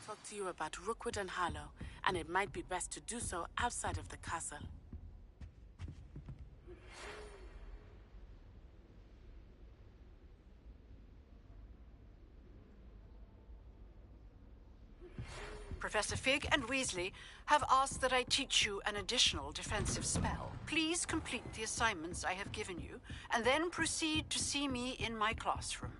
Talk to you about Rookwood and Harlow, and it might be best to do so outside of the castle. Professor Fig and Weasley have asked that I teach you an additional defensive spell. Please complete the assignments I have given you, and then proceed to see me in my classroom.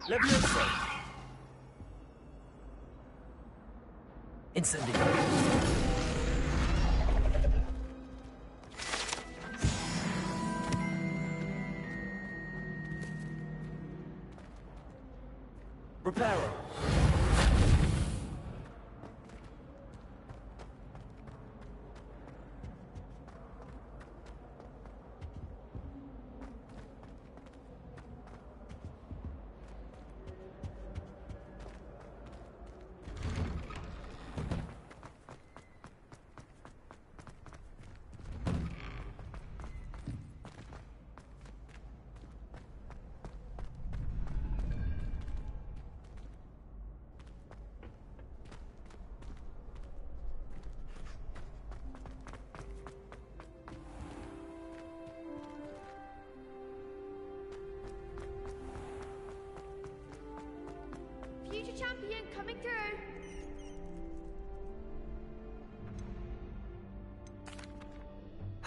Leviosa! Incendio! Reparo!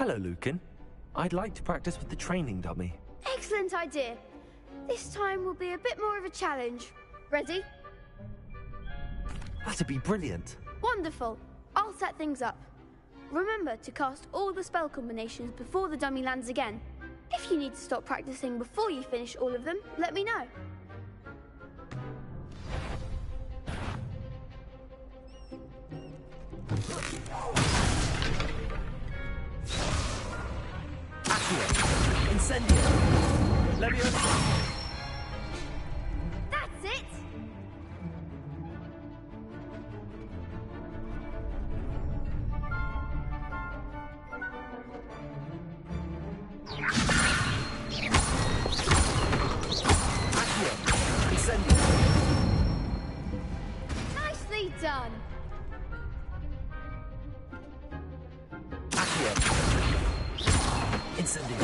Hello, Lucan. I'd like to practice with the training dummy. Excellent idea. This time will be a bit more of a challenge. Ready? That'd be brilliant. Wonderful. I'll set things up. Remember to cast all the spell combinations before the dummy lands again. If you need to stop practicing before you finish all of them, let me know. Accio. Incendio. Leviosa. That's it! Accio. Incendio. Nicely done! Accio. Incendio.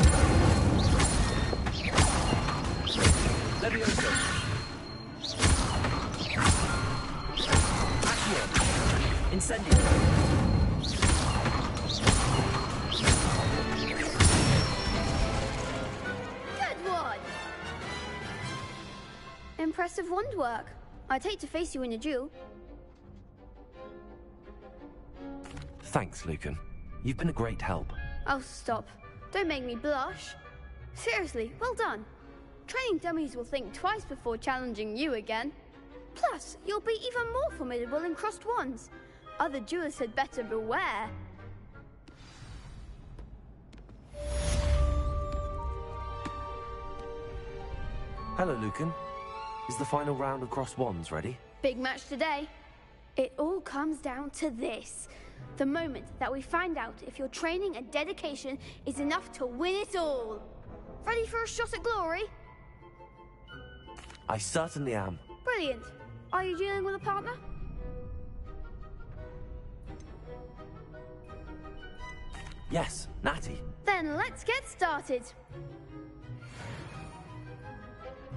Leviosa. Accio. Incendio. Good one! Impressive wand work. I'd hate to face you in a duel. Thanks, Lucan. You've been a great help. Oh, stop. Don't make me blush. Seriously, well done. Training dummies will think twice before challenging you again. Plus, you'll be even more formidable in crossed wands. Other duelists had better beware. Hello, Lucan. Is the final round of crossed wands ready? Big match today. It all comes down to this. The moment that we find out if your training and dedication is enough to win it all. Ready for a shot at glory? I certainly am. Brilliant. Are you dealing with a partner? Yes, Natty. Then let's get started.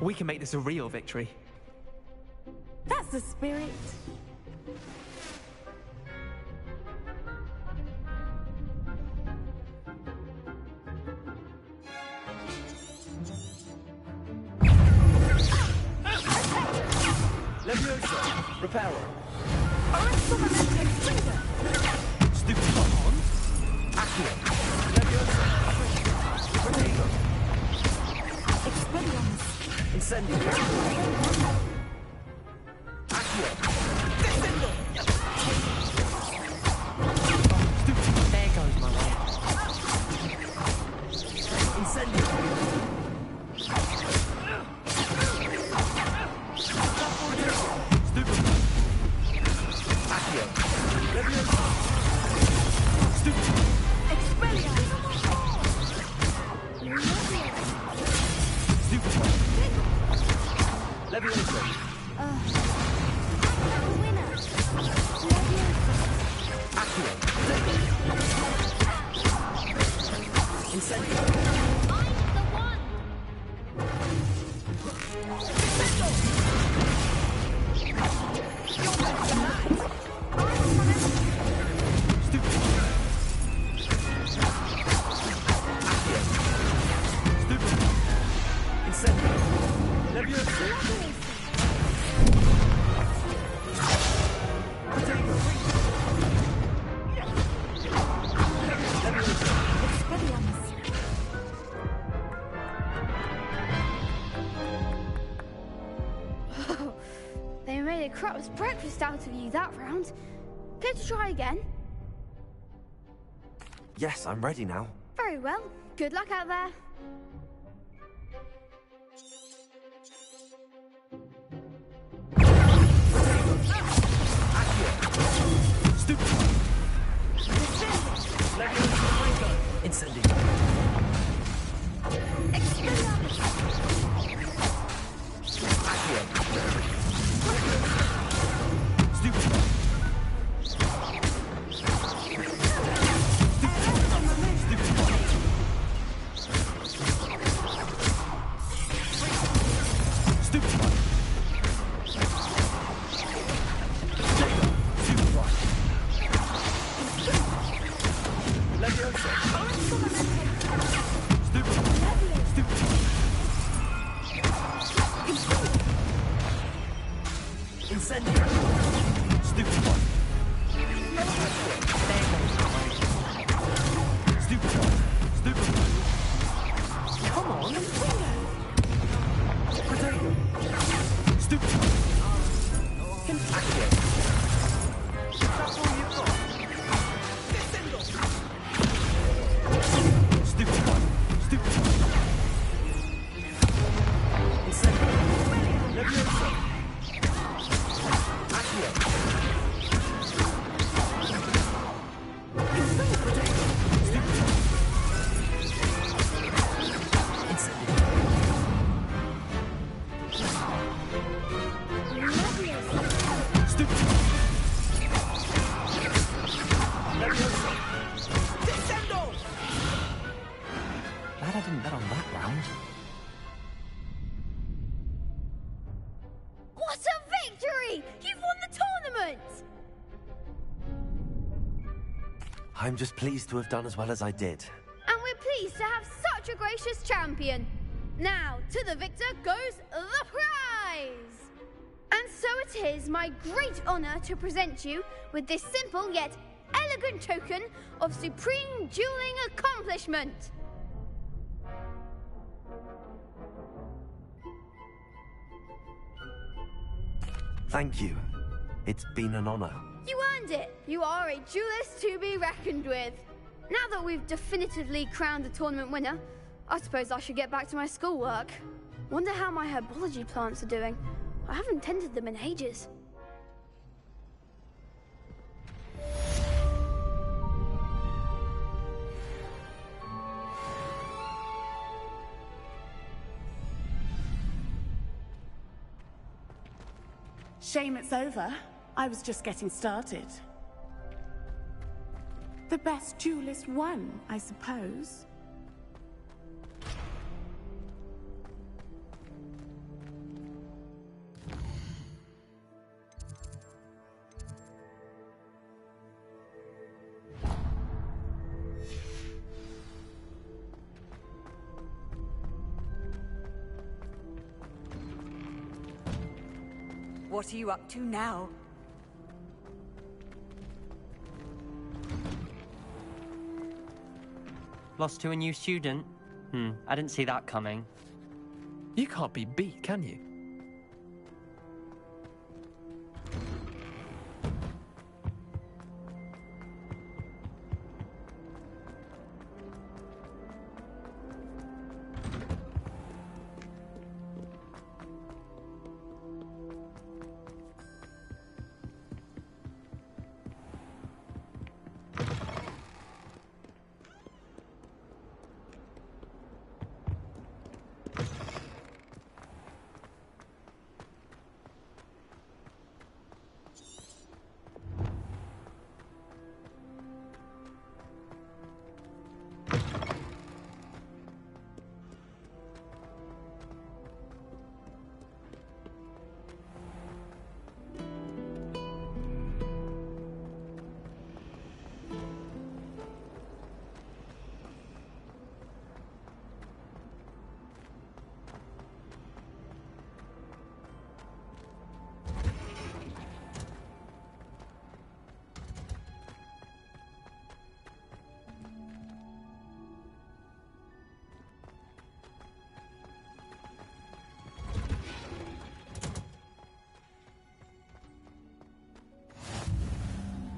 We can make this a real victory. That's the spirit. Leviosa. Reparo. Stupid on. Accio. Leviosa. Protego. Expelliarmus. Incendio. Accio. Descendo. There goes my way. Incendio. Stupid. Accio. Leviosa. Stupid. Expelliarmus. Stupid. Leviosa. Winner. Accio. Incendio. I'm the one. Incendio. Leviosa. Protego. Leviosa. Expelliarmus. They made a crap's breakfast out of you that round. Care to try again? Yes, I'm ready now. Very well. Good luck out there. Stupid. Incendio. Accio. Stupid. Stupid. I'm just pleased to have done as well as I did. And we're pleased to have such a gracious champion. Now, to the victor goes the prize! And so it is my great honor to present you with this simple yet elegant token of supreme dueling accomplishment. Thank you. It's been an honor. You earned it. You are a duelist to be reckoned with. Now that we've definitively crowned the tournament winner, I suppose I should get back to my schoolwork. Wonder how my herbology plants are doing. I haven't tended them in ages. Shame it's over. I was just getting started. The best duelist won, I suppose. What are you up to now? Lost to a new student? I didn't see that coming. You can't be beat, can you?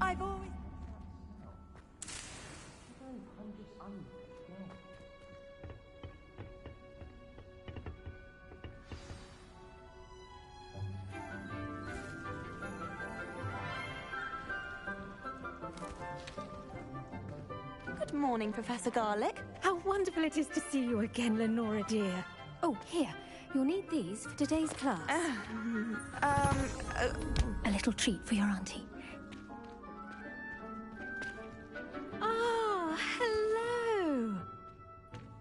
I've always... Good morning, Professor Garlick. How wonderful it is to see you again, Lenora dear. Oh, here. You'll need these for today's class. A little treat for your auntie. Ah, hello.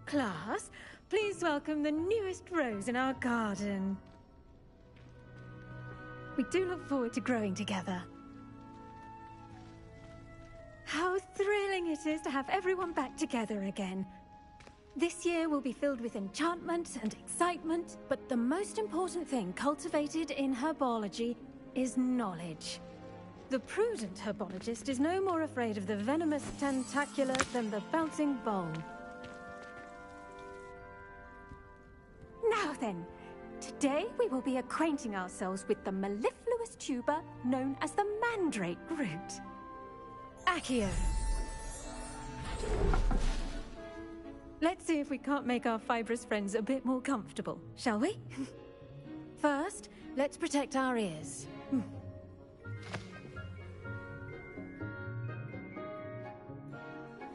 Class, please welcome the newest rose in our garden. We do look forward to growing together. How thrilling it is to have everyone back together again. This year will be filled with enchantment and excitement, but the most important thing cultivated in herbology is knowledge. The prudent herbologist is no more afraid of the venomous tentacula than the bouncing bowl. Now then, today we will be acquainting ourselves with the mellifluous tuber known as the mandrake root. Accio. Let's see if we can't make our fibrous friends a bit more comfortable, shall we? First, let's protect our ears.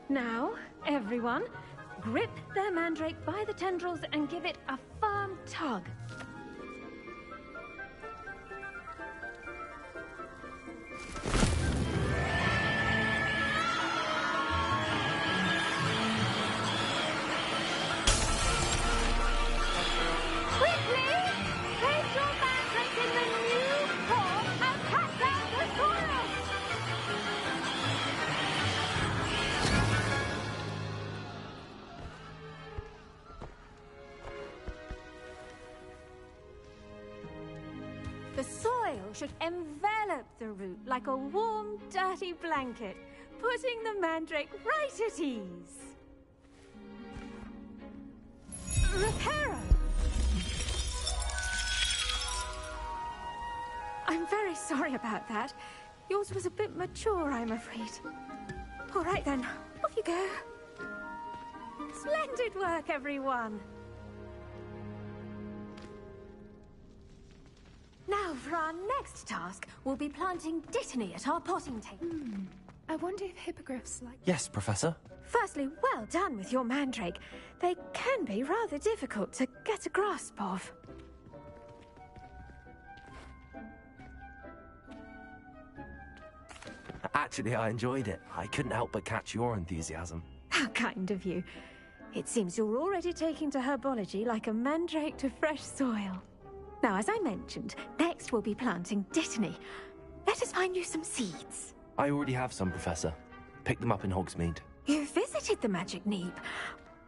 Now, everyone, grip their mandrake by the tendrils and give it a firm tug. should envelop the root like a warm, dirty blanket, putting the mandrake right at ease. Reparo! I'm very sorry about that. Yours was a bit mature, I'm afraid. All right then, off you go. Splendid work, everyone. Now, for our next task, we'll be planting Dittany at our potting table. I wonder if hippogriffs like... Yes, Professor. Firstly, well done with your mandrake. They can be rather difficult to get a grasp of. Actually, I enjoyed it. I couldn't help but catch your enthusiasm. How kind of you. It seems you're already taking to herbology like a mandrake to fresh soil. Now, as I mentioned, next we'll be planting Dittany. Let us find you some seeds. I already have some, Professor. Picked them up in Hogsmeade. You visited the Magic Neep.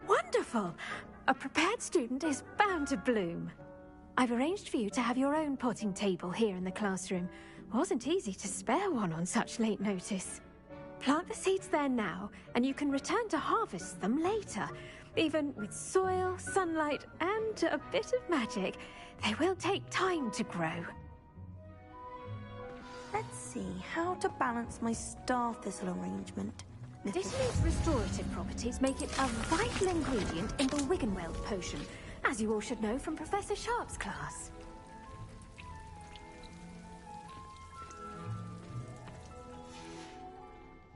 Wonderful! A prepared student is bound to bloom. I've arranged for you to have your own potting table here in the classroom. Wasn't easy to spare one on such late notice. Plant the seeds there now, and you can return to harvest them later. Even with soil, sunlight, and a bit of magic, they will take time to grow. Let's see how to balance my star thistle arrangement. Dittany's restorative properties make it a vital ingredient in the Wiggenweld potion, as you all should know from Professor Sharp's class.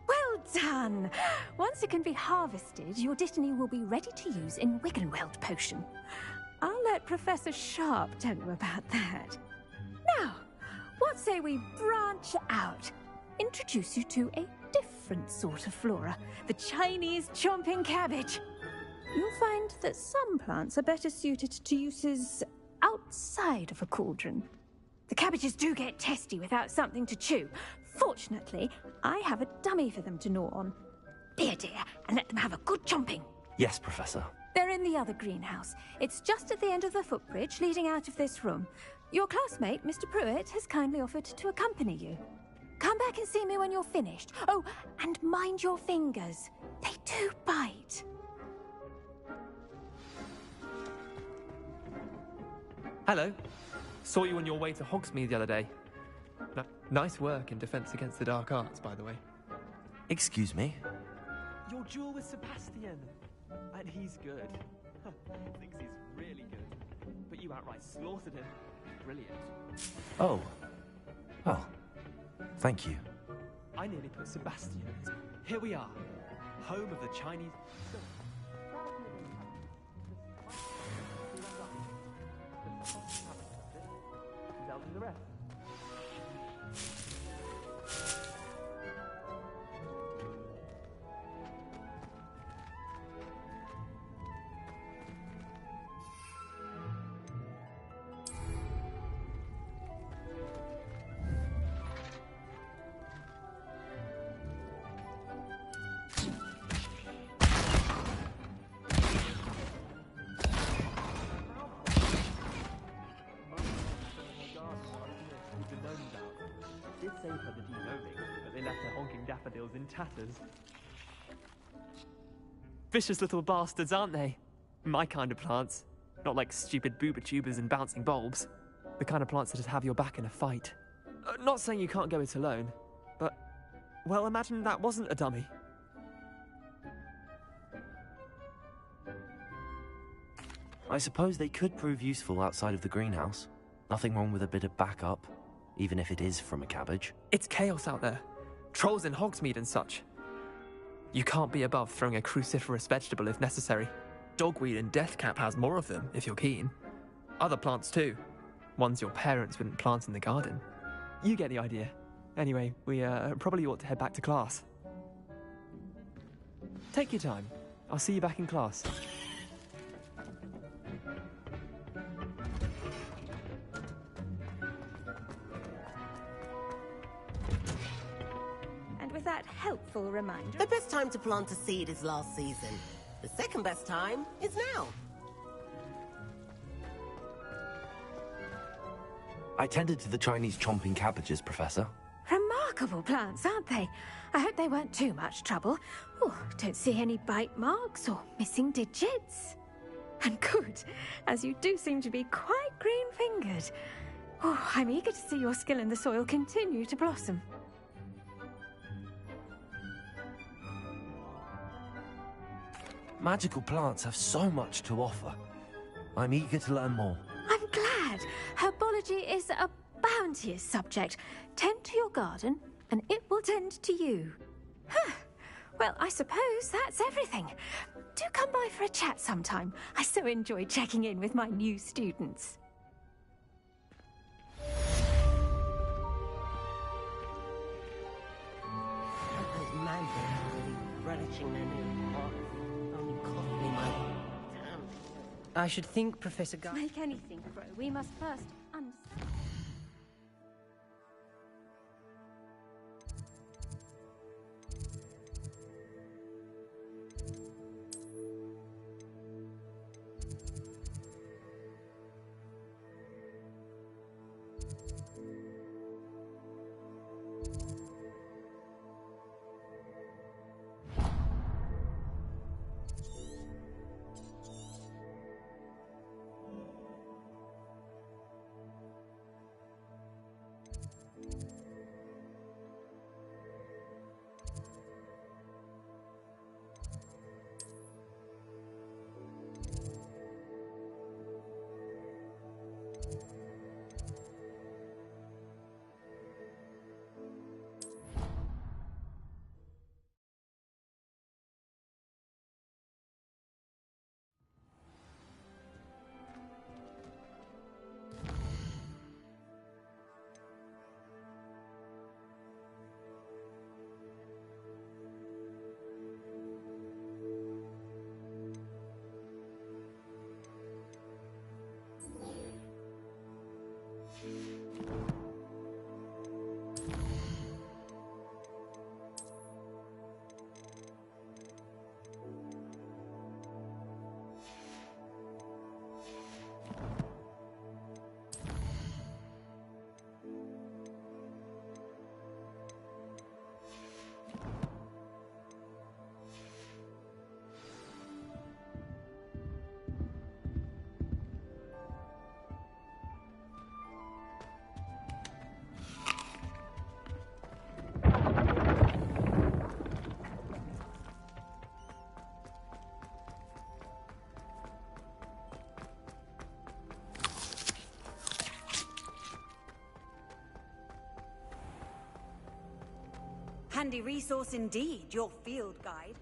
Well done! Once it can be harvested, your Dittany will be ready to use in Wiggenweld potion. I'll let Professor Sharp tell you about that. Now, what say we branch out? Introduce you to a different sort of flora, the Chinese chomping cabbage. You'll find that some plants are better suited to uses outside of a cauldron. The cabbages do get testy without something to chew. Fortunately, I have a dummy for them to gnaw on. Here, dear, and let them have a good chomping. Yes, Professor. They're in the other greenhouse. It's just at the end of the footbridge leading out of this room. Your classmate, Mr. Pruitt, has kindly offered to accompany you. Come back and see me when you're finished. Oh, and mind your fingers. They do bite. Hello. Saw you on your way to Hogsmeade the other day. Nice work in Defense Against the Dark Arts, by the way. Excuse me? Your duel with Sebastian. And he's good. Thinks he's really good. But you outright slaughtered him. Brilliant. Oh. Well, thank you. I nearly put Sebastian in it. Here we are. Home of the Chinese... Down to the rest. Did save her the de-gnoming, but they left her honking daffodils in tatters. Vicious little bastards, aren't they? My kind of plants. Not like stupid booba tubers and bouncing bulbs. The kind of plants that just have your back in a fight. Not saying you can't go it alone, but... well, imagine that wasn't a dummy. I suppose they could prove useful outside of the greenhouse. Nothing wrong with a bit of backup, even if it is from a cabbage. It's chaos out there. Trolls in Hogsmeade and such. You can't be above throwing a cruciferous vegetable if necessary. Dogweed and deathcap has more of them, if you're keen. Other plants too. Ones your parents wouldn't plant in the garden. You get the idea. Anyway, we probably ought to head back to class. Take your time. I'll see you back in class. With that helpful reminder... The best time to plant a seed is last season. The second best time is now. I tended to the Chinese chomping cabbages, Professor. Remarkable plants, aren't they? I hope they weren't too much trouble. Oh, don't see any bite marks or missing digits. And good, as you do seem to be quite green-fingered. Oh, I'm eager to see your skill in the soil continue to blossom. Magical plants have so much to offer. I'm eager to learn more. I'm glad. Herbology is a bounteous subject. Tend to your garden, and it will tend to you. Well, I suppose that's everything. Do come by for a chat sometime. I so enjoy checking in with my new students. Those man really relishing their new pot. Only cost me my damn. I should think, Professor To make anything grow, we must first understand. Handy resource indeed, your field guide.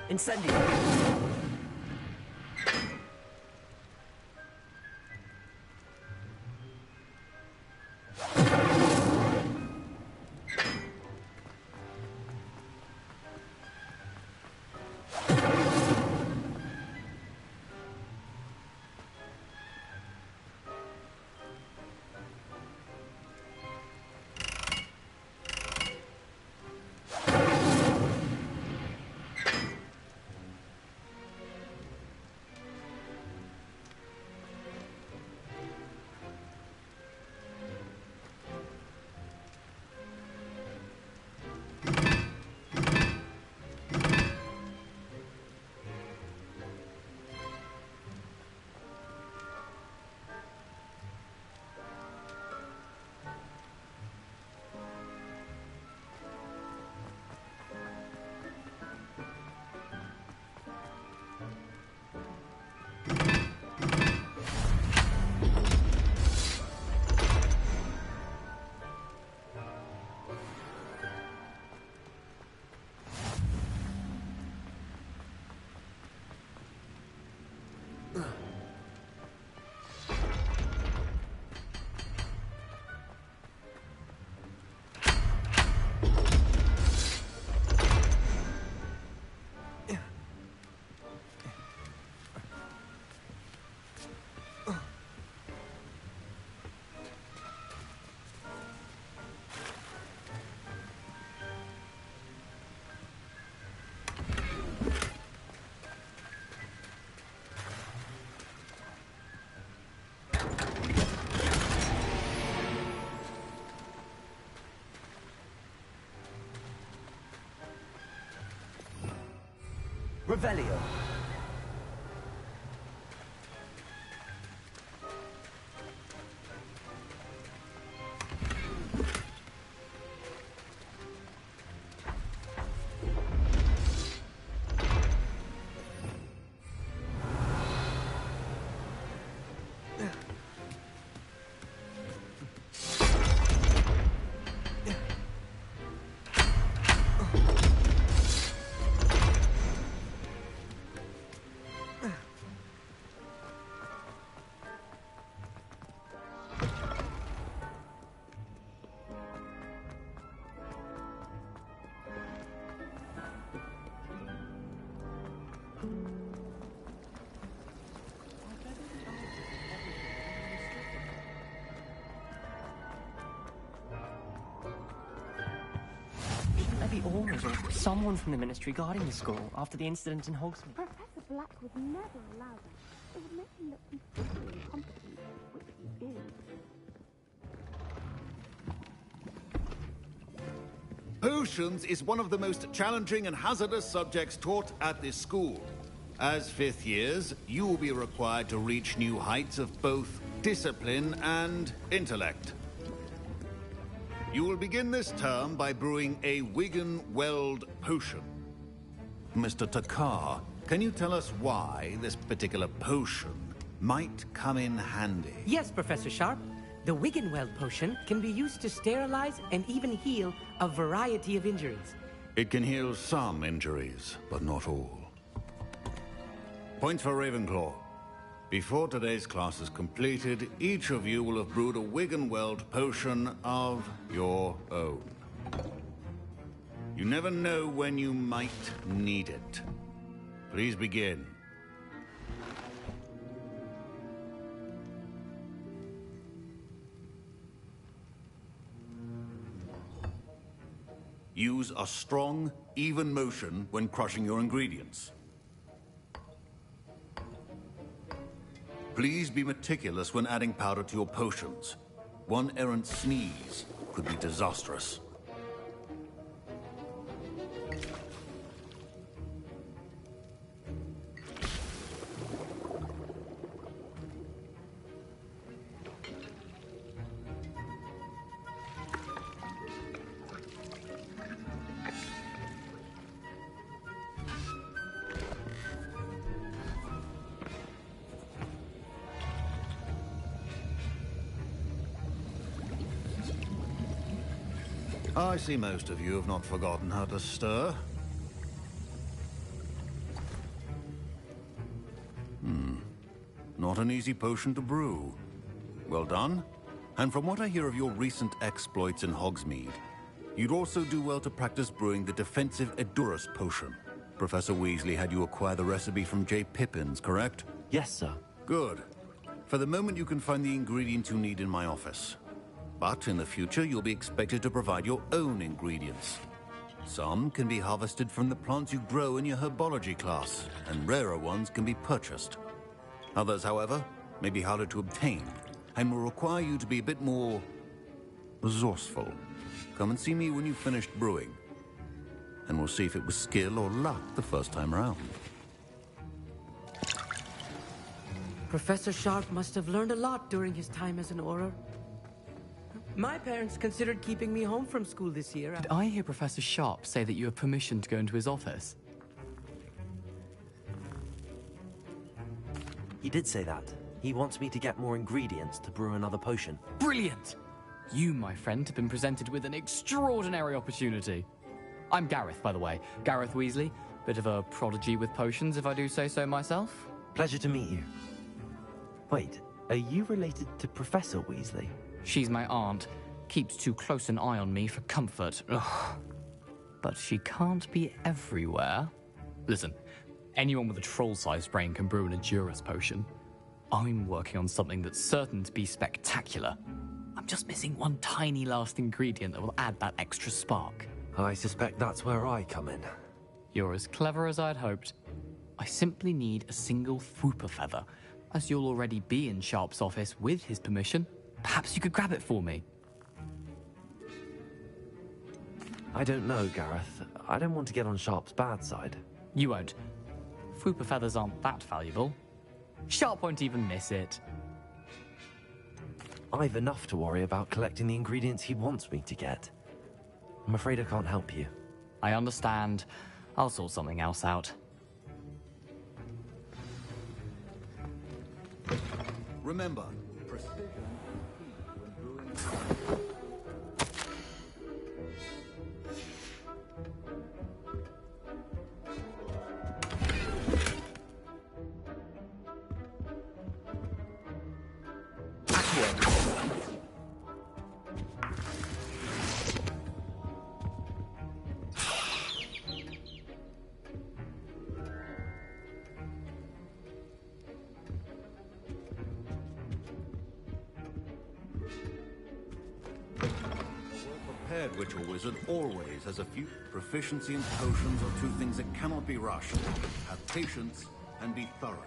Incendio! Revelio. Shouldn't there be orders or someone from the Ministry guarding the school after the incident in Hogsmeade? Professor Black would never allow that. It would make him look completely incompetent, which he is. Potions is one of the most challenging and hazardous subjects taught at this school. As fifth years, you will be required to reach new heights of both discipline and intellect. You will begin this term by brewing a Wigan-Weld potion. Mr. Takar, can you tell us why this particular potion might come in handy? Yes, Professor Sharp. The Wigan-Weld potion can be used to sterilize and even heal a variety of injuries. It can heal some injuries, but not all. Points for Ravenclaw. Before today's class is completed, each of you will have brewed a Wigan-Weld potion of your own. You never know when you might need it. Please begin. Use a strong, even motion when crushing your ingredients. Please be meticulous when adding powder to your potions. One errant sneeze could be disastrous. I see most of you have not forgotten how to stir. not an easy potion to brew. Well done. And from what I hear of your recent exploits in Hogsmeade, you'd also do well to practice brewing the defensive Edurus potion. Professor Weasley had you acquire the recipe from J. Pippins, correct? Yes, sir. Good. For the moment, you can find the ingredients you need in my office. But in the future, you'll be expected to provide your own ingredients. Some can be harvested from the plants you grow in your herbology class, and rarer ones can be purchased. Others, however, may be harder to obtain, and will require you to be a bit more resourceful. Come and see me when you've finished brewing, and we'll see if it was skill or luck the first time around. Professor Sharp must have learned a lot during his time as an Auror. My parents considered keeping me home from school this year. Did I hear Professor Sharp say that you have permission to go into his office? He did say that. He wants me to get more ingredients to brew another potion. Brilliant! You, my friend, have been presented with an extraordinary opportunity. I'm Gareth, by the way. Gareth Weasley. Bit of a prodigy with potions, if I do say so myself. Pleasure to meet you. Wait, are you related to Professor Weasley? She's my aunt. Keeps too close an eye on me for comfort. Ugh. But she can't be everywhere. Listen, anyone with a troll-sized brain can brew an Edurus potion. I'm working on something that's certain to be spectacular. I'm just missing one tiny last ingredient that will add that extra spark. I suspect that's where I come in. You're as clever as I'd hoped. I simply need a single Fwooper feather. As you'll already be in Sharp's office with his permission, perhaps you could grab it for me. I don't know, Gareth. I don't want to get on Sharp's bad side. You won't. Fwooper feathers aren't that valuable. Sharp won't even miss it. I've enough to worry about collecting the ingredients he wants me to get. I'm afraid I can't help you. I understand. I'll sort something else out. Remember, precision is key when brewing. Witch or wizard always has a few. Proficiency in potions are two things that cannot be rushed. Have patience and be thorough.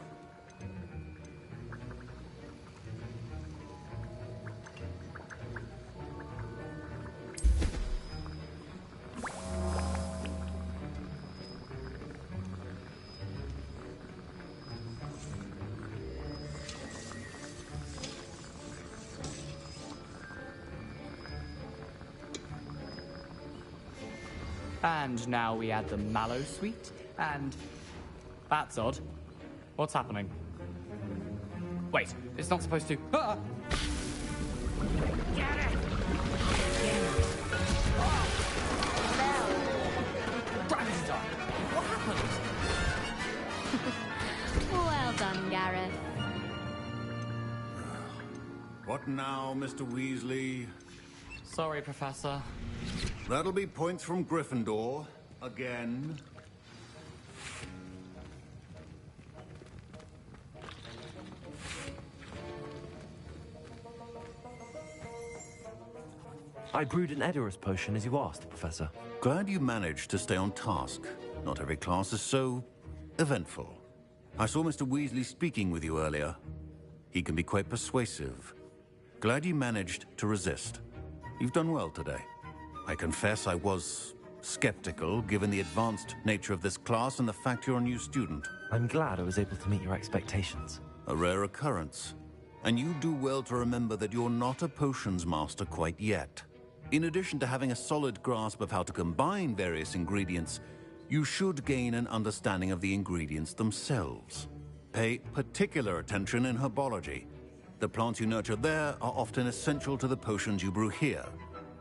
And now we add the mallow sweet, and... That's odd. What's happening? Wait, it's not supposed to... Ah! Get it! Gravity done! What happened? Well done, Gareth. What now, Mr. Weasley? Sorry, Professor. That'll be points from Gryffindor. Again. I brewed an Edurus potion as you asked, Professor. Glad you managed to stay on task. Not every class is so eventful. I saw Mr. Weasley speaking with you earlier. He can be quite persuasive. Glad you managed to resist. You've done well today. I confess I was skeptical, given the advanced nature of this class and the fact you're a new student. I'm glad I was able to meet your expectations. A rare occurrence. And you do well to remember that you're not a potions master quite yet. In addition to having a solid grasp of how to combine various ingredients, you should gain an understanding of the ingredients themselves. Pay particular attention in herbology. The plants you nurture there are often essential to the potions you brew here.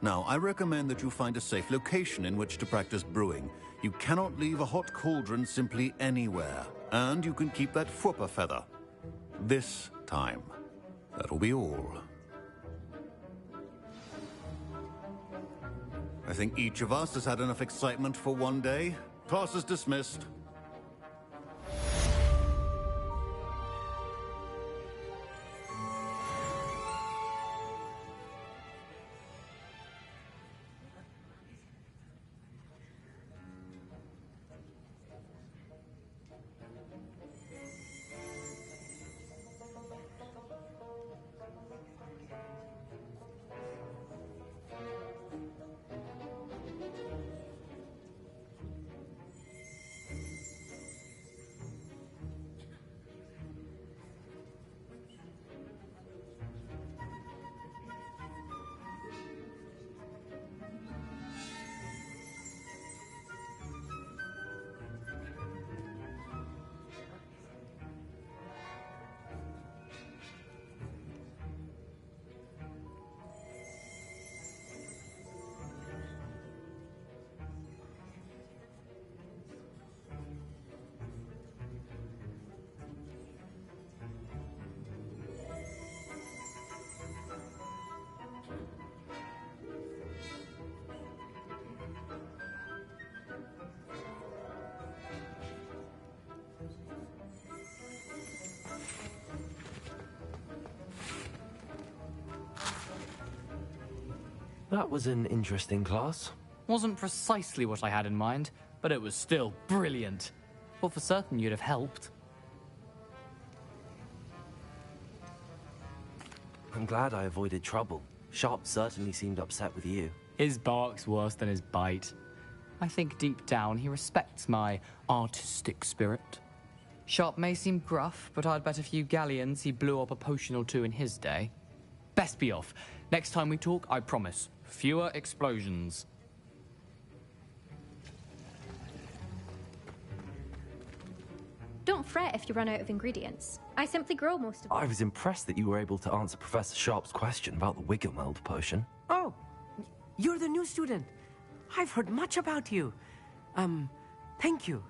Now, I recommend that you find a safe location in which to practice brewing. You cannot leave a hot cauldron simply anywhere. And you can keep that Fwooper feather. this time. That'll be all. I think each of us has had enough excitement for one day. Class is dismissed. That was an interesting class. Wasn't precisely what I had in mind, but it was still brilliant. Well, for certain you'd have helped. I'm glad I avoided trouble. Sharp certainly seemed upset with you. His bark's worse than his bite. I think deep down he respects my artistic spirit. Sharp may seem gruff, but I'd bet a few galleons he blew up a potion or two in his day. Best be off. Next time we talk, I promise, fewer explosions. Don't fret if you run out of ingredients. I simply grow most of them. I was impressed that you were able to answer Professor Sharp's question about the Wiggermeld potion. Oh, you're the new student. I've heard much about you. Thank you.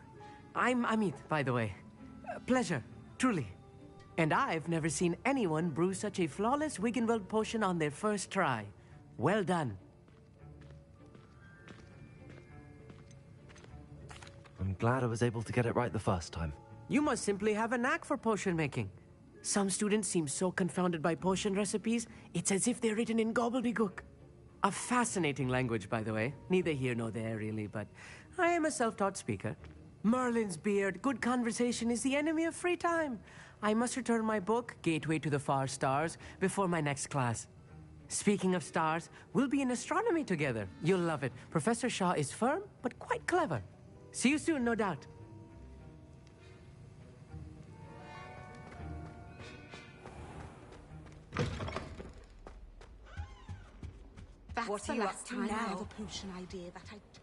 I'm Amit, by the way. Pleasure, truly. And I've never seen anyone brew such a flawless Wiggenweld potion on their first try. Well done. I'm glad I was able to get it right the first time. You must simply have a knack for potion making. Some students seem so confounded by potion recipes, it's as if they're written in gobbledygook. A fascinating language, by the way. Neither here nor there, really, but I am a self-taught speaker. Merlin's beard, good conversation is the enemy of free time. I must return my book, Gateway to the Far Stars, before my next class. Speaking of stars, we'll be in astronomy together. You'll love it. Professor Shaw is firm, but quite clever. See you soon, no doubt. What are you up to now? I have a potion idea that I took.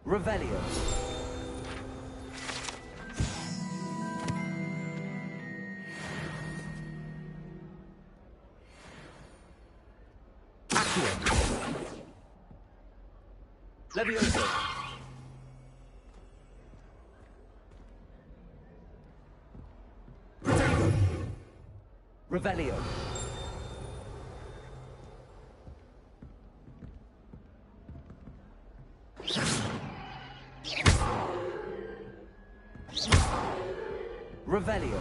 Revelio. Accio. Levioso. Protego. Revelio. Revelio.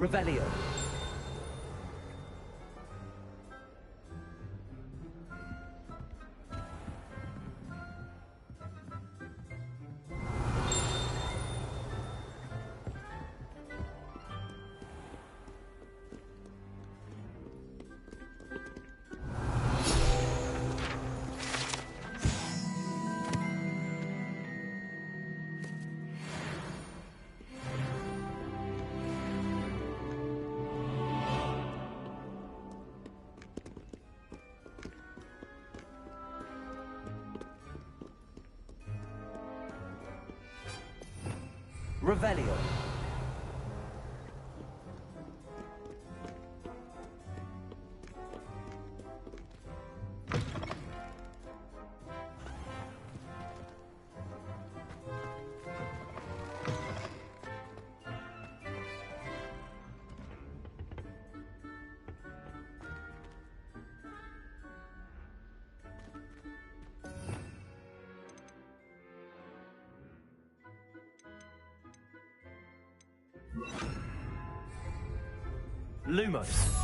Revelio. Revelio. Lumos.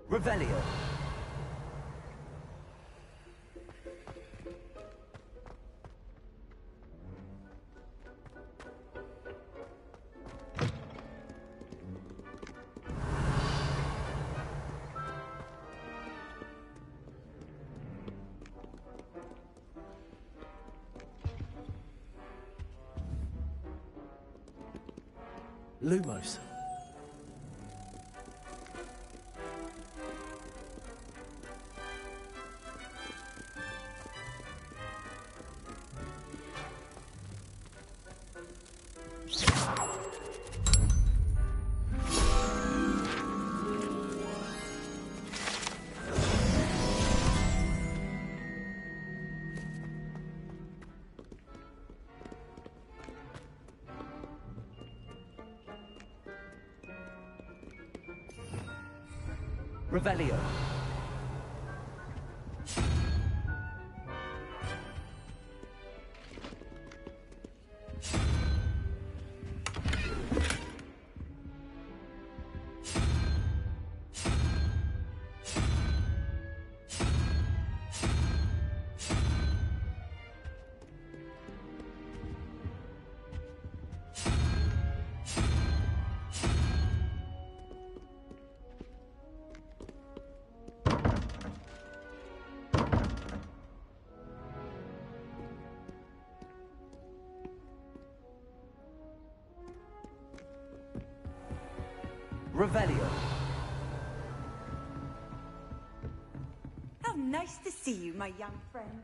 Revelio. Lumos. Revelio. Revelio. How nice to see you, my young friend.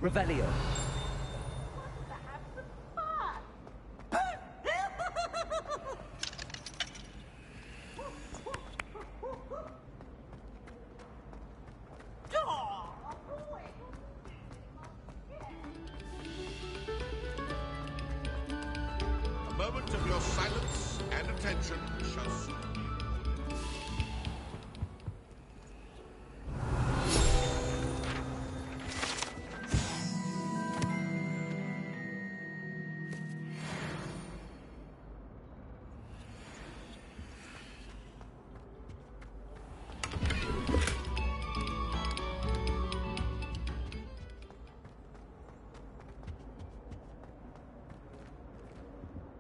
Revelio. A moment of your silence and attention shall soon.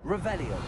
Revelio.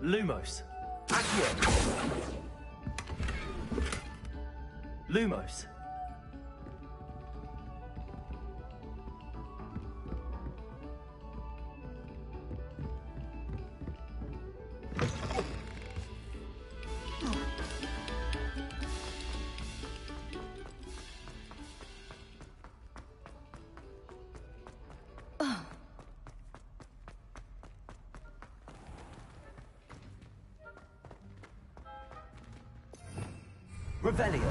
Lumos. Accio. Lumos. Revelio.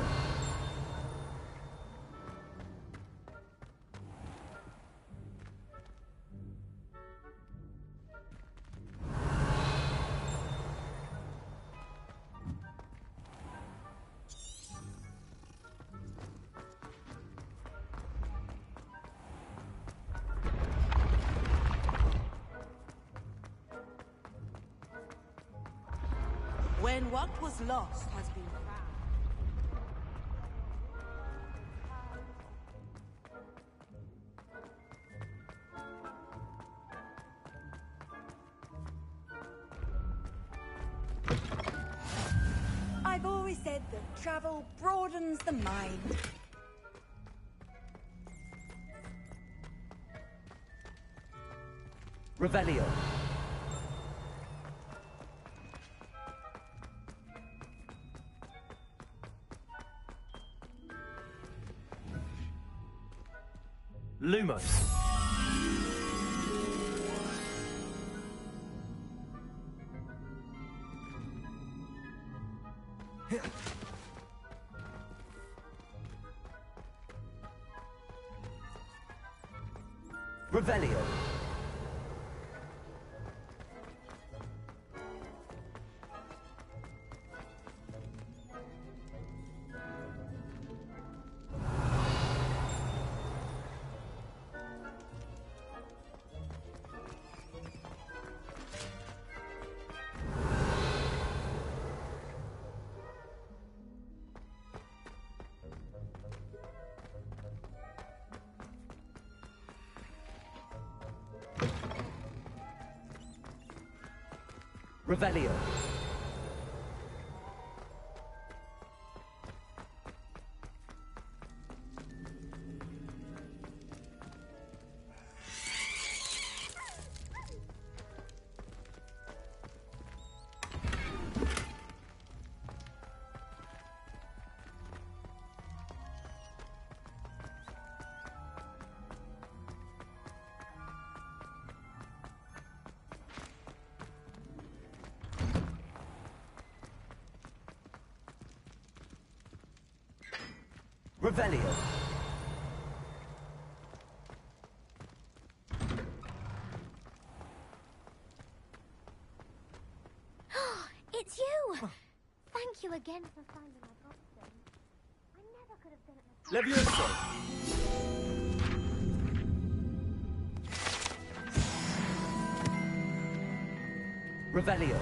When what was lost has been found. I've always said that travel broadens the mind. Revelio. Lumos. Revelio. Revelio. Revelio. It's you! Thank you again for finding my gobstone. I never could have done it myself. Levioso. Revelio.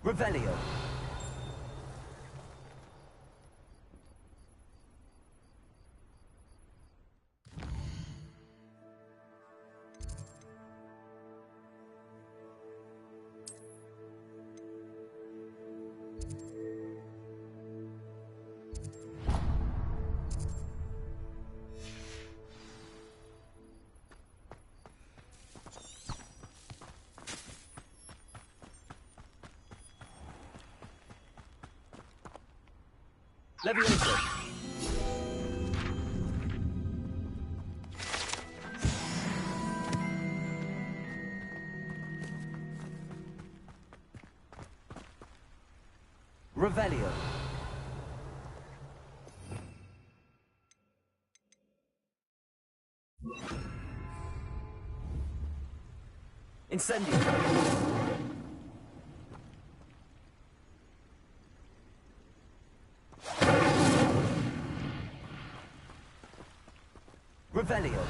Revelio. Levioso. Revelio. Incendio! Revelio!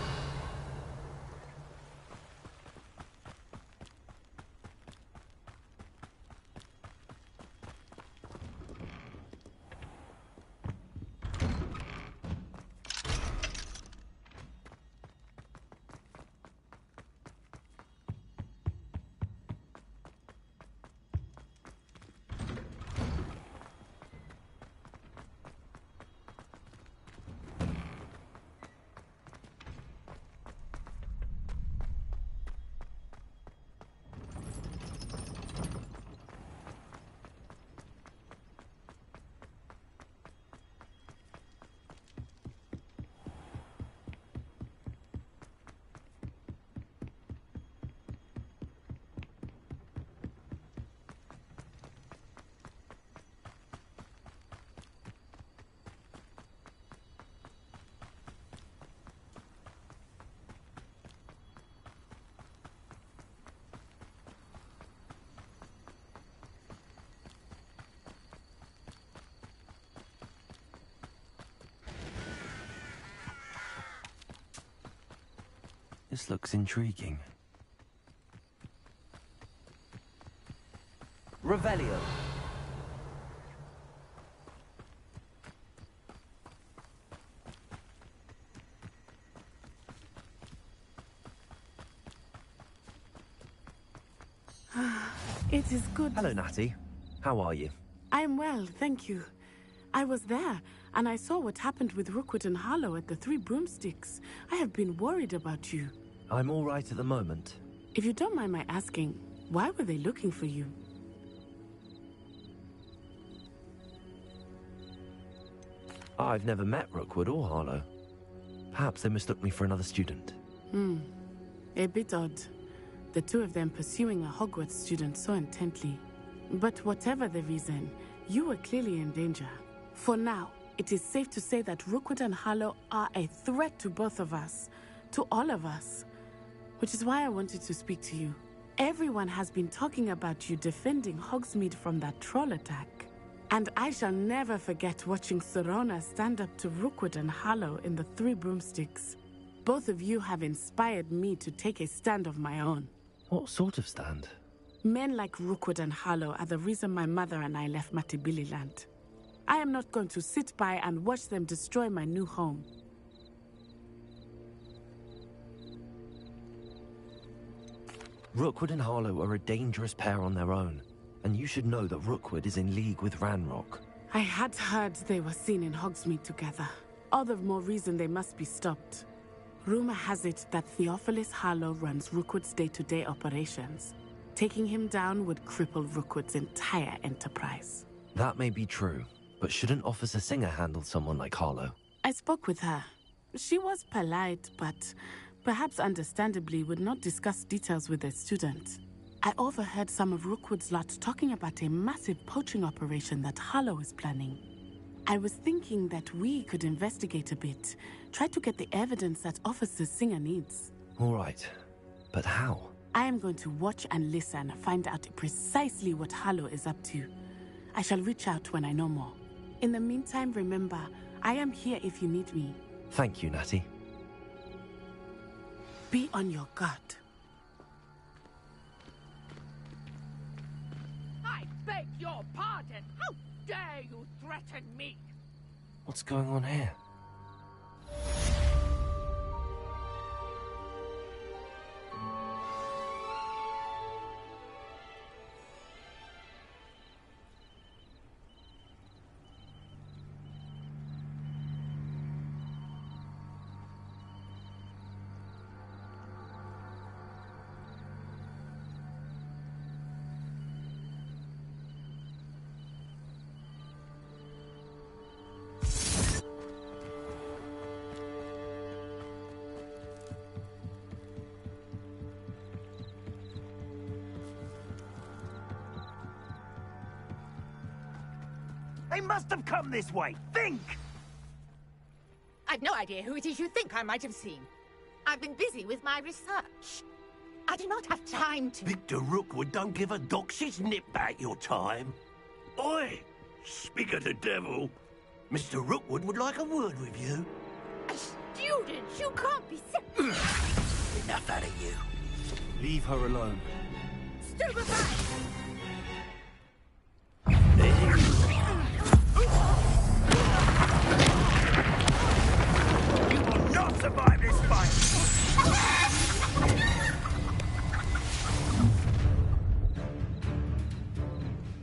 This looks intriguing. Revelio. It is good. Hello, Natty. How are you? I'm well, thank you. I was there, and I saw what happened with Rookwood and Harlow at the Three Broomsticks. I have been worried about you. I'm all right at the moment. If you don't mind my asking, why were they looking for you? I've never met Rookwood or Harlow. Perhaps they mistook me for another student. A bit odd. The two of them pursuing a Hogwarts student so intently. But whatever the reason, you were clearly in danger. For now, it is safe to say that Rookwood and Harlow are a threat to both of us. To all of us. Which is why I wanted to speak to you. Everyone has been talking about you defending Hogsmeade from that troll attack. And I shall never forget watching Serona stand up to Rookwood and Harlow in the Three Broomsticks. Both of you have inspired me to take a stand of my own. What sort of stand? Men like Rookwood and Harlow are the reason my mother and I left Matibili-land. I am not going to sit by and watch them destroy my new home. Rookwood and Harlow are a dangerous pair on their own, and you should know that Rookwood is in league with Ranrock. I had heard they were seen in Hogsmeade together. All the more reason they must be stopped. Rumor has it that Theophilus Harlow runs Rookwood's day-to-day operations. Taking him down would cripple Rookwood's entire enterprise. That may be true, but shouldn't Officer Singer handle someone like Harlow? I spoke with her. She was polite, but perhaps understandably would not discuss details with a student. I overheard some of Rookwood's lot talking about a massive poaching operation that Harlow is planning. I was thinking that we could investigate a bit, try to get the evidence that Officer Singer needs. All right, but how? I am going to watch and listen, find out precisely what Harlow is up to. I shall reach out when I know more. In the meantime, remember, I am here if you need me. Thank you, Natty. Be on your guard. I beg your pardon. How dare you threaten me? What's going on here? They must have come this way. Think! I've no idea who it is you think I might have seen. I've been busy with my research. I do not have time to... Victor Rookwood don't give a doxy's nip back your time. Oi! Speak of the devil. Mr. Rookwood would like a word with you. A student? You can't be... Enough out of you. Leave her alone. Stupefy! You will not survive this fight!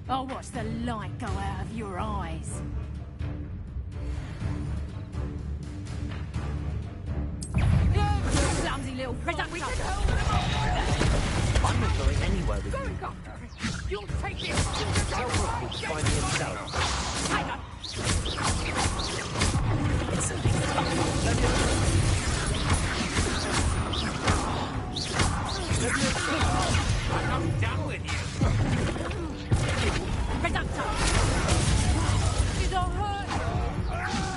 I'll watch the light go out of your eyes. Clumsy little product. We can hold them off. I'm not going anywhere with Going you. after it. You'll take this. Tell Rookwood to find me himself. I got... I'm done with you. Reductor. You don't hurt.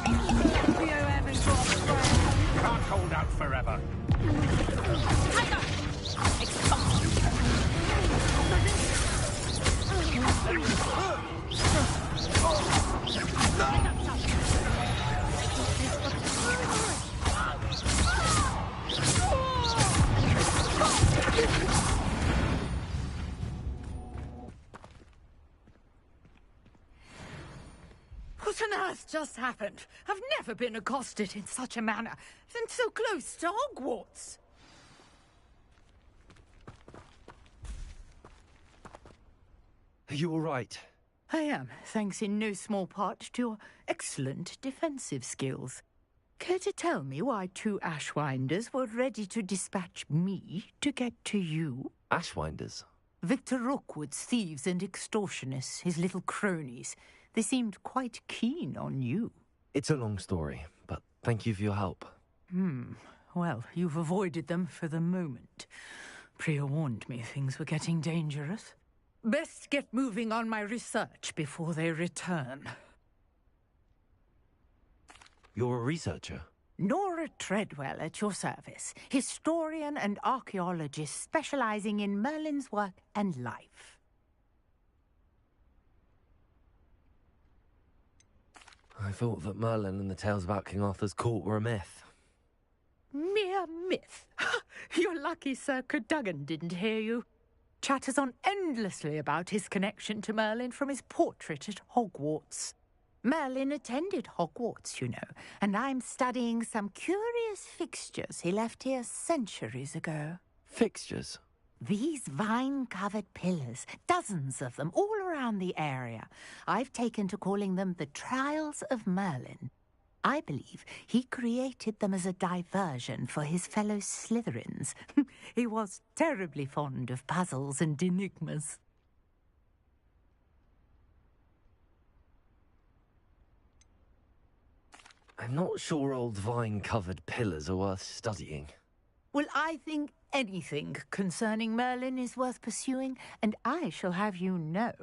You haven't got a friend. Can't hold out forever. Tiger. What on earth just happened? I've never been accosted in such a manner, and so close to Hogwarts. Are you all right? I am, thanks in no small part to your excellent defensive skills. Care to tell me why 2 Ashwinders were ready to dispatch me to get to you? Ashwinders? Victor Rookwood's thieves and extortionists, his little cronies. They seemed quite keen on you. It's a long story, but thank you for your help. Well, you've avoided them for the moment. Priya warned me things were getting dangerous. Best get moving on my research before they return. You're a researcher? Nora Treadwell at your service, historian and archaeologist specializing in Merlin's work and life. I thought that Merlin and the tales about King Arthur's court were a myth. Mere myth. You're lucky Sir Cadogan didn't hear you. Chatters on endlessly about his connection to Merlin from his portrait at Hogwarts. Merlin attended Hogwarts, you know, and I'm studying some curious fixtures he left here centuries ago. Fixtures? These vine-covered pillars, dozens of them, all around the area. I've taken to calling them the Trials of Merlin. I believe he created them as a diversion for his fellow Slytherins. He was terribly fond of puzzles and enigmas. I'm not sure old vine-covered pillars are worth studying. Well, I think anything concerning Merlin is worth pursuing, and I shall have you know,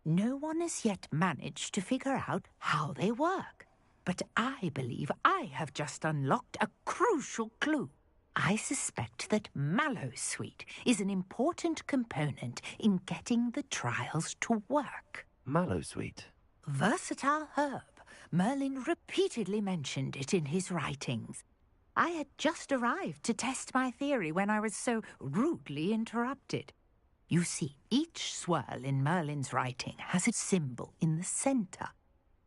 no one has yet managed to figure out how they work. But I believe I have just unlocked a crucial clue. I suspect that Mallowsweet is an important component in getting the trials to work. Mallowsweet? Versatile herb. Merlin repeatedly mentioned it in his writings. I had just arrived to test my theory when I was so rudely interrupted. You see, each swirl in Merlin's writing has a symbol in the centre.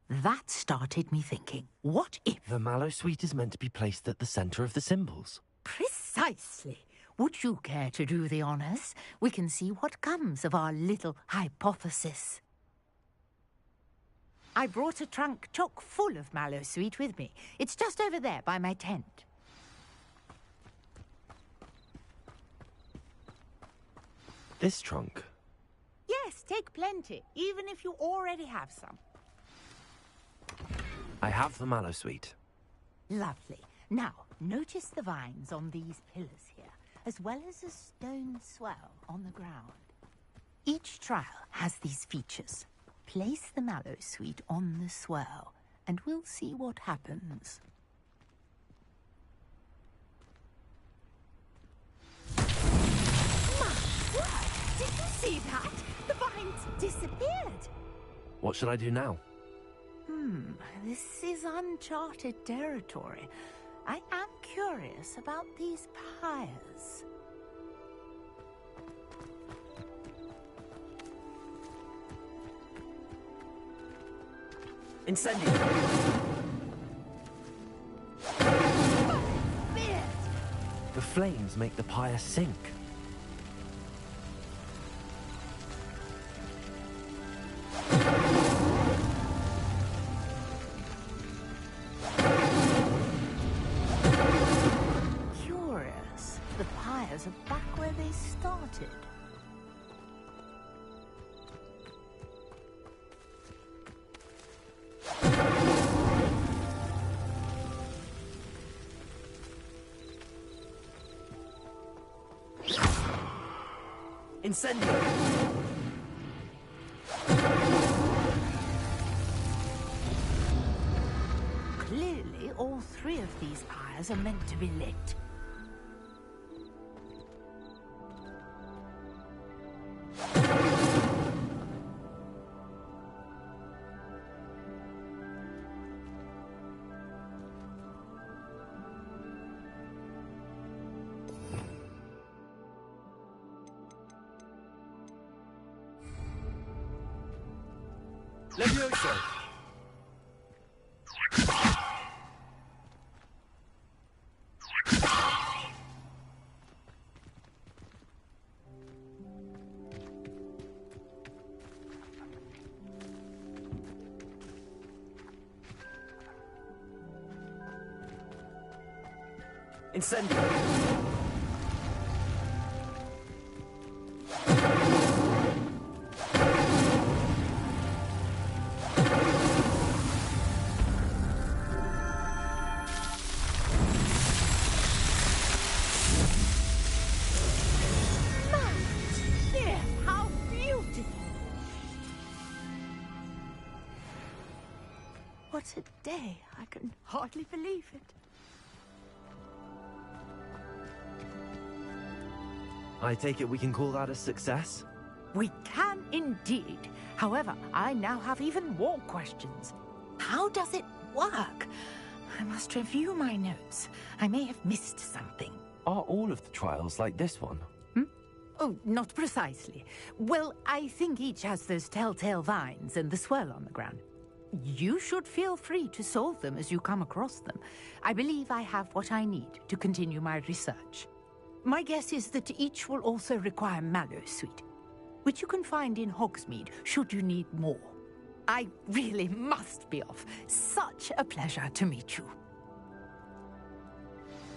That started me thinking, what if... The Mallowsweet is meant to be placed at the centre of the symbols. Precisely. Would you care to do the honours? We can see what comes of our little hypothesis. I brought a trunk chock full of Mallowsweet with me. It's just over there by my tent. This trunk? Yes, take plenty, even if you already have some. I have the Mallowsweet. Lovely. Now, notice the vines on these pillars here, as well as a stone swell on the ground. Each trial has these features. Place the Mallowsweet on the swell, and we'll see what happens. What should I do now? This is uncharted territory. I am curious about these pyres. Incendio! The flames make the pyre sink. Curious. The pyres are back where they started. Incendio! Clearly, all three of these pyres are meant to be lit. Levioso! Incendio! How beautiful! What a day. I can hardly believe it. I take it we can call that a success? We can indeed. However, I now have even more questions. How does it work? I must review my notes. I may have missed something. Are all of the trials like this one? Oh, not precisely. Well, I think each has those telltale vines and the swirl on the ground. You should feel free to solve them as you come across them. I believe I have what I need to continue my research. My guess is that each will also require mallow sweet, which you can find in Hogsmeade should you need more. I really must be off. Such a pleasure to meet you.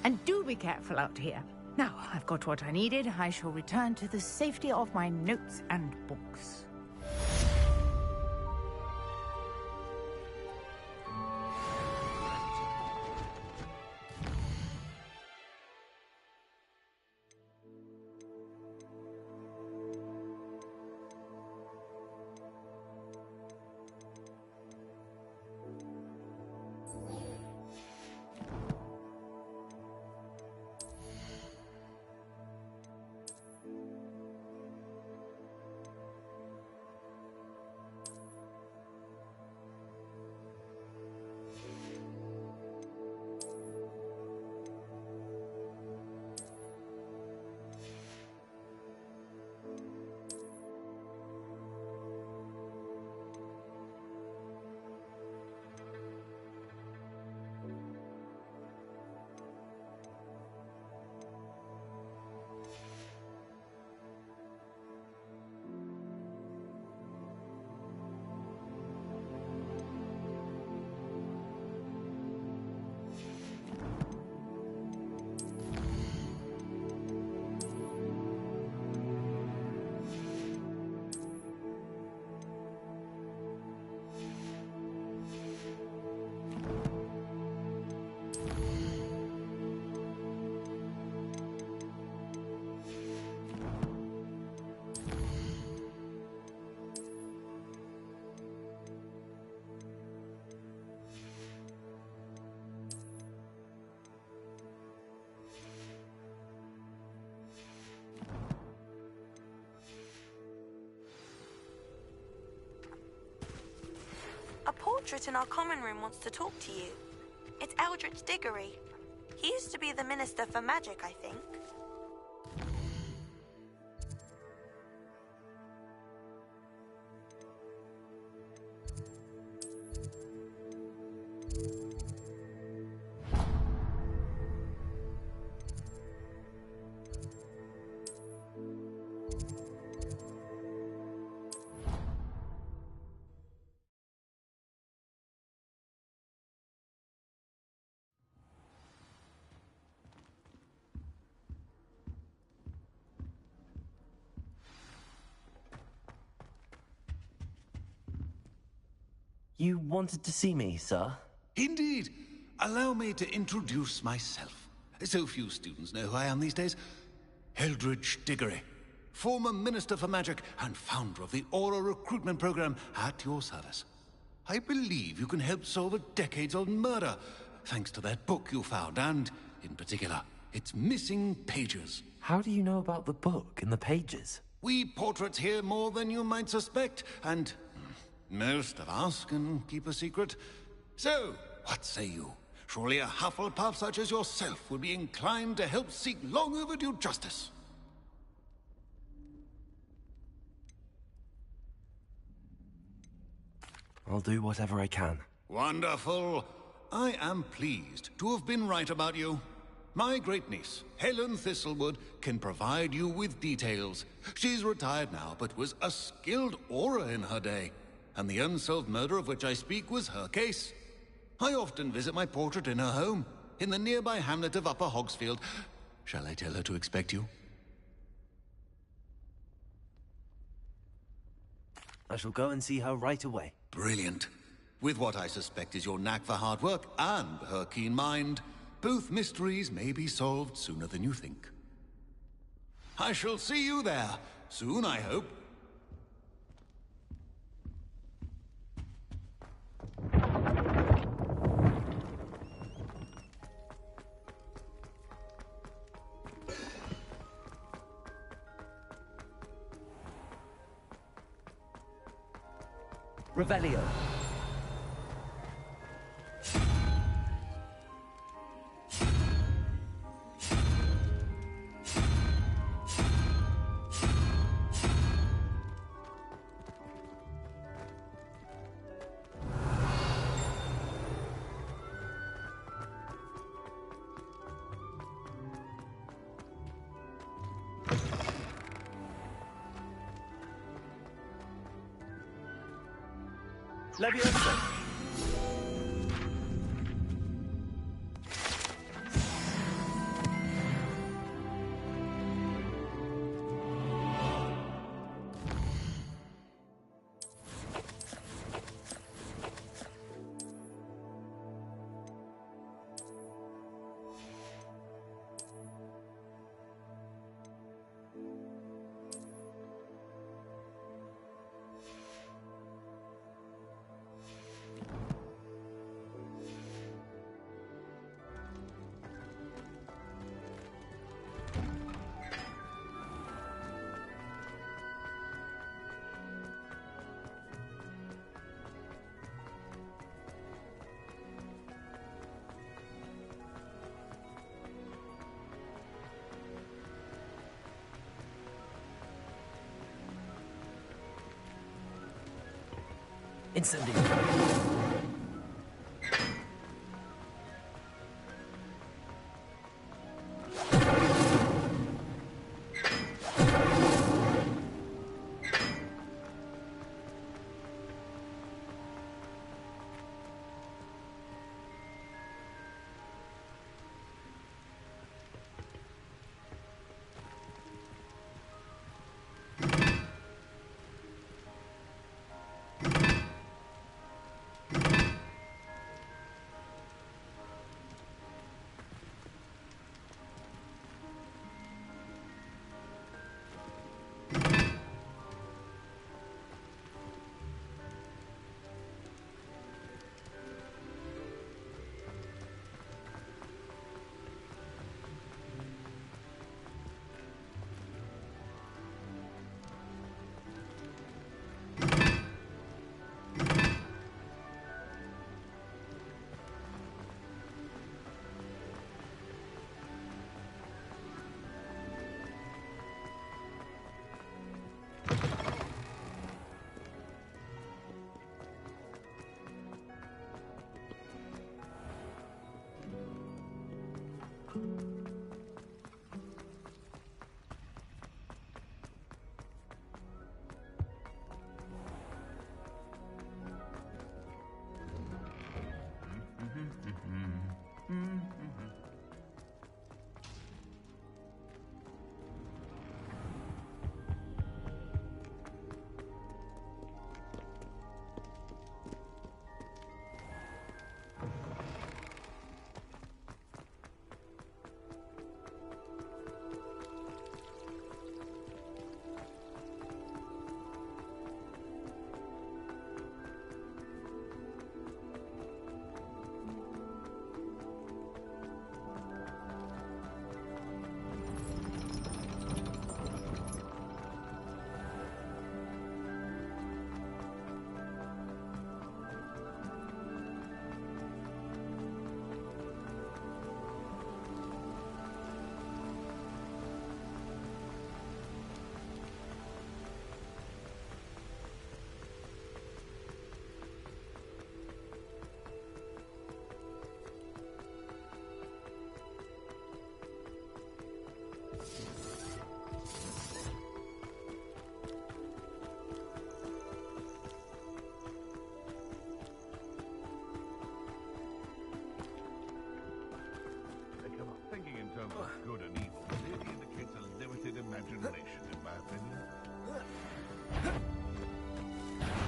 And do be careful out here. Now, I've got what I needed. I shall return to the safety of my notes and books. A portrait in our common room wants to talk to you. It's Eldritch Diggory. He used to be the Minister for Magic, I think. You wanted to see me, sir? Indeed. Allow me to introduce myself. So few students know who I am these days. Eldritch Diggory, former Minister for Magic and founder of the Aura recruitment program, at your service. I believe you can help solve a decades-old murder, thanks to that book you found, and, in particular, its missing pages. How do you know about the book and the pages? We portraits hear more than you might suspect, and most of us can keep a secret. So, what say you? Surely a Hufflepuff such as yourself would be inclined to help seek long overdue justice. I'll do whatever I can. Wonderful. I am pleased to have been right about you. My great-niece, Helen Thistlewood, can provide you with details. She's retired now, but was a skilled aura in her day. And the unsolved murder of which I speak was her case. I often visit my portrait in her home, in the nearby hamlet of Upper Hogsfield. Shall I tell her to expect you? I shall go and see her right away. Brilliant. With what I suspect is your knack for hard work and her keen mind, both mysteries may be solved sooner than you think. I shall see you there, soon I hope. Revelio. Leviosa. Incendio.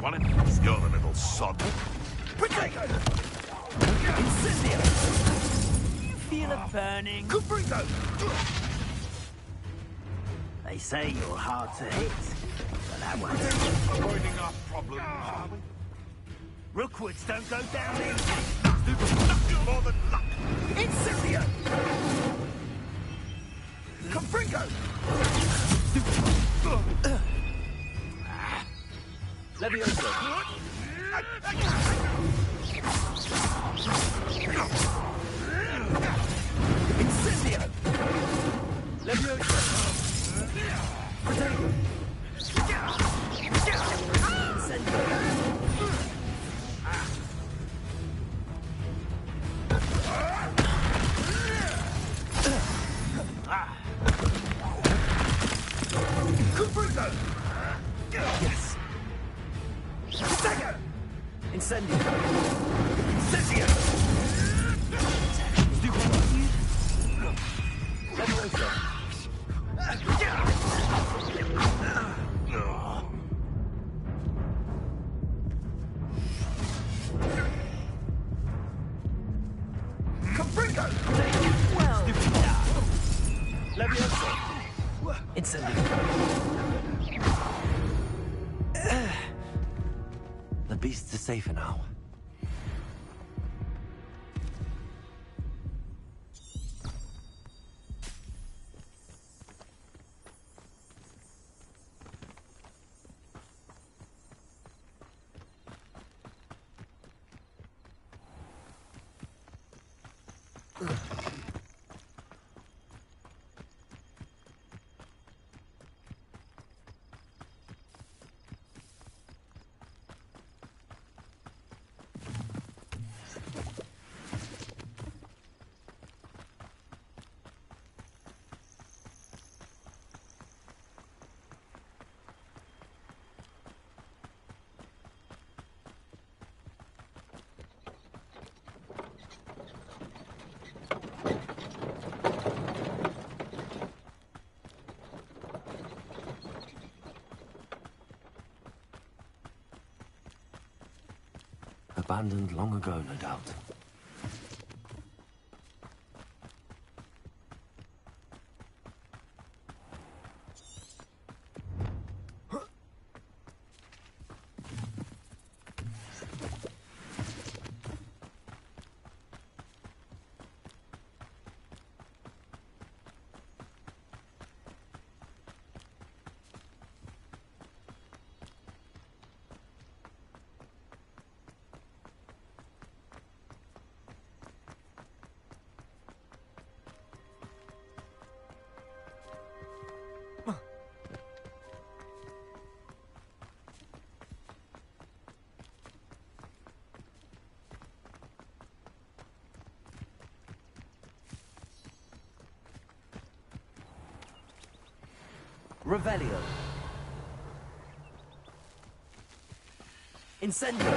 swallow. You're the little sod. Potato! Incendio! You feel a burning? Caprito! They say you're hard to hit, but that one's avoiding our problems, are we? Rookwoods don't go down easy. More than luck. Incendio! Caprito! Levioso. Incendio! Levioso. Potato. Incendio. Caprito! Yes. Potato! Incendio. Incendio! Levioso. Caprito! Well Levioso. Incendio. The beasts are safer now. Abandoned long ago, no doubt. Revelio. Incendio.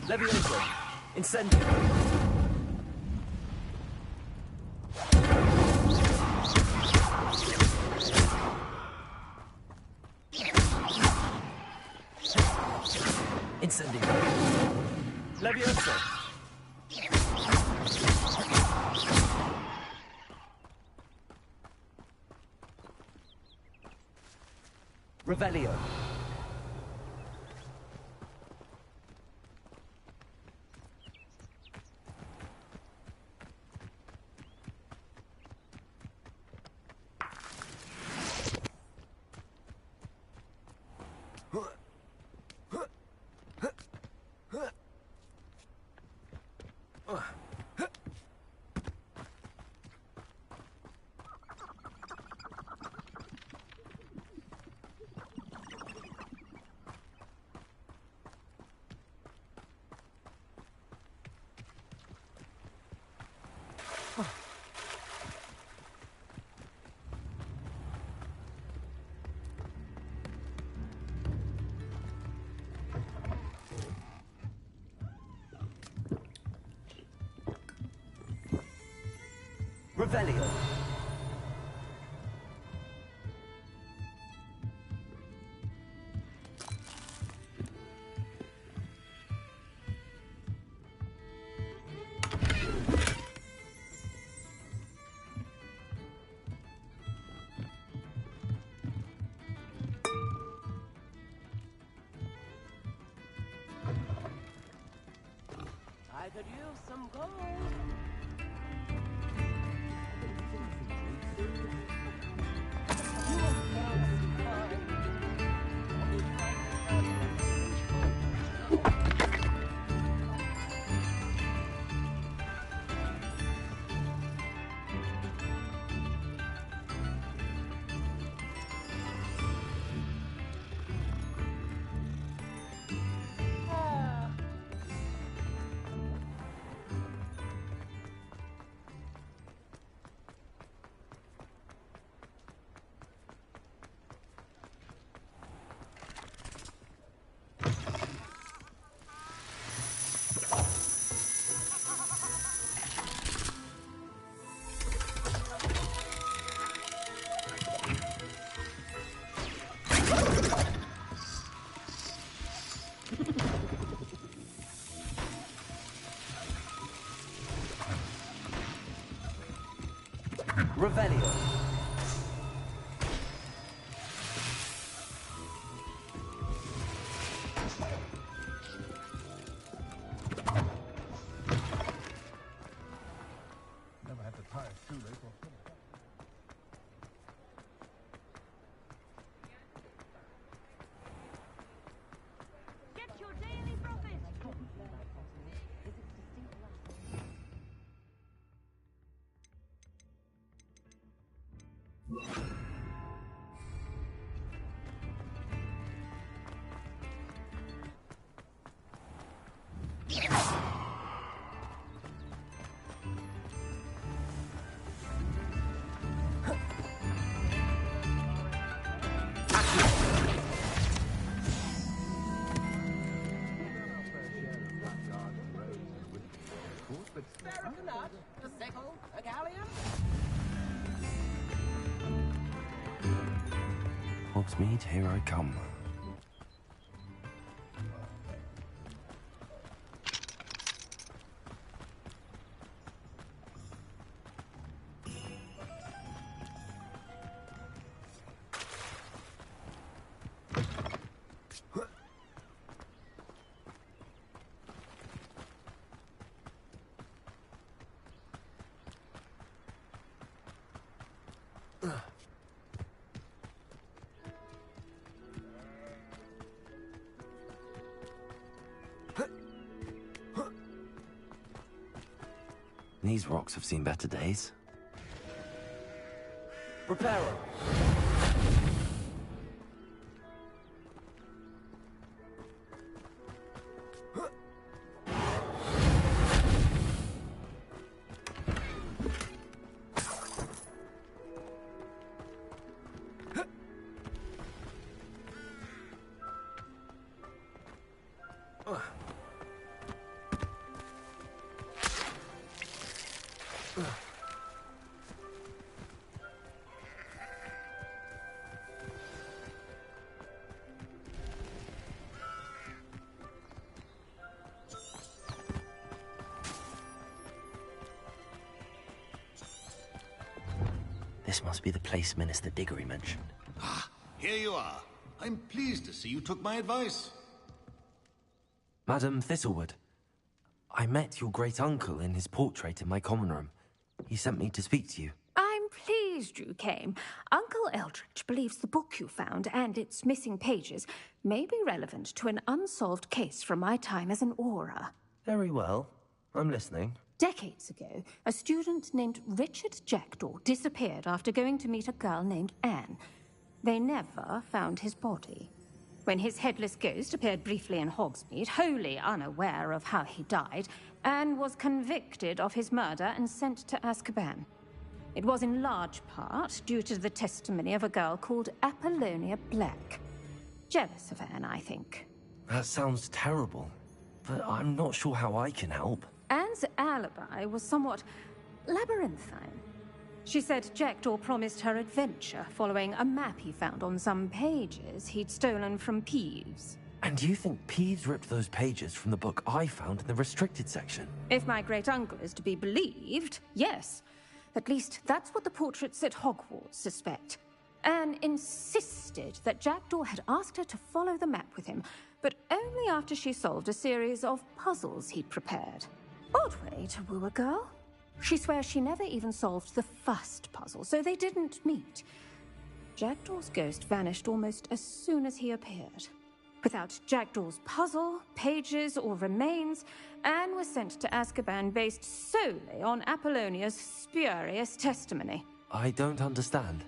Levioso. Incendio. Incendio. Levioso. Revelio. Revelio. I could use some gold. Revelio. Never had to tie a shoelace or Get your daily profit! Hogsmeade, here I come. These rocks have seen better days. Reparo. This must be the place Minister Diggory mentioned. Ah, here you are. I'm pleased to see you took my advice. Madam Thistlewood, I met your great-uncle in his portrait in my common room. He sent me to speak to you. I'm pleased you came. Uncle Eldridge believes the book you found and its missing pages may be relevant to an unsolved case from my time as an aura. Very well. I'm listening. Decades ago, a student named Richard Jackdaw disappeared after going to meet a girl named Anne. They never found his body. When his headless ghost appeared briefly in Hogsmeade, wholly unaware of how he died, Anne was convicted of his murder and sent to Azkaban. It was in large part due to the testimony of a girl called Apollonia Black. Jealous of Anne, I think. That sounds terrible, but I'm not sure how I can help. Anne's alibi was somewhat labyrinthine. She said Jackdaw promised her adventure following a map he found on some pages he'd stolen from Peeves. And you think Peeves ripped those pages from the book I found in the restricted section? If my great-uncle is to be believed, yes. At least that's what the portraits at Hogwarts suspect. Anne insisted that Jackdaw had asked her to follow the map with him, but only after she solved a series of puzzles he'd prepared. Odd way to woo a girl. She swears she never even solved the first puzzle, so they didn't meet. Jackdaw's ghost vanished almost as soon as he appeared. Without Jackdaw's puzzle, pages, or remains, Anne was sent to Azkaban based solely on Apollonia's spurious testimony. I don't understand.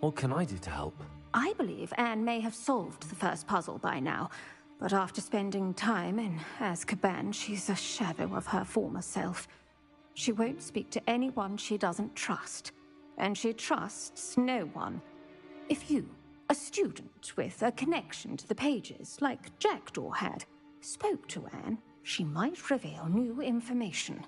What can I do to help? I believe Anne may have solved the first puzzle by now, but after spending time in Azkaban, she's a shadow of her former self. She won't speak to anyone she doesn't trust, and she trusts no one. If you, a student with a connection to the pages, like Jackdaw had, spoke to Anne, she might reveal new information.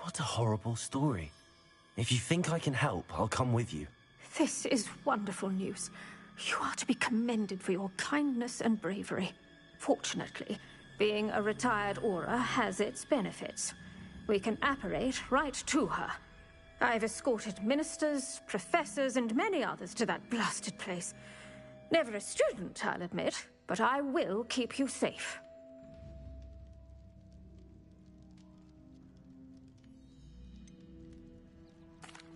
What a horrible story. If you think I can help, I'll come with you. This is wonderful news. You are to be commended for your kindness and bravery. Fortunately, being a retired Auror has its benefits. We can apparate right to her. I've escorted ministers, professors, and many others to that blasted place. Never a student, I'll admit, but I will keep you safe.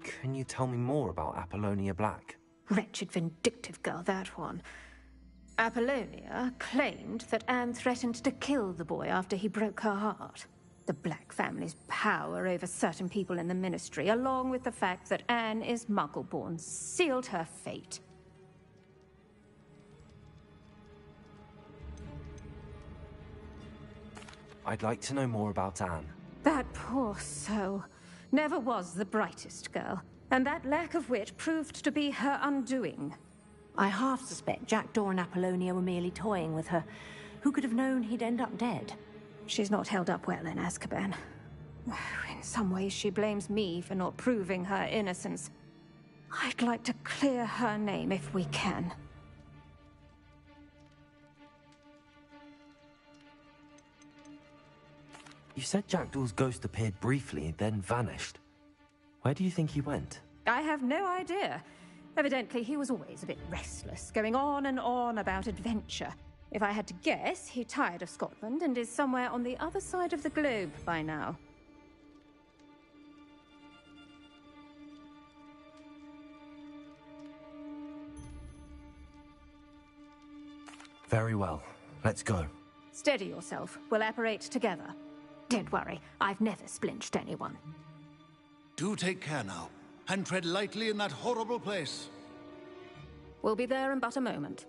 Can you tell me more about Apollonia Black? Wretched, vindictive girl, that one. Apollonia claimed that Anne threatened to kill the boy after he broke her heart. The Black family's power over certain people in the Ministry, along with the fact that Anne is Muggle-born, sealed her fate. I'd like to know more about Anne. That poor soul never was the brightest girl, and that lack of wit proved to be her undoing. I half suspect Jackdaw and Apollonia were merely toying with her. Who could have known he'd end up dead? She's not held up well in Azkaban. In some ways, she blames me for not proving her innocence. I'd like to clear her name if we can. You said Jackdaw's ghost appeared briefly, then vanished. Where do you think he went? I have no idea. Evidently, he was always a bit restless, going on and on about adventure. If I had to guess, he tired of Scotland and is somewhere on the other side of the globe by now. Very well. Let's go. Steady yourself. We'll apparate together. Don't worry, I've never splinched anyone. Do take care now, and tread lightly in that horrible place. We'll be there in but a moment.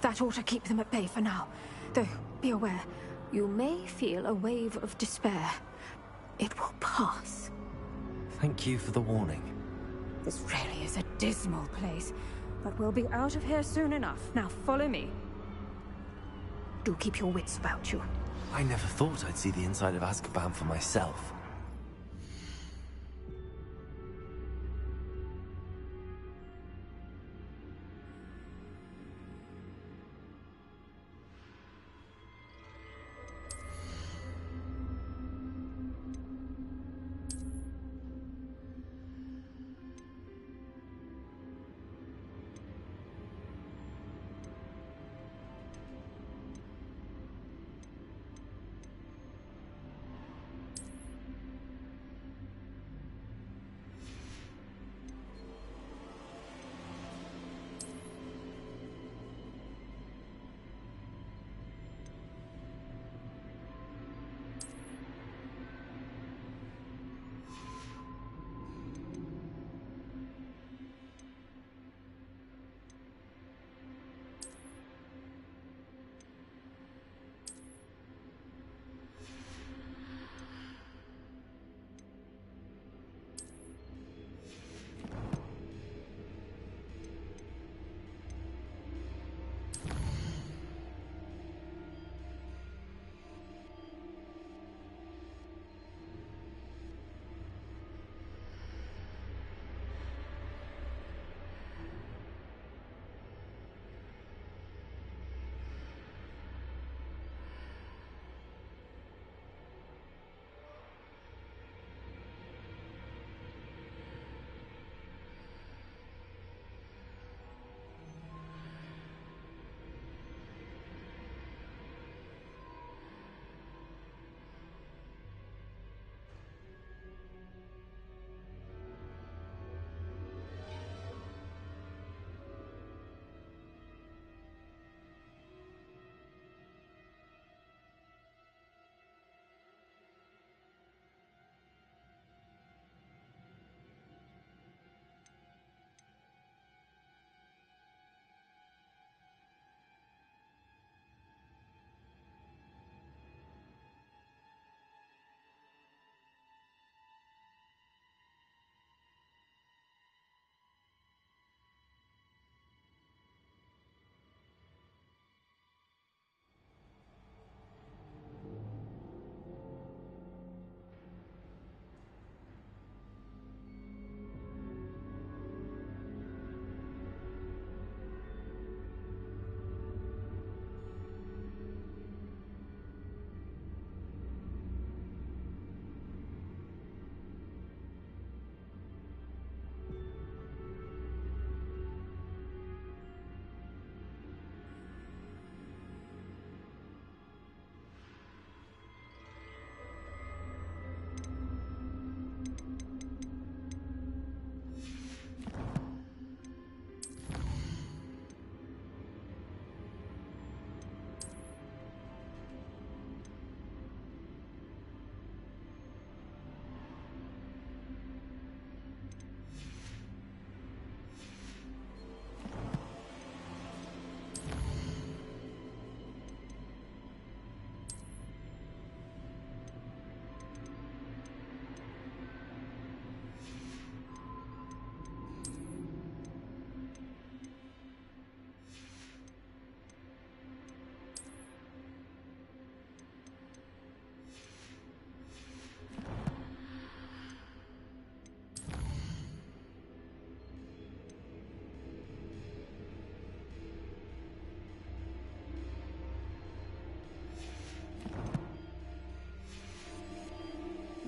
That ought to keep them at bay for now. Though, be aware, you may feel a wave of despair. It will pass. Thank you for the warning. This really is a dismal place, but we'll be out of here soon enough. Now follow me. Do keep your wits about you. I never thought I'd see the inside of Azkaban for myself.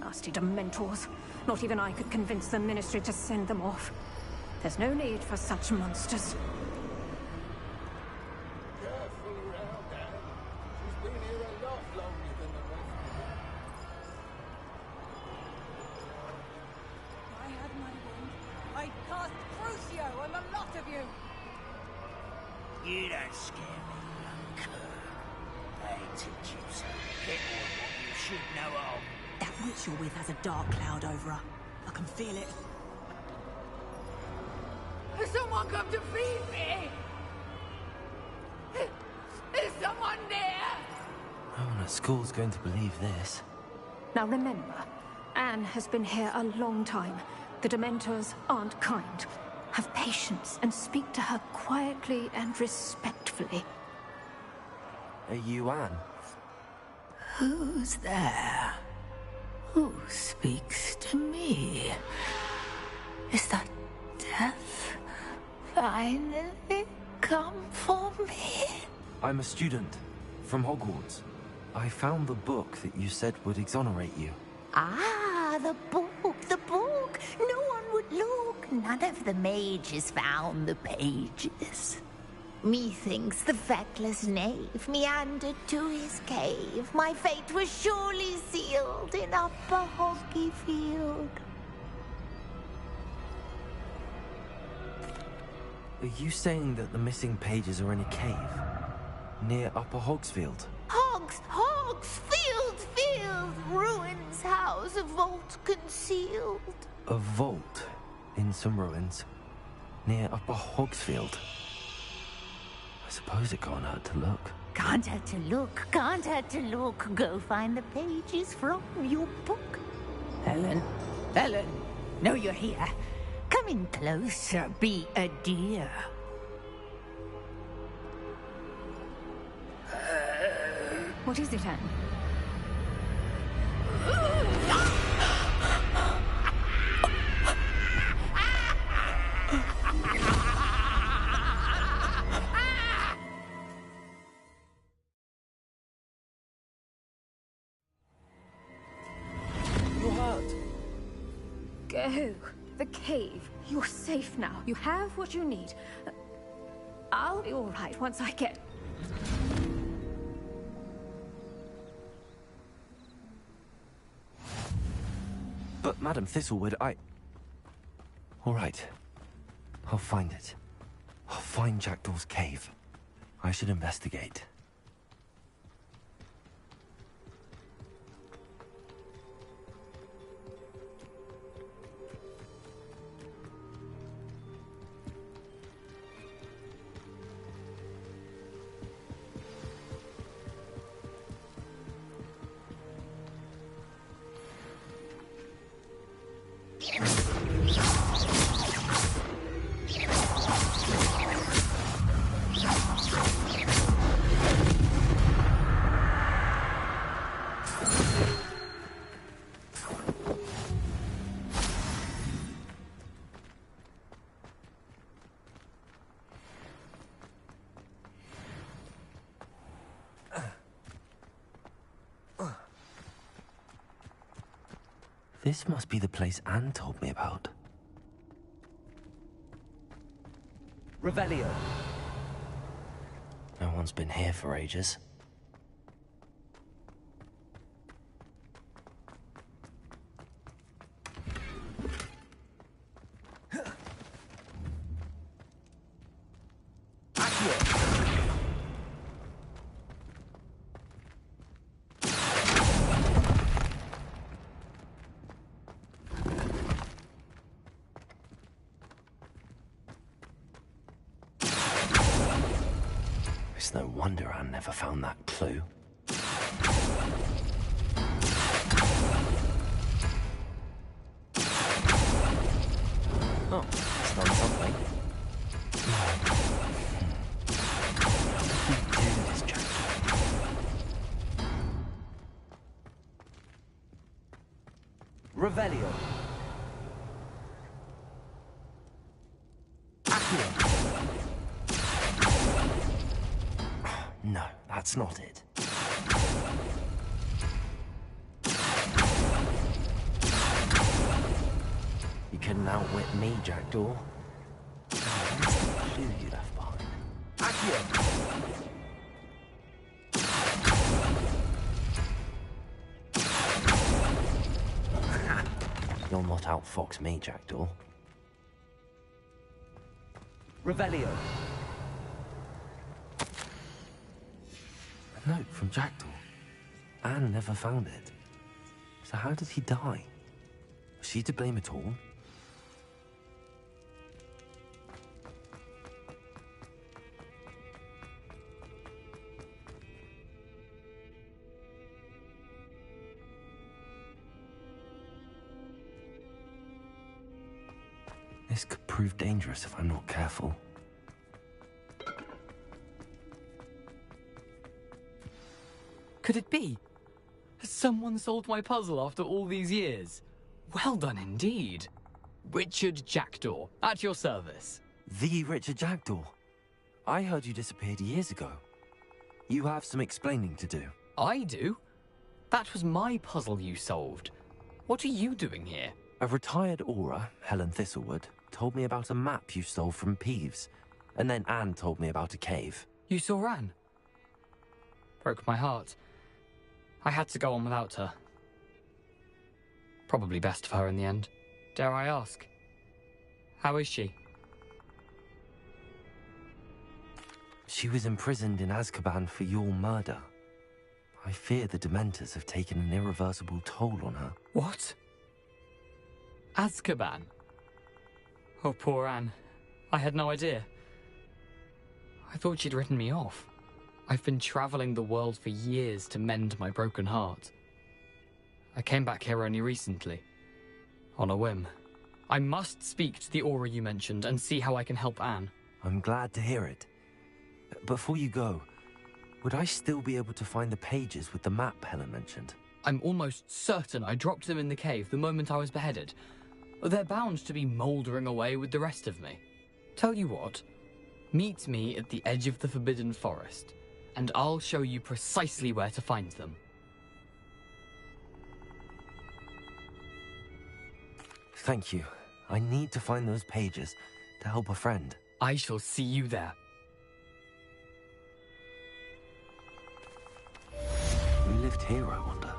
Nasty Dementors. Not even I could convince the Ministry to send them off. There's no need for such monsters. Careful around, Anne. She's been here a lot longer than the rest of them. I had my wand. I cast Crucio on the lot of you. You don't scare me, young cur. They teach you some hit what you should know of. That witch you're with has a dark cloud over her. I can feel it. Someone come to feed me! Is someone there? No one at school's going to believe this. Now remember, Anne has been here a long time. The Dementors aren't kind. Have patience and speak to her quietly and respectfully. Are you Anne? Who's there? Who speaks to me? Is that death finally come for me? I'm a student from Hogwarts. I found the book that you said would exonerate you. Ah, the book, the book. No one would look. None of the mages found the pages. Methinks the feckless knave meandered to his cave. My fate was surely sealed in Upper Hoggy Field. Are you saying that the missing pages are in a cave near Upper Hogsfield? Field, ruins house, a vault concealed. A vault in some ruins near Upper Hogsfield. I suppose it can't hurt to look. Can't hurt to look. Go find the pages from your book. Ellen, know you're here. Come in closer, be a dear. What is it, Anne? You're hurt. Go. The cave. You're safe now. You have what you need. I'll be all right once I get... But, Madam Thistlewood, All right. I'll find it. I'll find Jackdaw's cave. I should investigate. This must be the place Anne told me about. Revelio. No one's been here for ages. It's no wonder Anne never found that clue. Oh, it's done something. Revelio. No, that's not it. shouldn't outwit me, Jackdaw. Who you left behind? Accio! You'll not outfox me, Jackdaw. Revelio. A note from Jackdaw. Anne never found it. So how did he die? Was she to blame at all? This could prove dangerous if I'm not careful. Could it be? Has someone solved my puzzle after all these years? Well done indeed. Richard Jackdaw, at your service. The Richard Jackdaw? I heard you disappeared years ago. You have some explaining to do. I do? That was my puzzle you solved. What are you doing here? A retired aura, Helen Thistlewood, told me about a map you stole from Peeves. And then Anne told me about a cave. You saw Anne? Broke my heart. I had to go on without her. Probably best for her in the end. Dare I ask? How is she? She was imprisoned in Azkaban for your murder. I fear the Dementors have taken an irreversible toll on her. What? Azkaban? Oh, poor Anne. I had no idea. I thought she'd written me off. I've been traveling the world for years to mend my broken heart. I came back here only recently, on a whim. I must speak to the aura you mentioned and see how I can help Anne. I'm glad to hear it. Before you go, would I still be able to find the pages with the map Helen mentioned? I'm almost certain I dropped them in the cave the moment I was beheaded. They're bound to be mouldering away with the rest of me. Tell you what, meet me at the edge of the Forbidden Forest, and I'll show you precisely where to find them. Thank you. I need to find those pages to help a friend. I shall see you there. Who lived here, I wonder?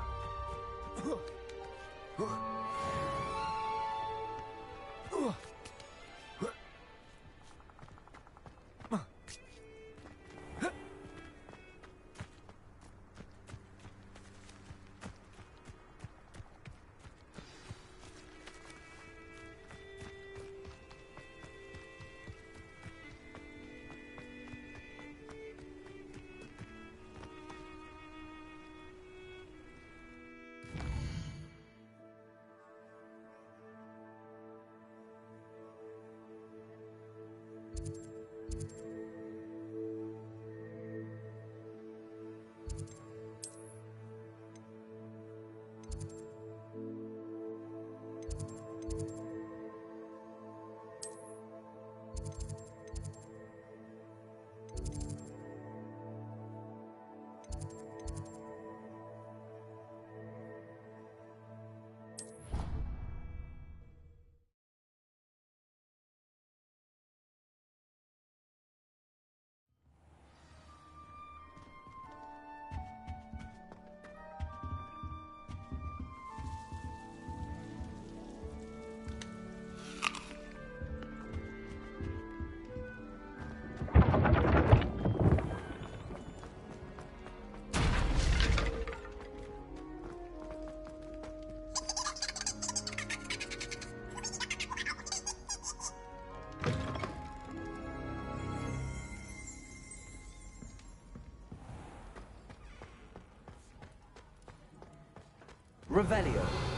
Revelio.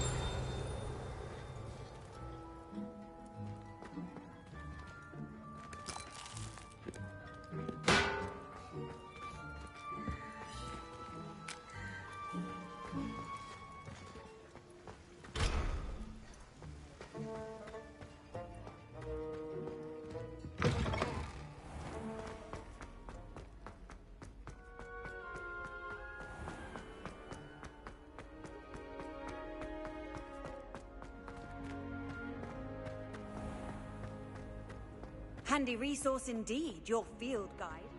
Handy resource indeed, your field guide.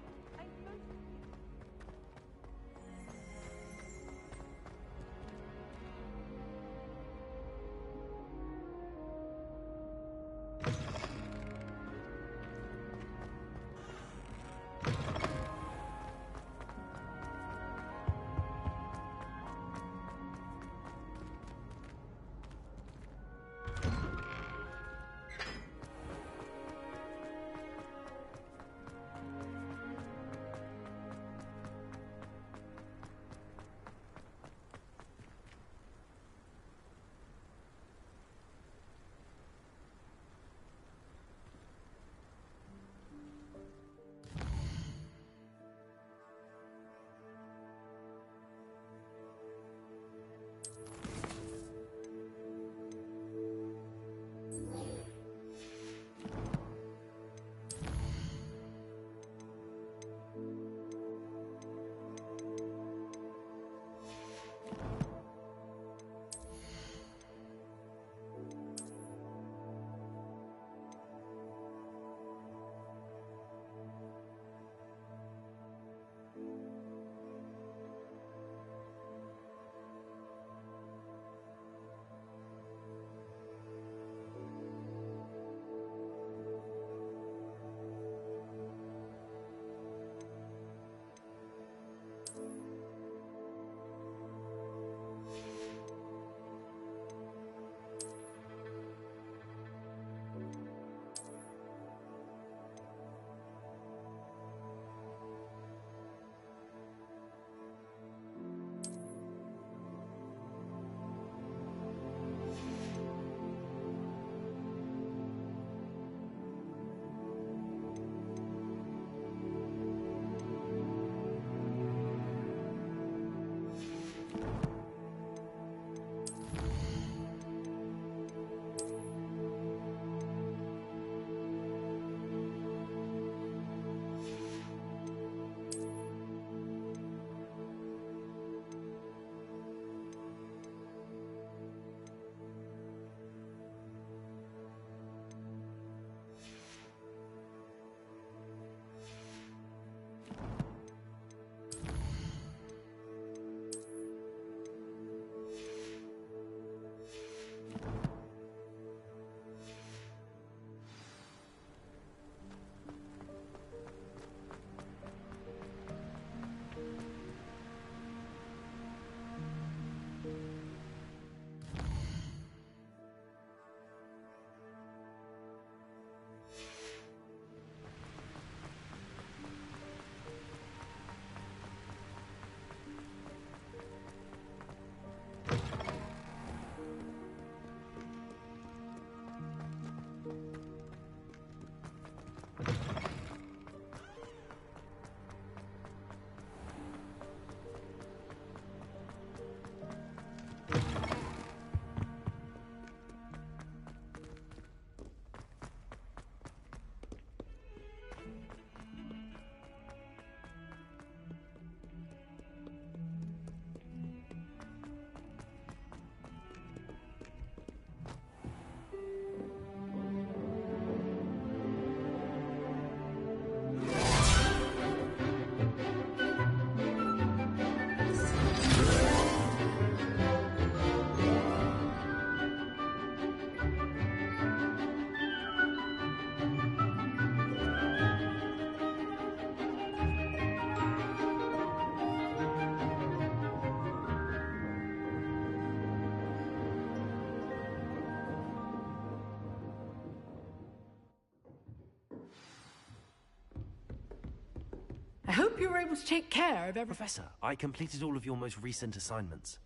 I hope you were able to take care of every... Professor, I completed all of your most recent assignments.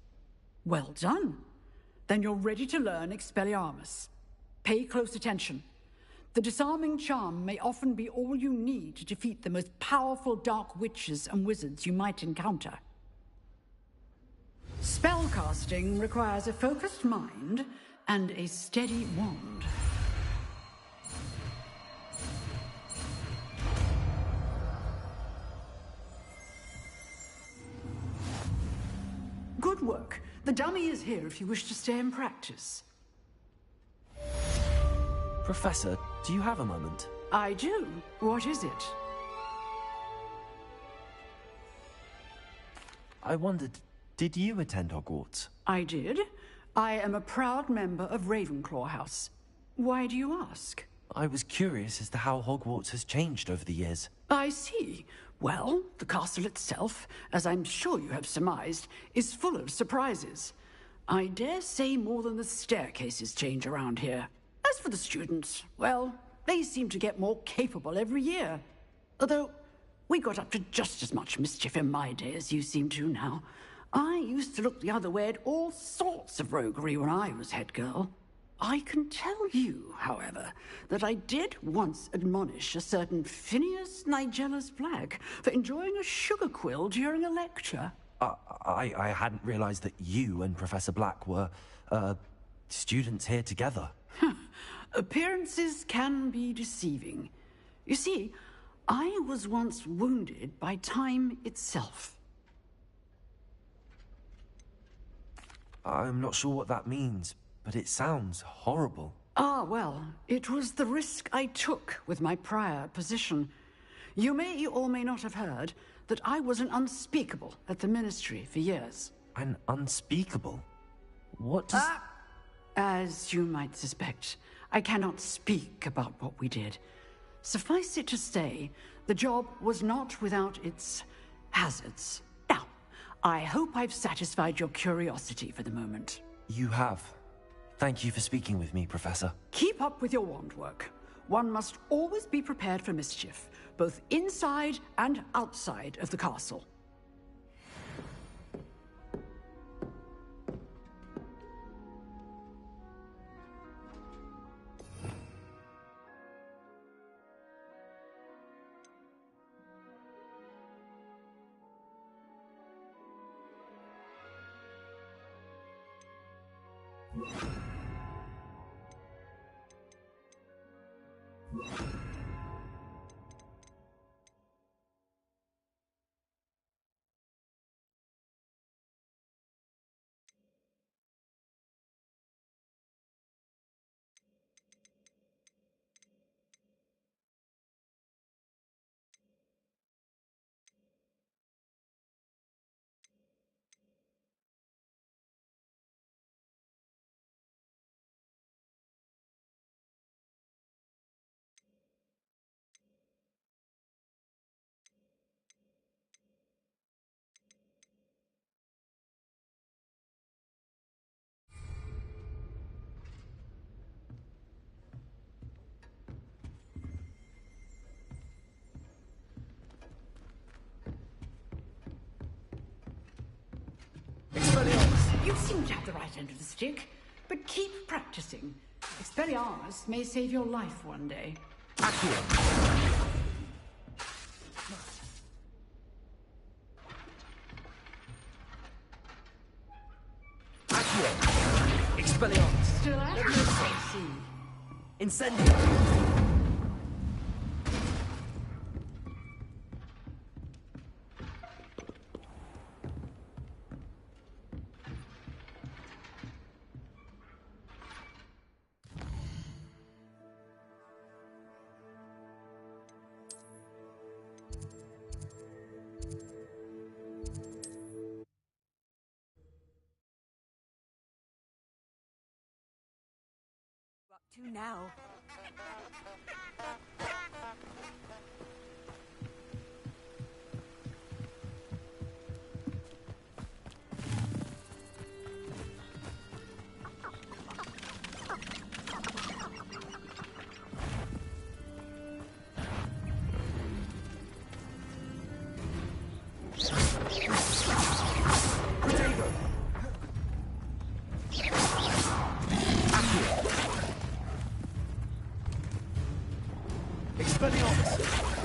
Well done. Then you're ready to learn Expelliarmus. Pay close attention. The disarming charm may often be all you need to defeat the most powerful dark witches and wizards you might encounter. Spellcasting requires a focused mind and a steady wand. Good work. The dummy is here if you wish to stay and practice. Professor, do you have a moment? I do. What is it? I wondered, did you attend Hogwarts? I did. I am a proud member of Ravenclaw House. Why do you ask? I was curious as to how Hogwarts has changed over the years. I see. Well, the castle itself, as I'm sure you have surmised, is full of surprises. I dare say more than the staircases change around here. As for the students, well, they seem to get more capable every year. Although, we got up to just as much mischief in my day as you seem to now. I used to look the other way at all sorts of roguery when I was head girl. I can tell you, however, that I did once admonish a certain Phineas Nigellus Black for enjoying a sugar quill during a lecture. I hadn't realized that you and Professor Black were, students here together. Appearances can be deceiving. You see, I was once wounded by time itself. I'm not sure what that means, but it sounds horrible. Ah, well, it was the risk I took with my prior position. You may or may not have heard that I was an unspeakable at the Ministry for years. An unspeakable? What does... As you might suspect, I cannot speak about what we did. Suffice it to say, the job was not without its hazards. Now, I hope I've satisfied your curiosity for the moment. You have. Thank you for speaking with me, Professor. Keep up with your wand work. One must always be prepared for mischief, both inside and outside of the castle. You seem to have the right end of the stick, but keep practicing. Expelliarmus may save your life one day. Accio! Expelliarmus! Still at it? Incendio! To now. Expelliarmus!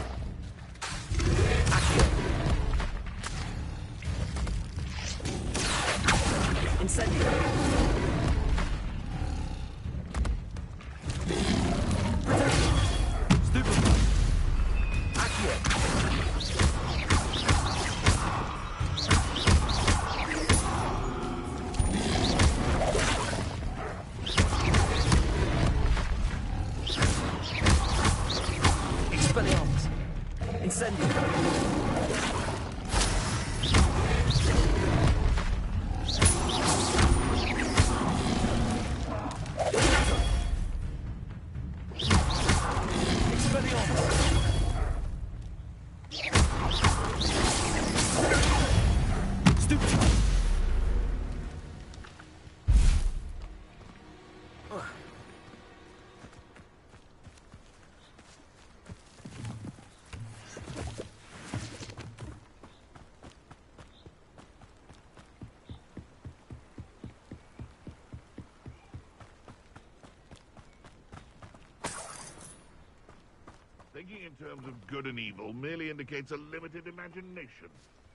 in terms of good and evil merely indicates a limited imagination,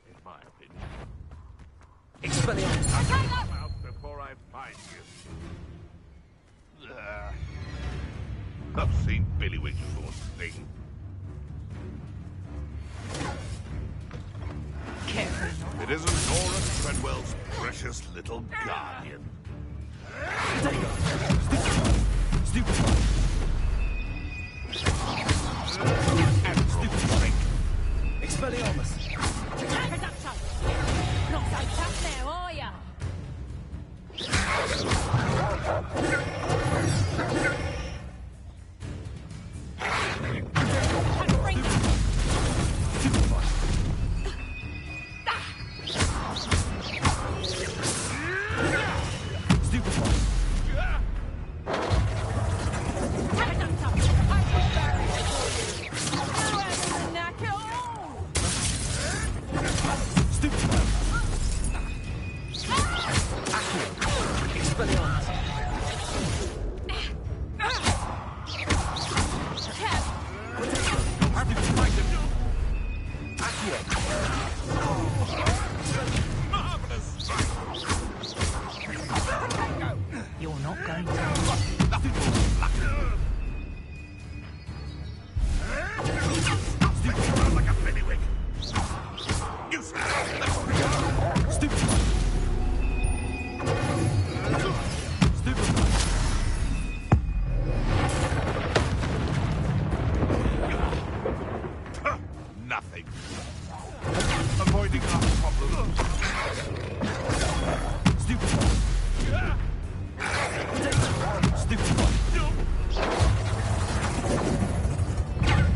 in my opinion. Expelliarmus! Come out before I find you. I've seen Billywig's sort of thing. It isn't Nora Treadwell's precious little guardian. Stupid. Expelliarmus! Not so tough now, are ya? You're not going to. Like a Billywig. Nothing. Avoiding our problem.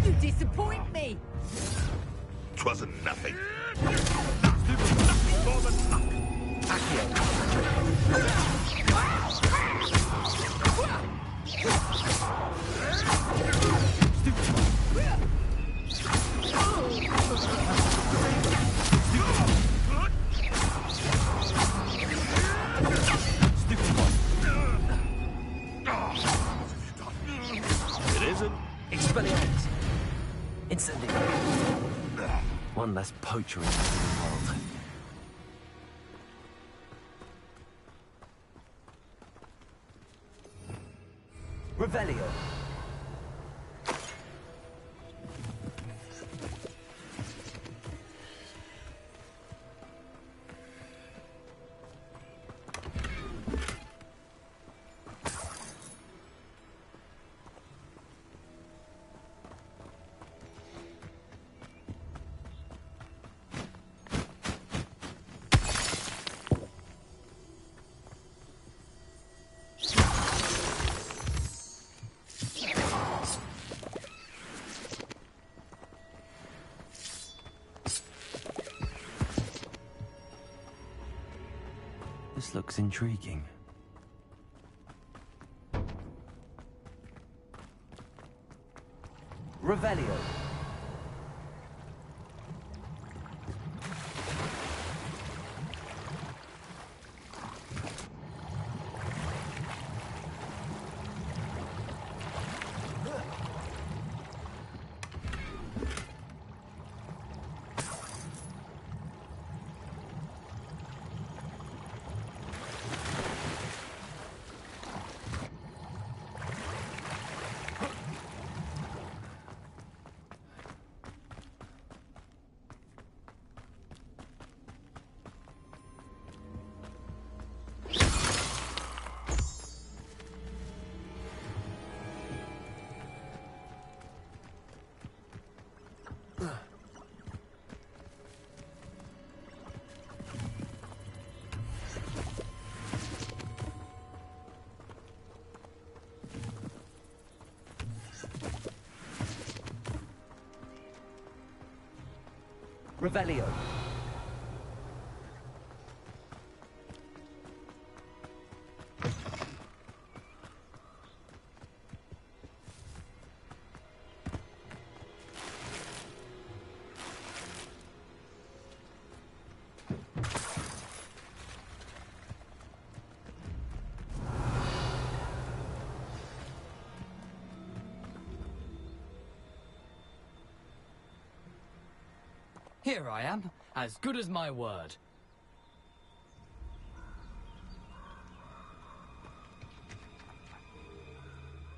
You disappoint me. 'Twasn't nothing. More than luck. It isn't. Expelliarmus! Incendio! One less poacher in the world. Revelio! This looks intriguing. Revelio. Revelio. Here I am, as good as my word.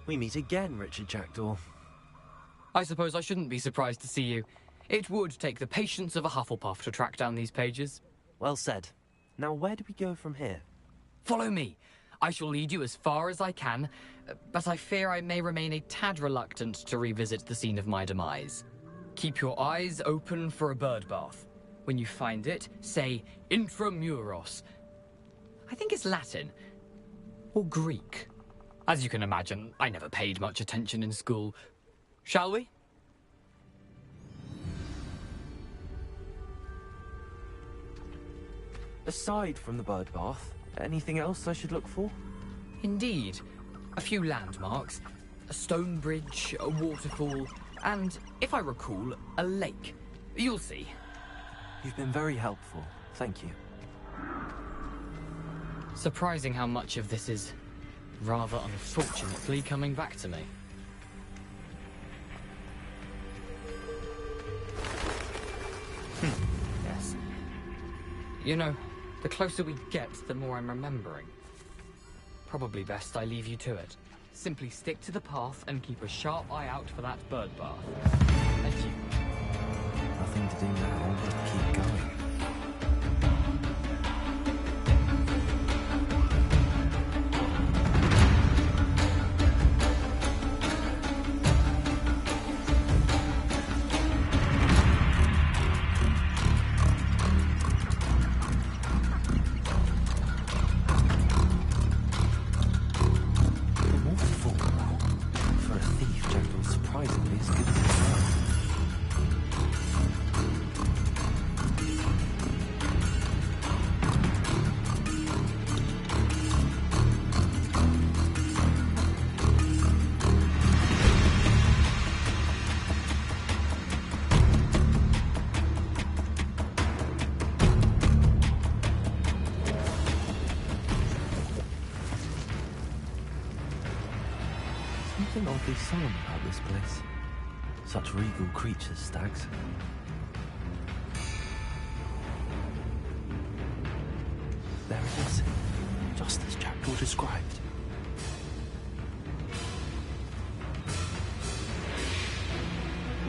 We meet again, Richard Jackdaw. I suppose I shouldn't be surprised to see you. It would take the patience of a Hufflepuff to track down these pages. Well said. Now where do we go from here? Follow me. I shall lead you as far as I can, but I fear I may remain a tad reluctant to revisit the scene of my demise. Keep your eyes open for a bird bath. When you find it, say intramuros. I think it's Latin. Or Greek. As you can imagine, I never paid much attention in school. Shall we? Aside from the bird bath, anything else I should look for? Indeed. A few landmarks. A stone bridge, a waterfall, and, if I recall, a lake. You'll see. You've been very helpful. Thank you. Surprising how much of this is rather unfortunately coming back to me. Yes. You know, the closer we get, the more I'm remembering. Probably best I leave you to it. Simply stick to the path and keep a sharp eye out for that bird bath. And you. Nothing to do now but keep going. Something oddly solemn about this place. Such regal creatures, stags. There it is, just as Jackdaw described.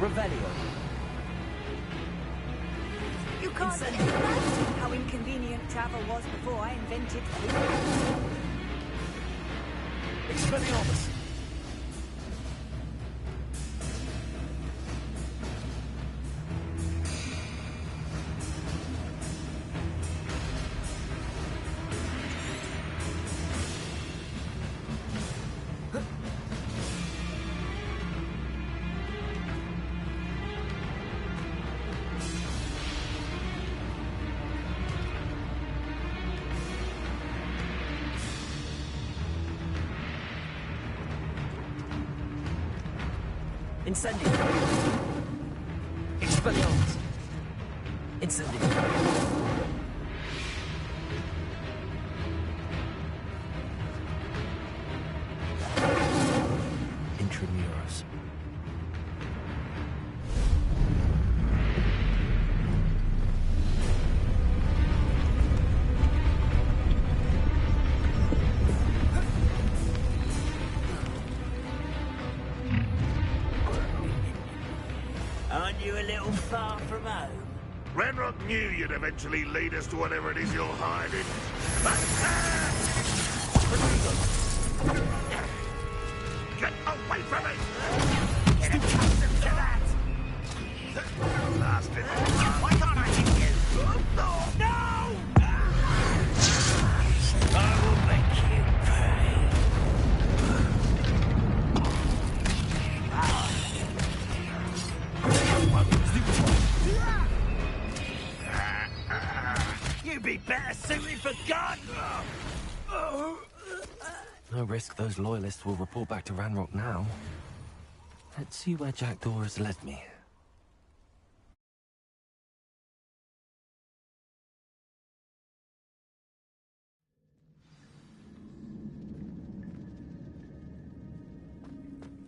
Revelio. You can't imagine how inconvenient travel was before I invented food. Expelliarmus. Incendio. Expelliarmus. Incendio. Intramuros. Aren't you a little far from home? Ranrock knew you'd eventually lead us to whatever it is you're hiding. Get away from me! Get accustomed to that! Blasted. Why can't I hit you? No! I will make you pay. You'd be better suited for gun! No risk those loyalists will report back to Ranrock now. Let's see where Jackdaw has led me.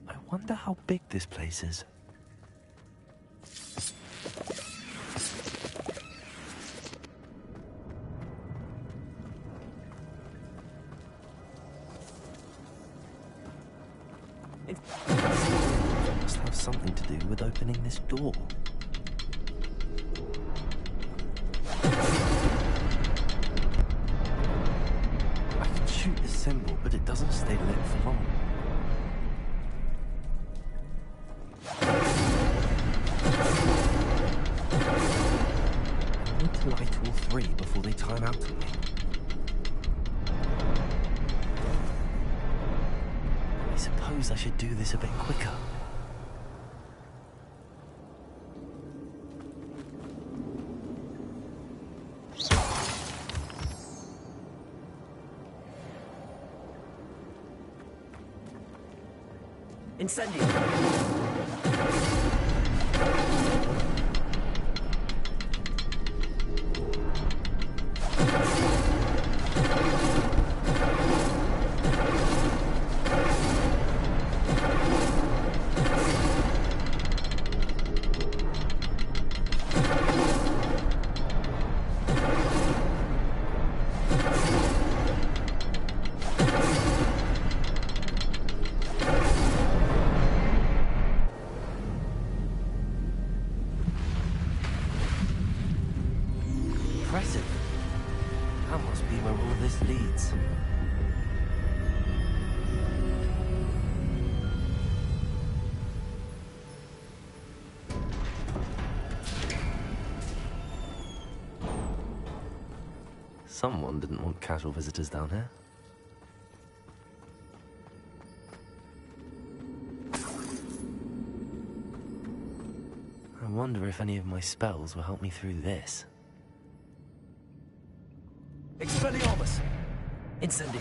I wonder how big this place is. It must have something to do with opening this door. I can shoot the symbol, but it doesn't stay lit for long. I need to light all three before they time out on me. I suppose I should do this a bit quicker. Incendio! Impressive. That must be where all this leads. Someone didn't want casual visitors down here. I wonder if any of my spells will help me through this. Expelliarmus! Incendio!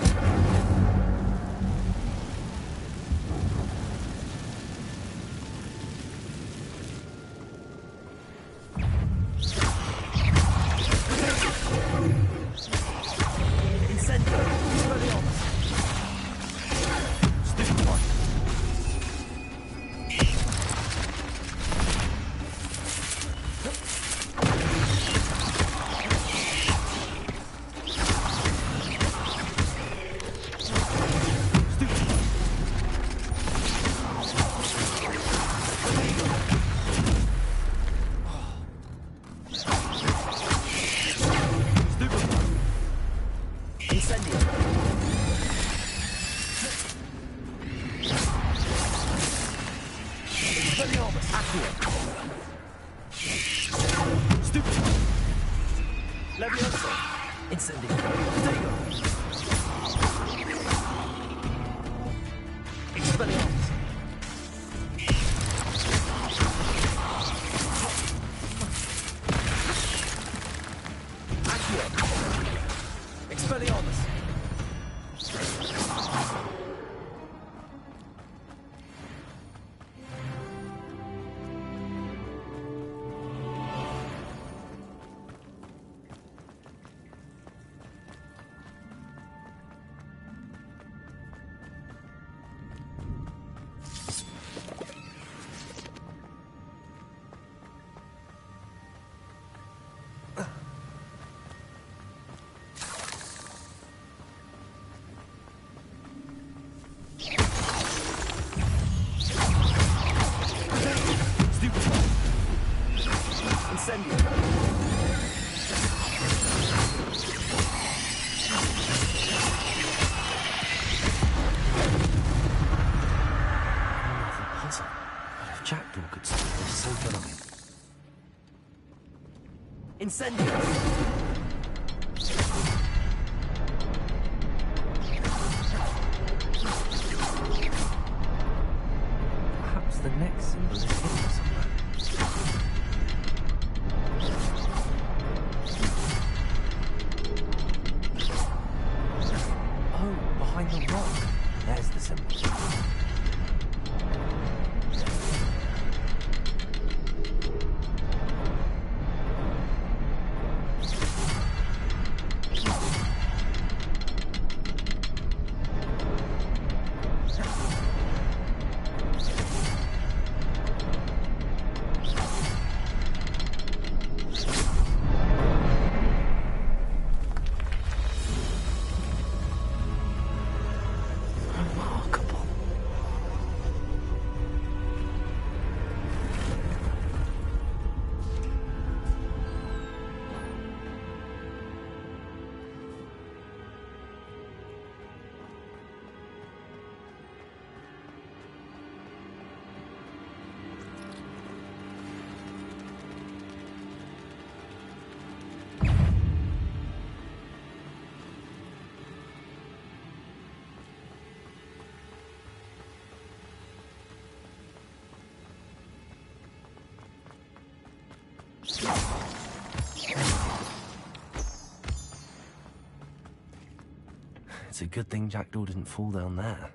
Incendio! Perhaps the next symbol is hidden somewhere. Oh, behind the rock. There's the symbol. It's a good thing Jackdaw didn't fall down there.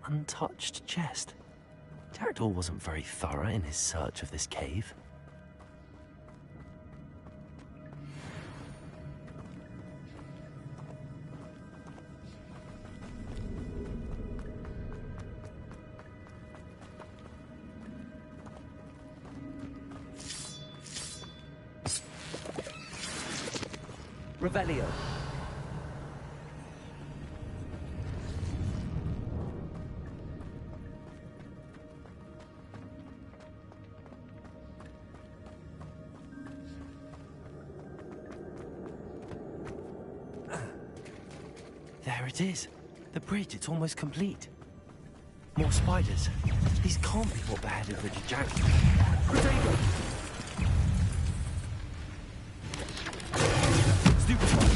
Untouched chest. Jackdaw wasn't very thorough in his search of this cave. Revelio. There it is. The bridge, it's almost complete. More spiders. These can't be what beheaded Richard Jackdaw. Stupid.